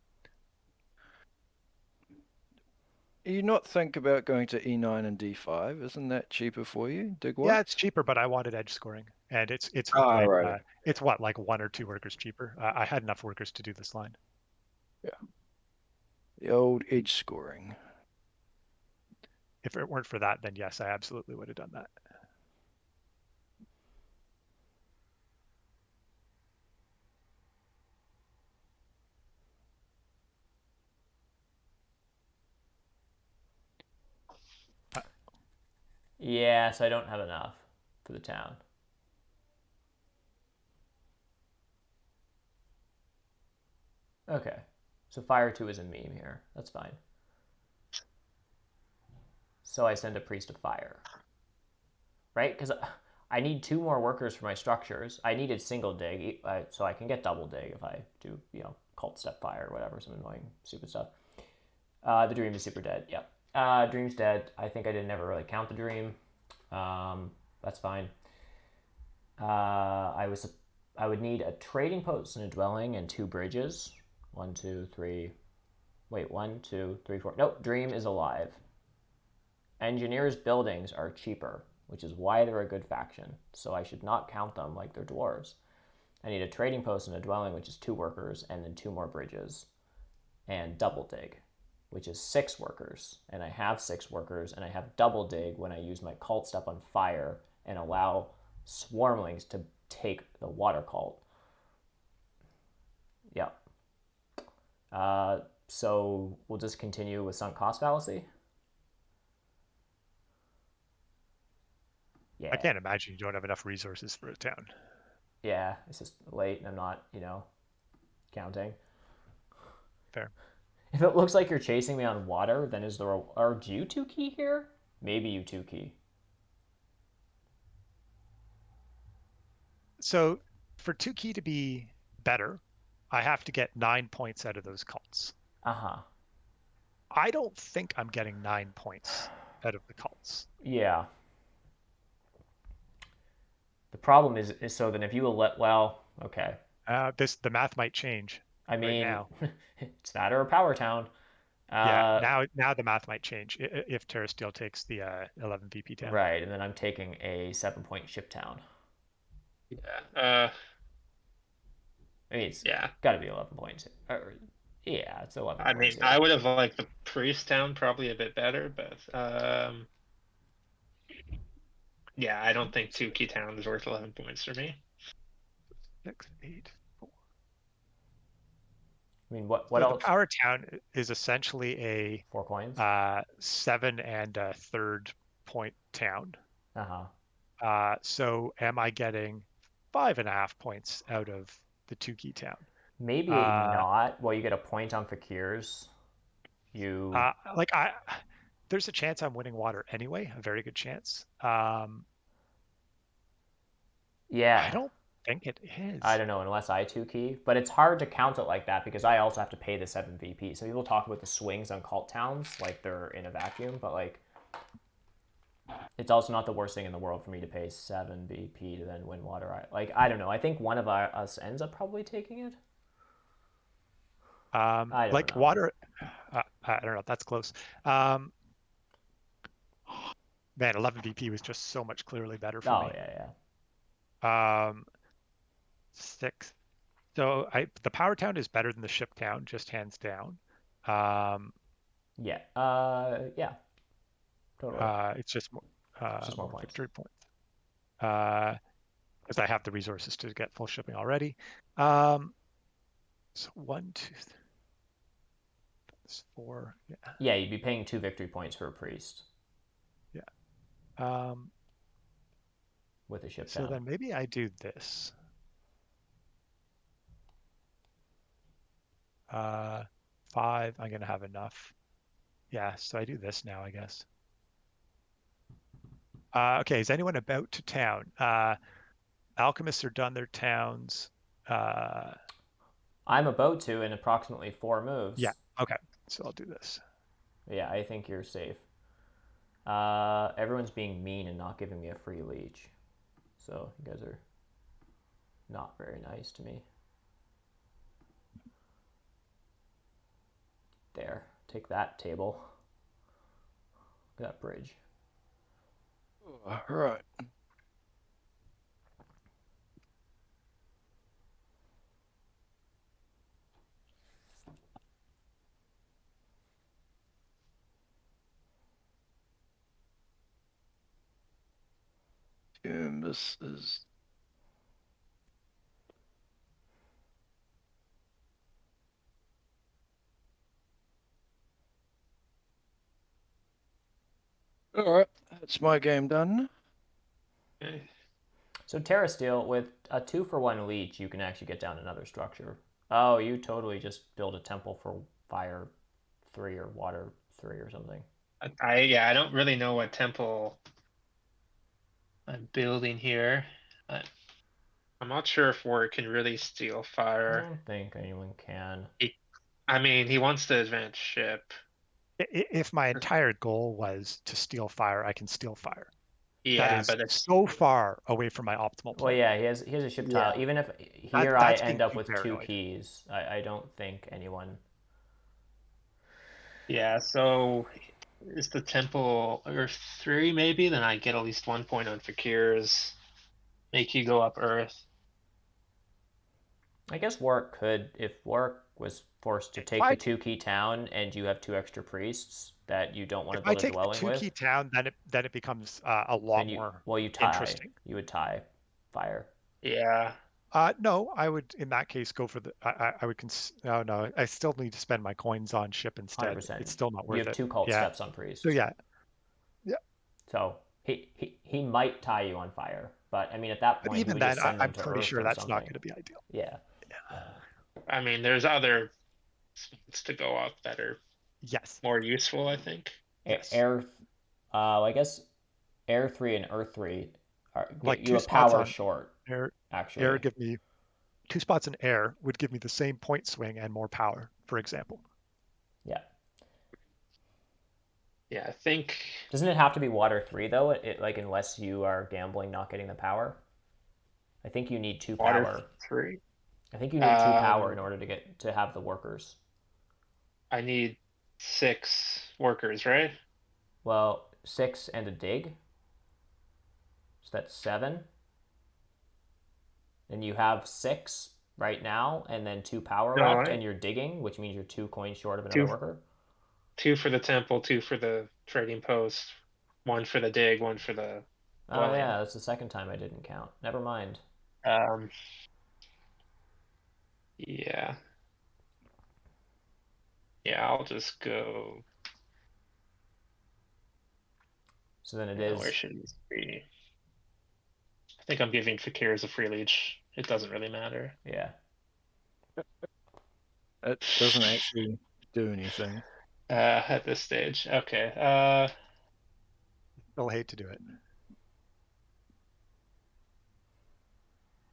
You not think about going to E9 and D5? Isn't that cheaper for you? Dig what? Yeah, it's cheaper, but I wanted edge scoring, and it's right. It's what, like 1 or 2 workers cheaper. I had enough workers to do this line. Yeah. The old edge scoring. If it weren't for that, then yes, I absolutely would have done that. Yeah, so I don't have enough for the town. Okay, so Fire 2 is a meme here. That's fine. So I send a priest of fire. Right? Because I need 2 more workers for my structures. I needed single dig, so I can get double dig if I do, cult step fire or whatever, some annoying stupid stuff. The dream is super dead. Yep. Dream's dead. I think I didn't ever really count the dream. That's fine. I would need a trading post and a dwelling and 2 bridges. 1, 2, 3. Wait, 1, 2, 3, 4. Nope, dream is alive. Engineers' buildings are cheaper, which is why they're a good faction. So I should not count them like they're dwarves. I need a trading post and a dwelling, which is 2 workers, and then 2 more bridges. And double dig, which is 6 workers. And I have 6 workers, and I have double dig when I use my cult step on fire and allow swarmlings to take the water cult. Yeah. So we'll just continue with sunk cost fallacy. Yeah. I can't imagine you don't have enough resources for a town. Yeah, it's just late and I'm not, counting. Fair. If it looks like you're chasing me on water, then is there are you 2-key here? Maybe you 2-key. So for 2-key to be better, I have to get 9 points out of those cults. Uh-huh. I don't think I'm getting 9 points out of the cults. Yeah. The problem is so then if you will okay. The math might change. I mean, right now. It's that or a power town. Yeah, now the math might change if TerraSteel takes the 11 VP town. Right, and then I'm taking a 7-point ship town. Yeah. I mean, it's Yeah. got to be 11 points. Yeah, it's 11 I points. mean, I would have liked the priest town probably a bit better, but yeah, I don't think 2-key town is worth 11 points for me. 6, 8, 4. I mean, what So else? The power town is essentially a 4 coins. 7 and a third point town. Uh-huh. So am I getting 5.5 points out of the 2-key town? Maybe not. Well, you get a point on fakirs. There's a chance I'm winning water anyway, a very good chance. Yeah. I don't think it is. I don't know, unless I 2-key. But it's hard to count it like that because I also have to pay the 7 VP. So people talk about the swings on cult towns like they're in a vacuum, but like it's also not the worst thing in the world for me to pay 7 VP to then win water. I don't know. I think one of us ends up probably taking it. I don't know. Water, I don't know. That's close. Man, 11 VP was just so much clearly better for me. Oh yeah. 6. So the power town is better than the ship town, just hands down. Yeah. Yeah. Totally. It's just more points. victory points. Because I have the resources to get full shipping already. So 1, 2, 3, 4. Yeah. Yeah, you'd be paying 2 victory points for a priest. Yeah. With a ship so down. then maybe I do this. 5, I'm gonna have enough. Yeah, so I do this now, I guess. Okay, is anyone about to town? Alchemists are done their towns. I'm about to in approximately 4 moves. Yeah, okay, so I'll do this. Yeah, I think you're safe. Everyone's being mean and not giving me a free leech. So you guys are not very nice to me. There, take that table. Look at that bridge. All right. This is all right. That's my game done. Okay. So TerraSteel, with a 2-for-1 leech, you can actually get down another structure. Oh, you totally just build a temple for fire 3 or water 3 or something. I don't really know what temple I'm building here. I'm not sure if Warwick can really steal I fire. don't think anyone can. I mean, he wants to advance ship. If my entire goal was to steal fire, I can steal fire. Yeah, that is but it's so far away from my optimal play. Well, yeah, he has a ship tile. Even if here I That's end being up too with paranoid. 2 keys, I don't think anyone. Yeah, so is the temple Earth 3 maybe? Then I get at least 1 point on Fakir's. Make you go up Earth. I guess Warwick could, if Warwick was forced to take the 2-key town and you have 2 extra priests that you don't want to build a dwelling with. If I take the 2-key town, then it becomes a lot more you tie. interesting. You would tie fire. Yeah. No, I would in that case go for the. I would no. I still need to spend my coins on ship instead. 100%. It's still not worth it. You have 2 cult steps on priest. So yeah. So He might tie you on fire, but I mean, at that But point, he even would then, just send them I'm to pretty Earth sure or that's not something. going to be ideal. Yeah. I mean, there's other spots to go up that are Yes. more useful, I think. Yes. Air, I guess Air 3 and Earth 3 get Like you 2 a spots power on short, air actually. give me 2 spots in air would give me the same point swing and more power, for example. Yeah. Yeah, I think. Doesn't it have to be water 3 though? Like unless you are gambling not getting the power. I think you need 2 Water power. 3. I think you need 2 power in order to have the workers. I need 6 workers, right? Well, 6 and a dig. So that's 7. And you have 6 right now, and then 2 power No, left, right? and you're digging, which means you're 2 coins short of another worker. 2 for the temple, 2 for the trading post, 1 for the dig, 1 for the dwelling. Oh yeah, that's the second time I didn't count. Never mind. Yeah. Yeah, I'll just go. So then it is. Where should this be? I think I'm giving Fakir a free leech. It doesn't really matter. Yeah. It doesn't actually do anything. At this stage. Okay. Still hate to do it.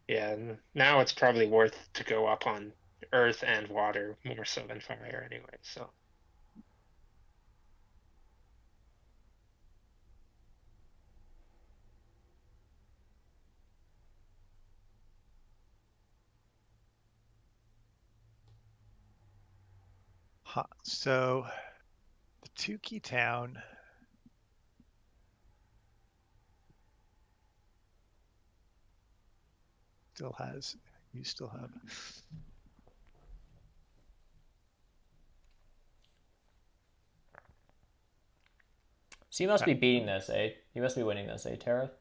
Yeah, now it's probably worth to go up on earth and water more so than fire anyway, so. Huh. So the Tukey town still has, you still have. So you must be beating this, eh? You must be winning this, eh, Terra?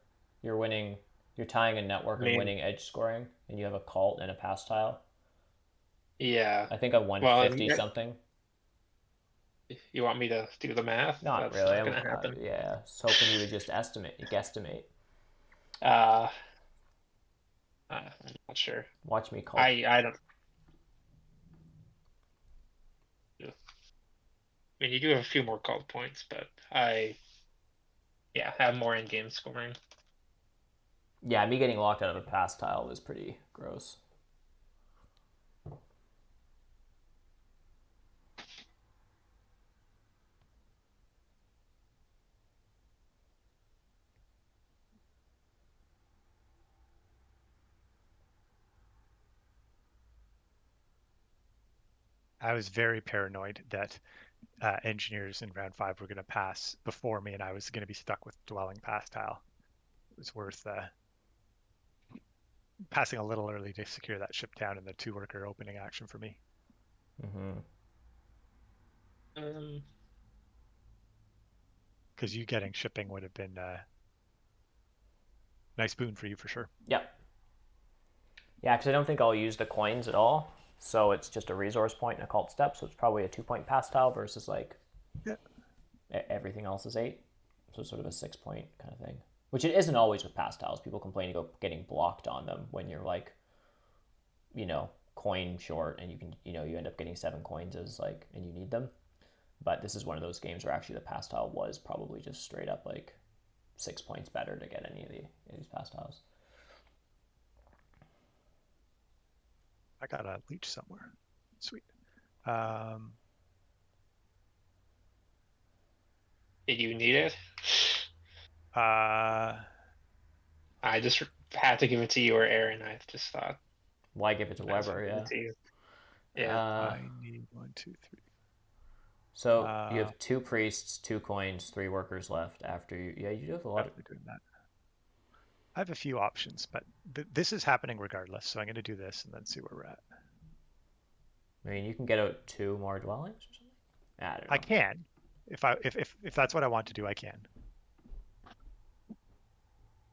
You're winning. You're tying a network and winning edge scoring, and you have a cult and a pass tile. Yeah. I think a 150 Well, something. You want me to do the math? Not That's really. not gonna happen. Yeah, I was hoping you would just guesstimate. I'm not sure. Watch me call. I don't. I mean, you do have a few more called points, but yeah, have more in-game scoring. Yeah, me getting locked out of a pass tile was pretty gross. I was very paranoid that engineers in round 5 were going to pass before me, and I was going to be stuck with dwelling pass tile. It was worth passing a little early to secure that ship down in the 2-worker opening action for me. Because you getting shipping would have been a nice boon for you for sure. Yep. Yeah, because I don't think I'll use the coins at all. So it's just a resource point and a cult step. So it's probably a 2-point pass tile versus like everything else is 8. So it's sort of a 6-point kind of thing. Which it isn't always with pass tiles. People complain about getting blocked on them when you're like, coin short and you can, you end up getting 7 coins as like, and you need them. But this is one of those games where actually the pass tile was probably just straight up like 6 points better to get any of these pass tiles. I got a leech somewhere. Sweet. Did you need it? I just had to give it to you or Aaron. I just thought. Why give it to Weber? Yeah. Yeah. I need 1, 2, 3. So you have 2 priests, 2 coins, 3 workers left after you. Yeah, you do have a lot of doing that. I have a few options, but this is happening regardless. So I'm going to do this and then see where we're at. I mean, you can get out 2 more dwellings or something. I don't know. I can, if that's what I want to do, I can.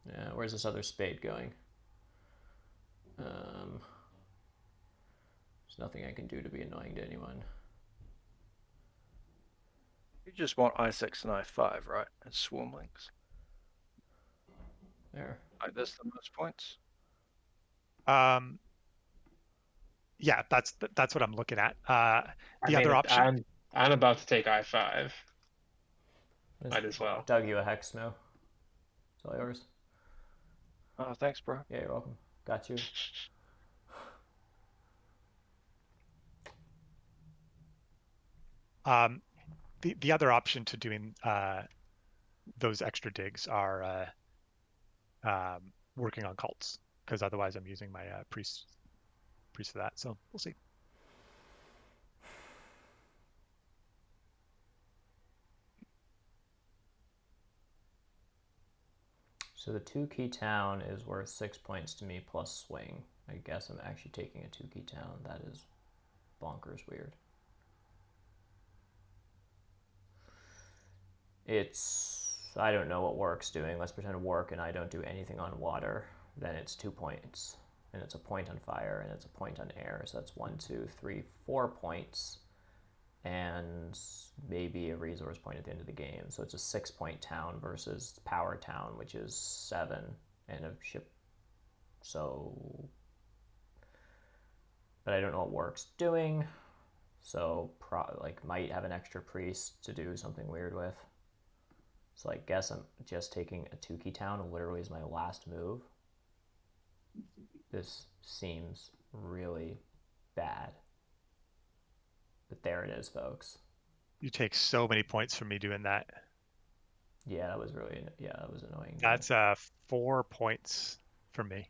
Yeah, where's this other spade going? There's nothing I can do to be annoying to anyone. You just want I6 and I5, right? As swarm links. There. Like this the most points. Yeah, that's what I'm looking at. I The mean, other option. I'm about to take I5. Just Might as well. dug you a hex, Smoo. It's all yours. Oh, thanks, bro. Yeah, you're welcome. Got you. The other option to doing those extra digs are working on cults, because otherwise I'm using my priest for that. So we'll see. So the 2-key town is worth 6 points to me plus swing. I guess I'm actually taking a 2-key town. That is bonkers weird. It's, I don't know what work's doing. Let's pretend work and I don't do anything on water. Then it's 2 points. And it's a point on fire and it's a point on air. So that's 1, 2, 3, 4 points. And maybe a resource point at the end of the game. So it's a 6-point town versus power town, which is 7, and a ship. So, but I don't know what work's doing. So like might have an extra priest to do something weird with. So I guess I'm just taking a 2-key town literally as my last move. This seems really bad. But there it is, folks. You take so many points from me doing that. Yeah, that was really, yeah, that was annoying. That's 4 points from me.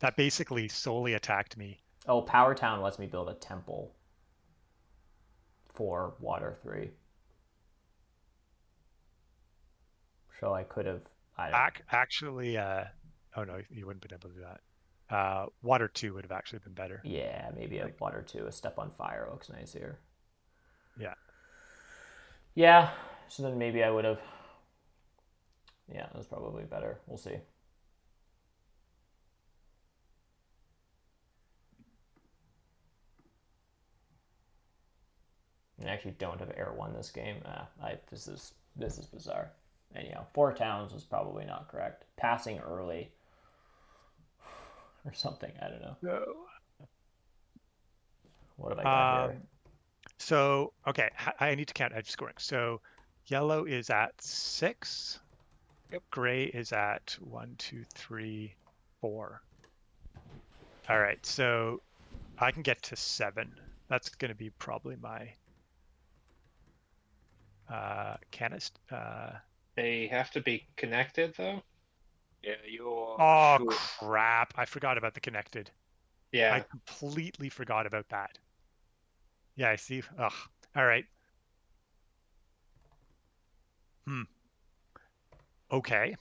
That basically solely attacked me. Oh, Power Town lets me build a temple for Water 3. So I could have, Actually, oh no, you wouldn't been able to do that. Water 2 would have actually been better. Yeah, maybe a Water 2, a Step on Fire looks nice here. Yeah. Yeah, so then maybe I would have, yeah, that was probably better. We'll see. I actually don't have Air 1 this game. This is bizarre. Anyhow, 4 towns was probably not correct. Passing early or something, I don't know. No. What have I got here? So, okay, I need to count edge scoring. So yellow is at 6. Yep. Gray is at 1, 2, 3, 4. All right, so I can get to 7. That's going to be probably my canist. They have to be connected, though. Yeah, you're. Oh, short. crap. I forgot about the connected. Yeah. I completely forgot about that. Yeah, I see. Ugh. All right. Okay.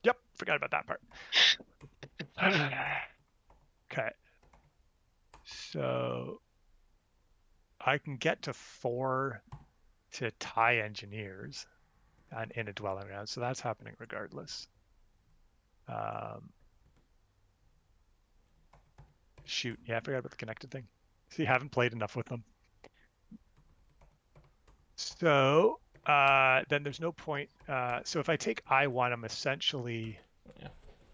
Yep, forgot about that part. Okay. So I can get to 4 to tie engineers in a dwelling ground, so that's happening regardless. Shoot, yeah, I forgot about the connected thing. See, I haven't played enough with them. So then there's no point. So if I take I1, I'm essentially,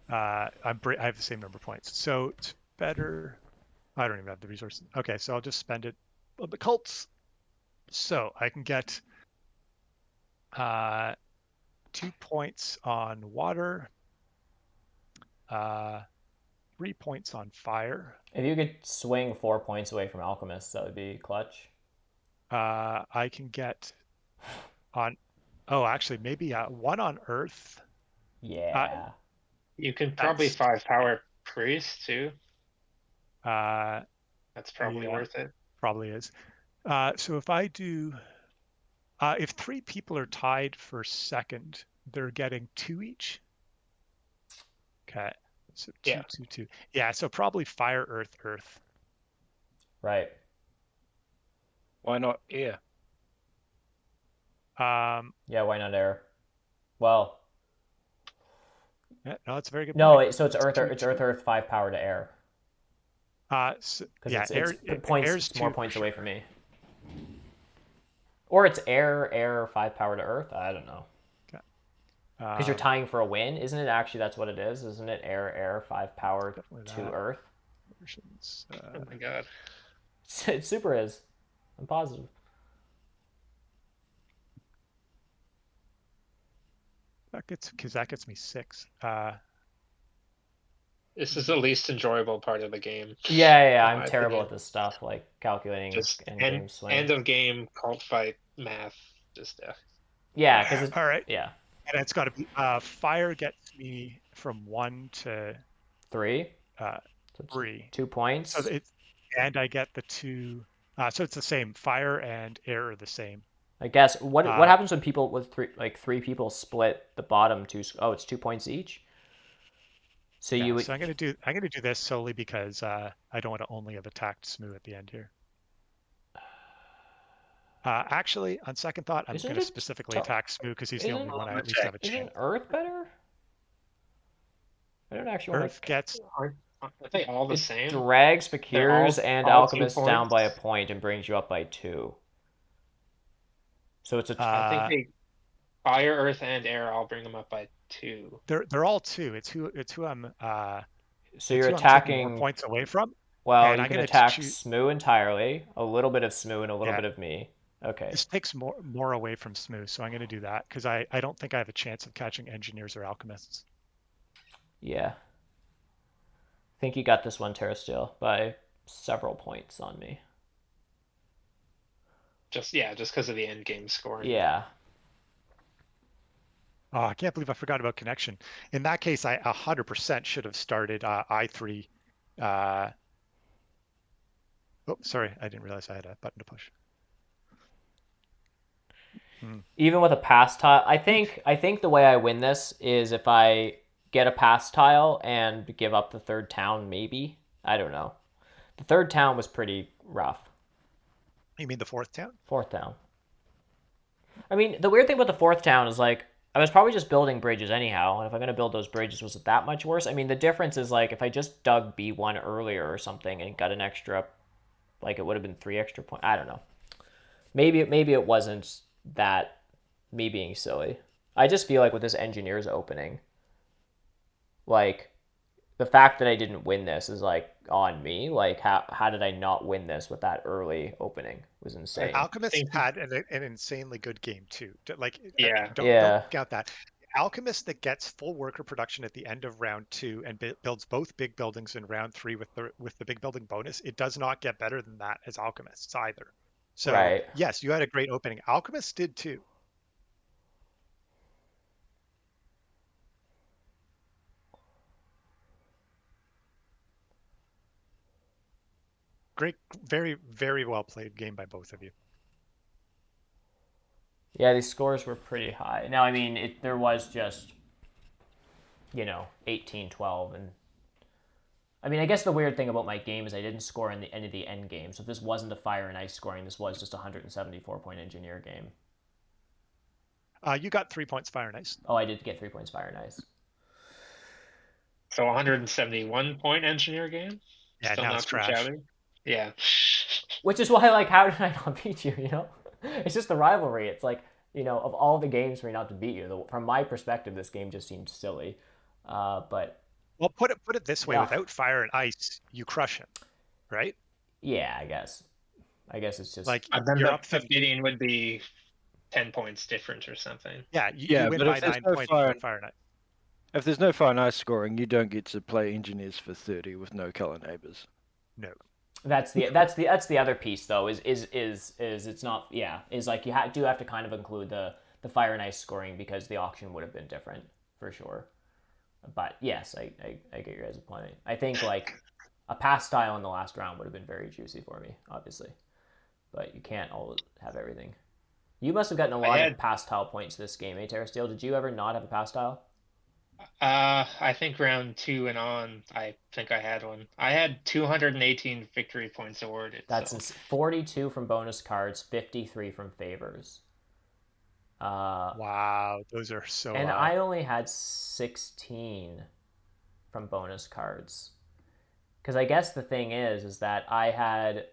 I have the same number of points. So it's better. I don't even have the resources. Okay, so I'll just spend it on the cults. So I can get 2 points on water, 3 points on fire. If you could swing 4 points away from Alchemists, that would be clutch. I can get on, oh, actually, maybe 1 on Earth. Yeah. You can probably 5 power priest, too. That's probably worth it. Probably is. So if I do, if 3 people are tied for second, they're getting 2 each. Okay. So 2, Yeah. 2, 2. Yeah, so probably fire, earth, earth. Right. Why not air? Yeah, why not air? Well. Yeah, no, that's a very good No, point. so it's Earth, it's Earth, 5 power to air. So, yeah, it's points, air's more 2 points away from me. Or it's air, 5 power to earth. I don't know. Okay. Because you're tying for a win, isn't it? Actually, that's what it is, isn't it? Air, 5 power Definitely to that. earth. Oh my god. It super is. I'm positive. That gets me 6. This is the least enjoyable part of the game. Yeah. in I'm my terrible opinion. at this stuff, like calculating Just end-game swing. end of game cult fight math. Just Yeah, because it's... All right. Yeah. And it's got to be fire gets me from 1 to 3. uh, So 3. 2 points. So and I get the 2. So it's the same. Fire and air are the same. I guess what happens when people with three people split the bottom 2? Oh, it's 2 points each. So yeah, you would... So I'm gonna do this solely because I don't want to only have attacked Smoo at the end here. Actually, on second thought, I'm going to specifically attack Smoo because he's the only one I at least have a chance. Isn't Earth better? I don't actually want Earth gets... Are they all the same? Drags Fakirs and all 2 Alchemists down points? by a point and brings you up by 2. So it's a... I think fire, earth, and air all bring them up by 2. They're all 2. It's who I'm. So you're I'm taking attacking more points away from. Well, and you I'm can gonna attack Smoo entirely, a little bit of Smoo and a little bit of me. Okay. This takes more away from Smoo, so I'm going to do that because I don't think I have a chance of catching engineers or alchemists. Yeah. I think you got this one, TerraSteel, by several points on me. Just because of the end game scoring. Yeah. Oh, I can't believe I forgot about connection. In that case, I 100% should have started I3. Oh, sorry, I didn't realize I had a button to push. Even with a pass tile, I think the way I win this is if I get a pass tile and give up the third town, maybe. I don't know. The third town was pretty rough. You mean the fourth town? Fourth town. I mean, the weird thing about the fourth town is, like, I was probably just building bridges anyhow, and if I'm going to build those bridges, was it that much worse? I mean, the difference is, like, if I just dug B1 earlier or something and got an extra, like, it would have been 3 extra points. I don't know. Maybe it wasn't that me being silly. I just feel like with this engineer's opening, like, the fact that I didn't win this is, like, on me. Like, how did I not win this with that early opening? It was insane. Alchemist had an insanely good game too. Like, Yeah. Don't count that. Alchemist that gets full worker production at the end of round 2 and builds both big buildings in round 3 with the big building bonus, it does not get better than that as Alchemists either. So right. Yes, you had a great opening. Alchemist did too. Great, very, very well played game by both of you. Yeah, these scores were pretty high. Now, I mean, there was just, 18-12. And I mean, I guess the weird thing about my game is I didn't score in any of the end games. So if this wasn't a fire and ice scoring, this was just a 174-point engineer game. You got 3 points fire and ice. Oh, I did get 3 points fire and ice. So 171-point engineer game? Yeah, Still now not it's trash. shouting? Yeah. Which is why, like, how did I not beat you, It's just the rivalry. It's like, of all the games for me not to beat you, from my perspective, this game just seemed silly. But... Well, put it this way, without fire and ice, you crush him, right? Yeah, I guess it's just... Like, then the beating would be 10 points different or something. Yeah, you win by 9 points with fire and ice. If there's no fire and ice scoring, you don't get to play engineers for 30 with no color neighbors. No. That's the other piece though. Is it's not is like you do have to kind of include the fire and ice scoring because the auction would have been different for sure. But yes, I get your guys' point. I think like a pass style in the last round would have been very juicy for me, obviously, but you can't always have everything. You must have gotten a lot of pass tile points this game, TerraSteel? Did you ever not have a pass tile? I think round 2 and on, I think I had one. I had 218 victory points awarded. That's 42 from bonus cards, 53 from favors. Wow, those are so And high. I only had 16 from bonus cards. Because I guess the thing is that I had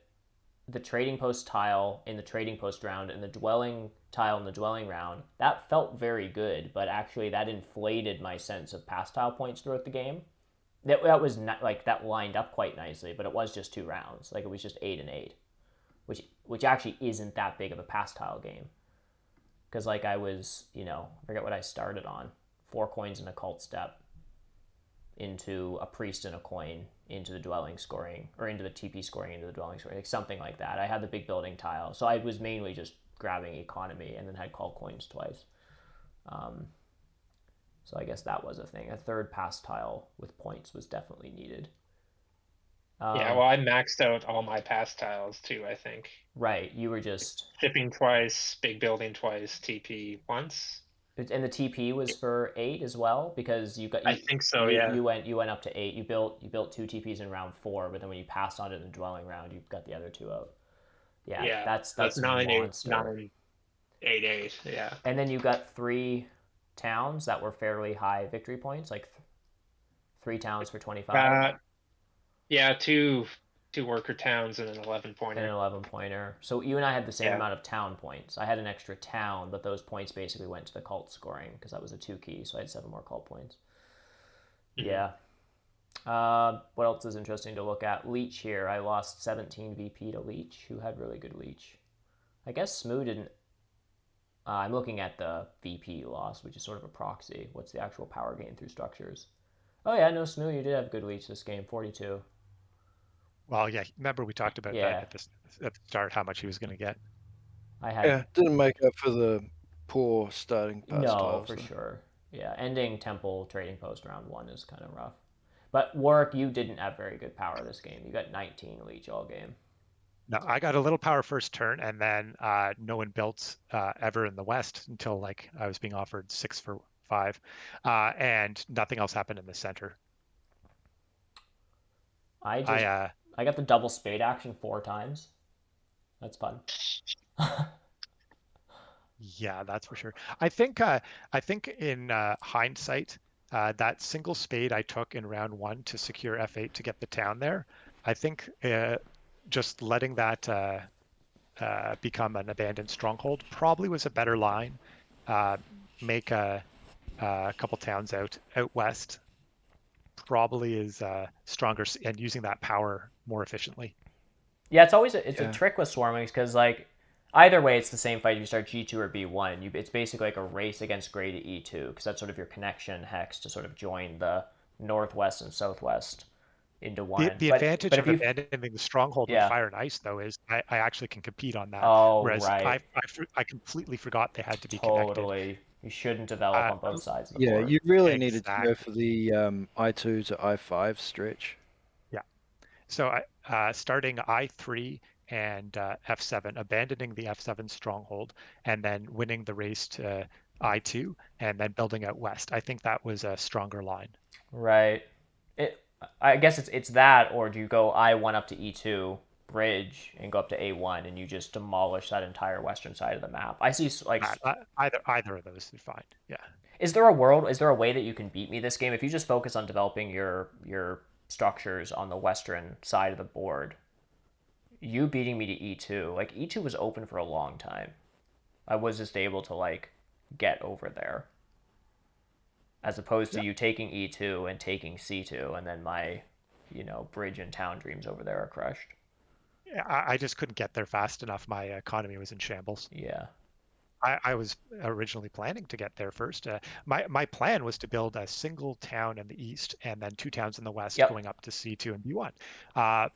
the trading post tile in the trading post round and the dwelling tile in the dwelling round, that felt very good, but actually that inflated my sense of pass tile points throughout the game. That was not, like, that lined up quite nicely, but it was just 2 rounds. Like, it was just 8 and 8, which actually isn't that big of a pass tile game. Because, like, I was, I forget what I started on. 4 coins in a cult step into a priest and a coin into the dwelling scoring, or into the TP scoring into the dwelling scoring, like something like that. I had the big building tile, so I was mainly just grabbing economy and then had call coins twice. So I guess that was a thing. A third pass tile with points was definitely needed. Yeah, well, I maxed out all my pass tiles too, I think. Right, you were just... Shipping twice, big building twice, TP once. And the TP was for 8 as well, because I think so, yeah. You went up to 8. You built 2 TPs in round 4, but then when you passed on to the dwelling round, you got the other 2 out. Yeah, that's 9, 8, monster. 9, 8, 8, yeah. And then you got 3 towns that were fairly high victory points, like 3 towns for 25. Yeah, two worker towns and an 11-pointer. And an 11-pointer. So you and I had the same amount of town points. I had an extra town, but those points basically went to the cult scoring because that was a 2 key, so I had 7 more cult points. Mm-hmm. Yeah. What else is interesting to look at? Leech here. I lost 17 VP to Leech, who had really good Leech. I guess Smoo didn't... I'm looking at the VP loss, which is sort of a proxy. What's the actual power gain through structures? Oh yeah, no, Smoo, you did have good Leech this game, 42. Well, yeah, remember we talked about that at the start, how much he was going to get. Didn't make up for the poor starting pass tiles. No, for sure. Yeah, ending Temple trading post round 1 is kind of rough. But Warwick, you didn't have very good power this game. You got 19 Leech all game. No, I got a little power first turn, and then no one built ever in the West until like I was being offered 6 for 5, and nothing else happened in the center. I got the double spade action 4 times. That's fun. Yeah, that's for sure. I think in hindsight, that single spade I took in round 1 to secure F8 to get the town there, I think just letting that become an abandoned stronghold probably was a better line. Make a couple towns out west probably is stronger, and using that power more efficiently. Yeah, it's always a trick with swarmings, because like either way it's the same fight if you start G2 or B1. It's basically like a race against gray to E2, because that's sort of your connection hex to sort of join the northwest and southwest into one. The advantage of abandoning the stronghold with fire and ice, though, is I actually can compete on that. Whereas right. I completely forgot they had to be connected. You shouldn't develop on both sides of the board. You really needed to go for the I2 to I5 stretch. Yeah. So starting I3 and F7, abandoning the F7 stronghold, and then winning the race to I2, and then building out west. I think that was a stronger line. Right. I guess it's that, or do you go I1 up to E2, bridge, and go up to A1, and you just demolish that entire western side of the map? I see, like, either of those is fine. Yeah. Is there a way that you can beat me this game if you just focus on developing your structures on the western side of the board? You beating me to E2, like, E2 was open for a long time. I was just able to, like, get over there, as opposed to you taking E2 and taking C2, and then my, bridge and town dreams over there are crushed. Yeah, I just couldn't get there fast enough. My economy was in shambles. Yeah. I was originally planning to get there first. My plan was to build a single town in the east and then 2 towns in the west, going up to C2 and B1.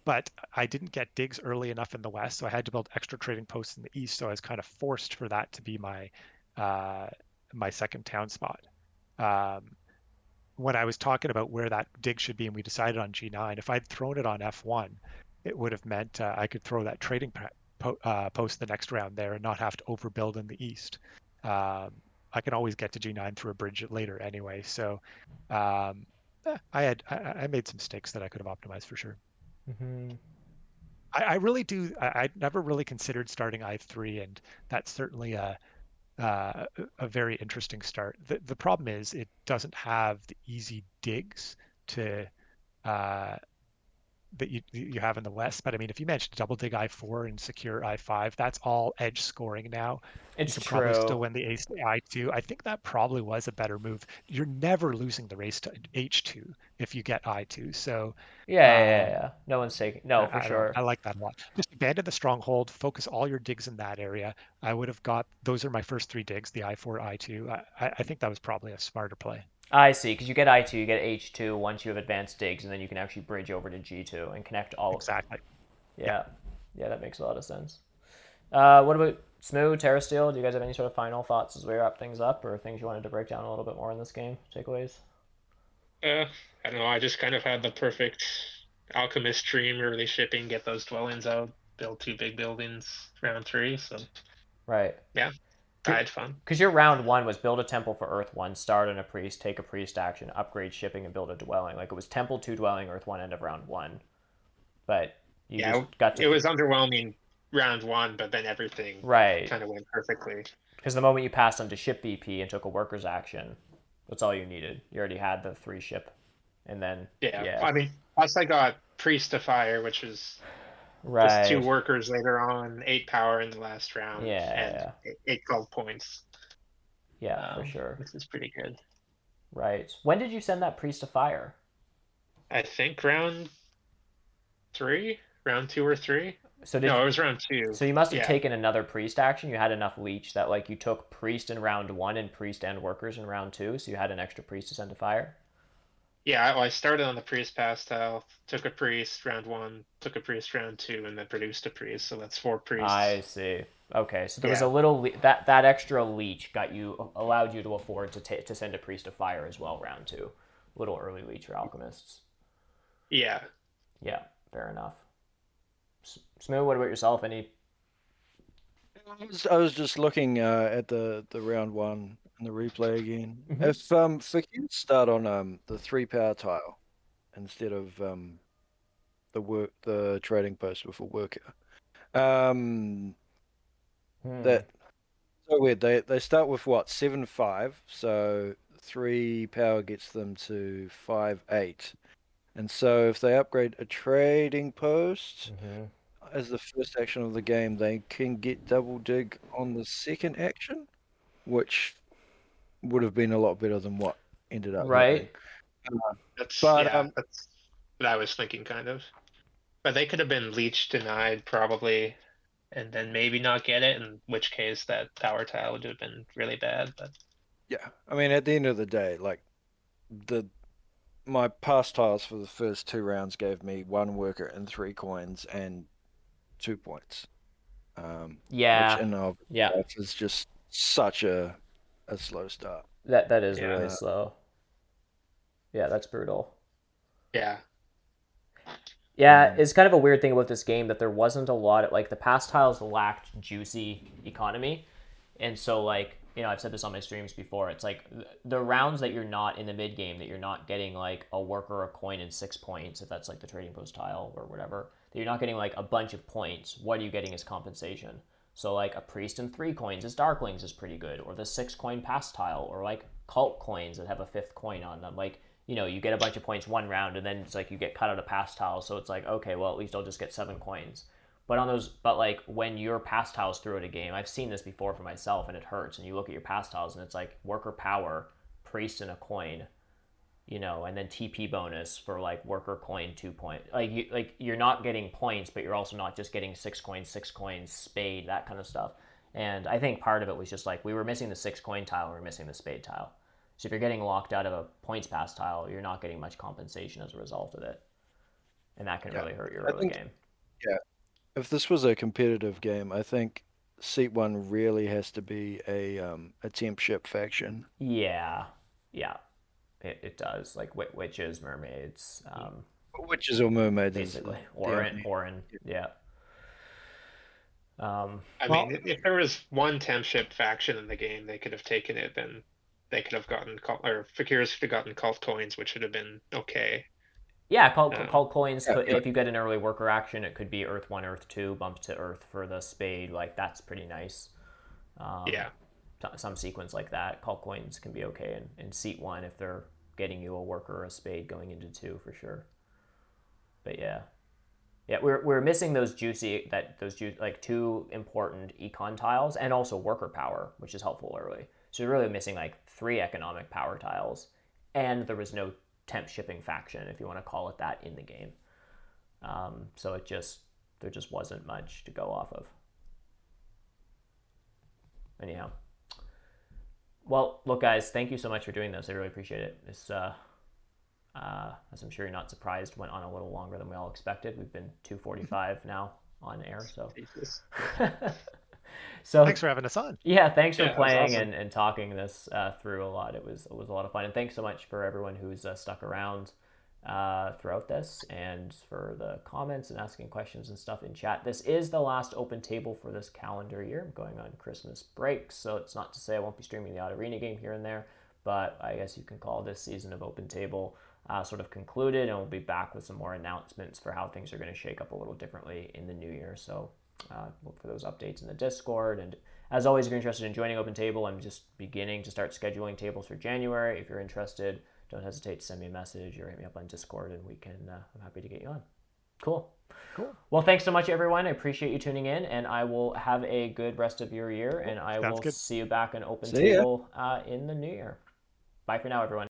But I didn't get digs early enough in the west, so I had to build extra trading posts in the east. So I was kind of forced for that to be my my second town spot. When I was talking about where that dig should be, and we decided on G9, if I'd thrown it on F1, it would have meant I could throw that trading post the next round there and not have to overbuild in the east. I can always get to G9 through a bridge later anyway. So I made some mistakes that I could have optimized for sure. Mm-hmm. I really do. I never really considered starting I3, and that's certainly a very interesting start. The problem is it doesn't have the easy digs to that you have in the West. But I mean, if you mentioned double dig I4 and secure I5, that's all edge scoring now. You It's can probably true. still win the ace to I2. I think that probably was a better move. You're never losing the race to H2 if you get I2. So Yeah. No one's taking. No, for I don't know. sure. I like that a lot. Just abandon the stronghold, focus all your digs in that area. I would have got, those are my first 3 digs, the I4, I2. I think that was probably a smarter play. I see, because you get I2, you get H2 once you have advanced digs, and then you can actually bridge over to G2 and connect all. Exactly. Yeah, that makes a lot of sense. What about Smoo, TerraSteel? Do you guys have any sort of final thoughts as we wrap things up, or things you wanted to break down a little bit more in this game? Takeaways? I don't know. I just kind of had the perfect alchemist dream, early shipping, get those dwellings out, build 2 big buildings round 3. So Right. yeah, I had fun. Because your round 1 was build a temple for Earth 1, start on a priest, take a priest action, upgrade shipping, and build a dwelling. Like, it was temple 2 dwelling, Earth 1 end of round 1. But you Yeah, just got to. it was underwhelming round 1, but then everything Right. kind of went perfectly. Because the moment you passed on to ship VP and took a worker's action, that's all you needed. You already had the 3 ship. And then, Yeah. I mean, plus I got priest to fire, which was just 2 Right. workers later on, 8 power in the last round, and Yeah. 8 gold points. Yeah, for sure. This is pretty good. Right. When did you send that priest to fire? I think round 2 or 3. No, it was round 2. So you must have taken another priest action. You had enough leech that like you took priest in round 1 and priest and workers in round 2, so you had an extra priest to send to fire. Yeah, I started on the priest pass tile, took a priest round 1, took a priest round 2, and then produced a priest. So that's 4 priests. I see. Okay, so there was a little that extra leech allowed you to afford to send a priest to fire as well round 2. Little early leech for alchemists. Yeah. Yeah, fair enough. Smoo, what about yourself? Any? I was just looking at the round 1 and the replay again. Mhm. If Fakir start on the 3 power tile instead of the trading post with a worker, that so weird. They start with what 7-5, so 3 power gets them to 5-8, and so if they upgrade a trading post as the first action of the game, they can get double dig on the second action, which would have been a lot better than what ended up happening. That's But that's what I was thinking kind of. But they could have been leech denied probably, and then maybe not get it, in which case that power tile would have been really bad. But yeah, I mean, at the end of the day, like my pass tiles for the first 2 rounds gave me 1 worker and 3 coins and 2 points. Which in of itself is just such a slow start. That is really slow. Yeah, that's brutal. Yeah. Yeah, it's kind of a weird thing about this game that there wasn't a lot of, like, the pass tiles lacked juicy economy. And so, like, you know, I've said this on my streams before. It's like the rounds that you're not in the mid game, that you're not getting like a worker, a coin, and 6 points, if that's like the trading post tile or whatever, that you're not getting like a bunch of points. What are you getting as compensation? So, like, a priest and 3 coins as Darklings is pretty good, or the 6 coin pass tile, or like cult coins that have a 5th coin on them. Like, you know, you get a bunch of points 1 round, and then it's like you get cut out of pass tiles. So it's like, okay, well, at least I'll just get 7 coins. But like when your pass tiles throughout a game, I've seen this before for myself, and it hurts. And you look at your pass tiles, and it's like worker power, priest, and a coin, you know, and then TP bonus for like worker coin 2 point. Like you're not getting points, but you're also not just getting 6 coins, spade, that kind of stuff. And I think part of it was just like we were missing the 6 coin tile, we were missing the spade tile. So if you're getting locked out of a points pass tile, you're not getting much compensation as a result of it, and that can really hurt your early game. Yeah. If this was a competitive game, I think seat 1 really has to be a temp ship faction. Yeah, it does. Like witches, mermaids, witches or mermaids, basically. Orin, yeah. I mean, if there was one temp ship faction in the game, they could have taken it. Then they could have gotten Fakirs could have gotten cult coins, which would have been okay. Yeah, cult coins. If you get an early worker action, it could be Earth 1, Earth 2, bump to Earth for the spade. Like, that's pretty nice. Some sequence like that. Cult coins can be okay in seat 1 if they're getting you a worker or a spade going into 2 for sure. But yeah. Yeah, we're missing those like 2 important econ tiles and also worker power, which is helpful early. So you're really missing like 3 economic power tiles, and there was no temp shipping faction, if you want to call it that, in the game. So there just wasn't much to go off of. Anyhow, well, look, guys, thank you so much for doing this. I really appreciate it. This, as I'm sure you're not surprised, went on a little longer than we all expected. We've been 2:45 now on air, so. Jesus. So Thanks for having us on. yeah, thanks for Yeah, that was playing awesome. and talking this through a lot. It was a lot of fun, and thanks so much for everyone who's stuck around throughout this, and for the comments and asking questions and stuff in chat. This is the last open table for this calendar year. I'm going on Christmas break, so it's not to say I won't be streaming the Odd Arena game here and there, but I guess you can call this season of open table sort of concluded, and we'll be back with some more announcements for how things are going to shake up a little differently in the new year. So look for those updates in the Discord. And as always, if you're interested in joining Open Table, I'm just beginning to start scheduling tables for January. If you're interested, don't hesitate to send me a message or hit me up on Discord, and we can. I'm happy to get you on. Cool. Well, thanks so much, everyone. I appreciate you tuning in, and I will have a good rest of your year, and I will see you back on Open Table in the new year. Bye for now, everyone.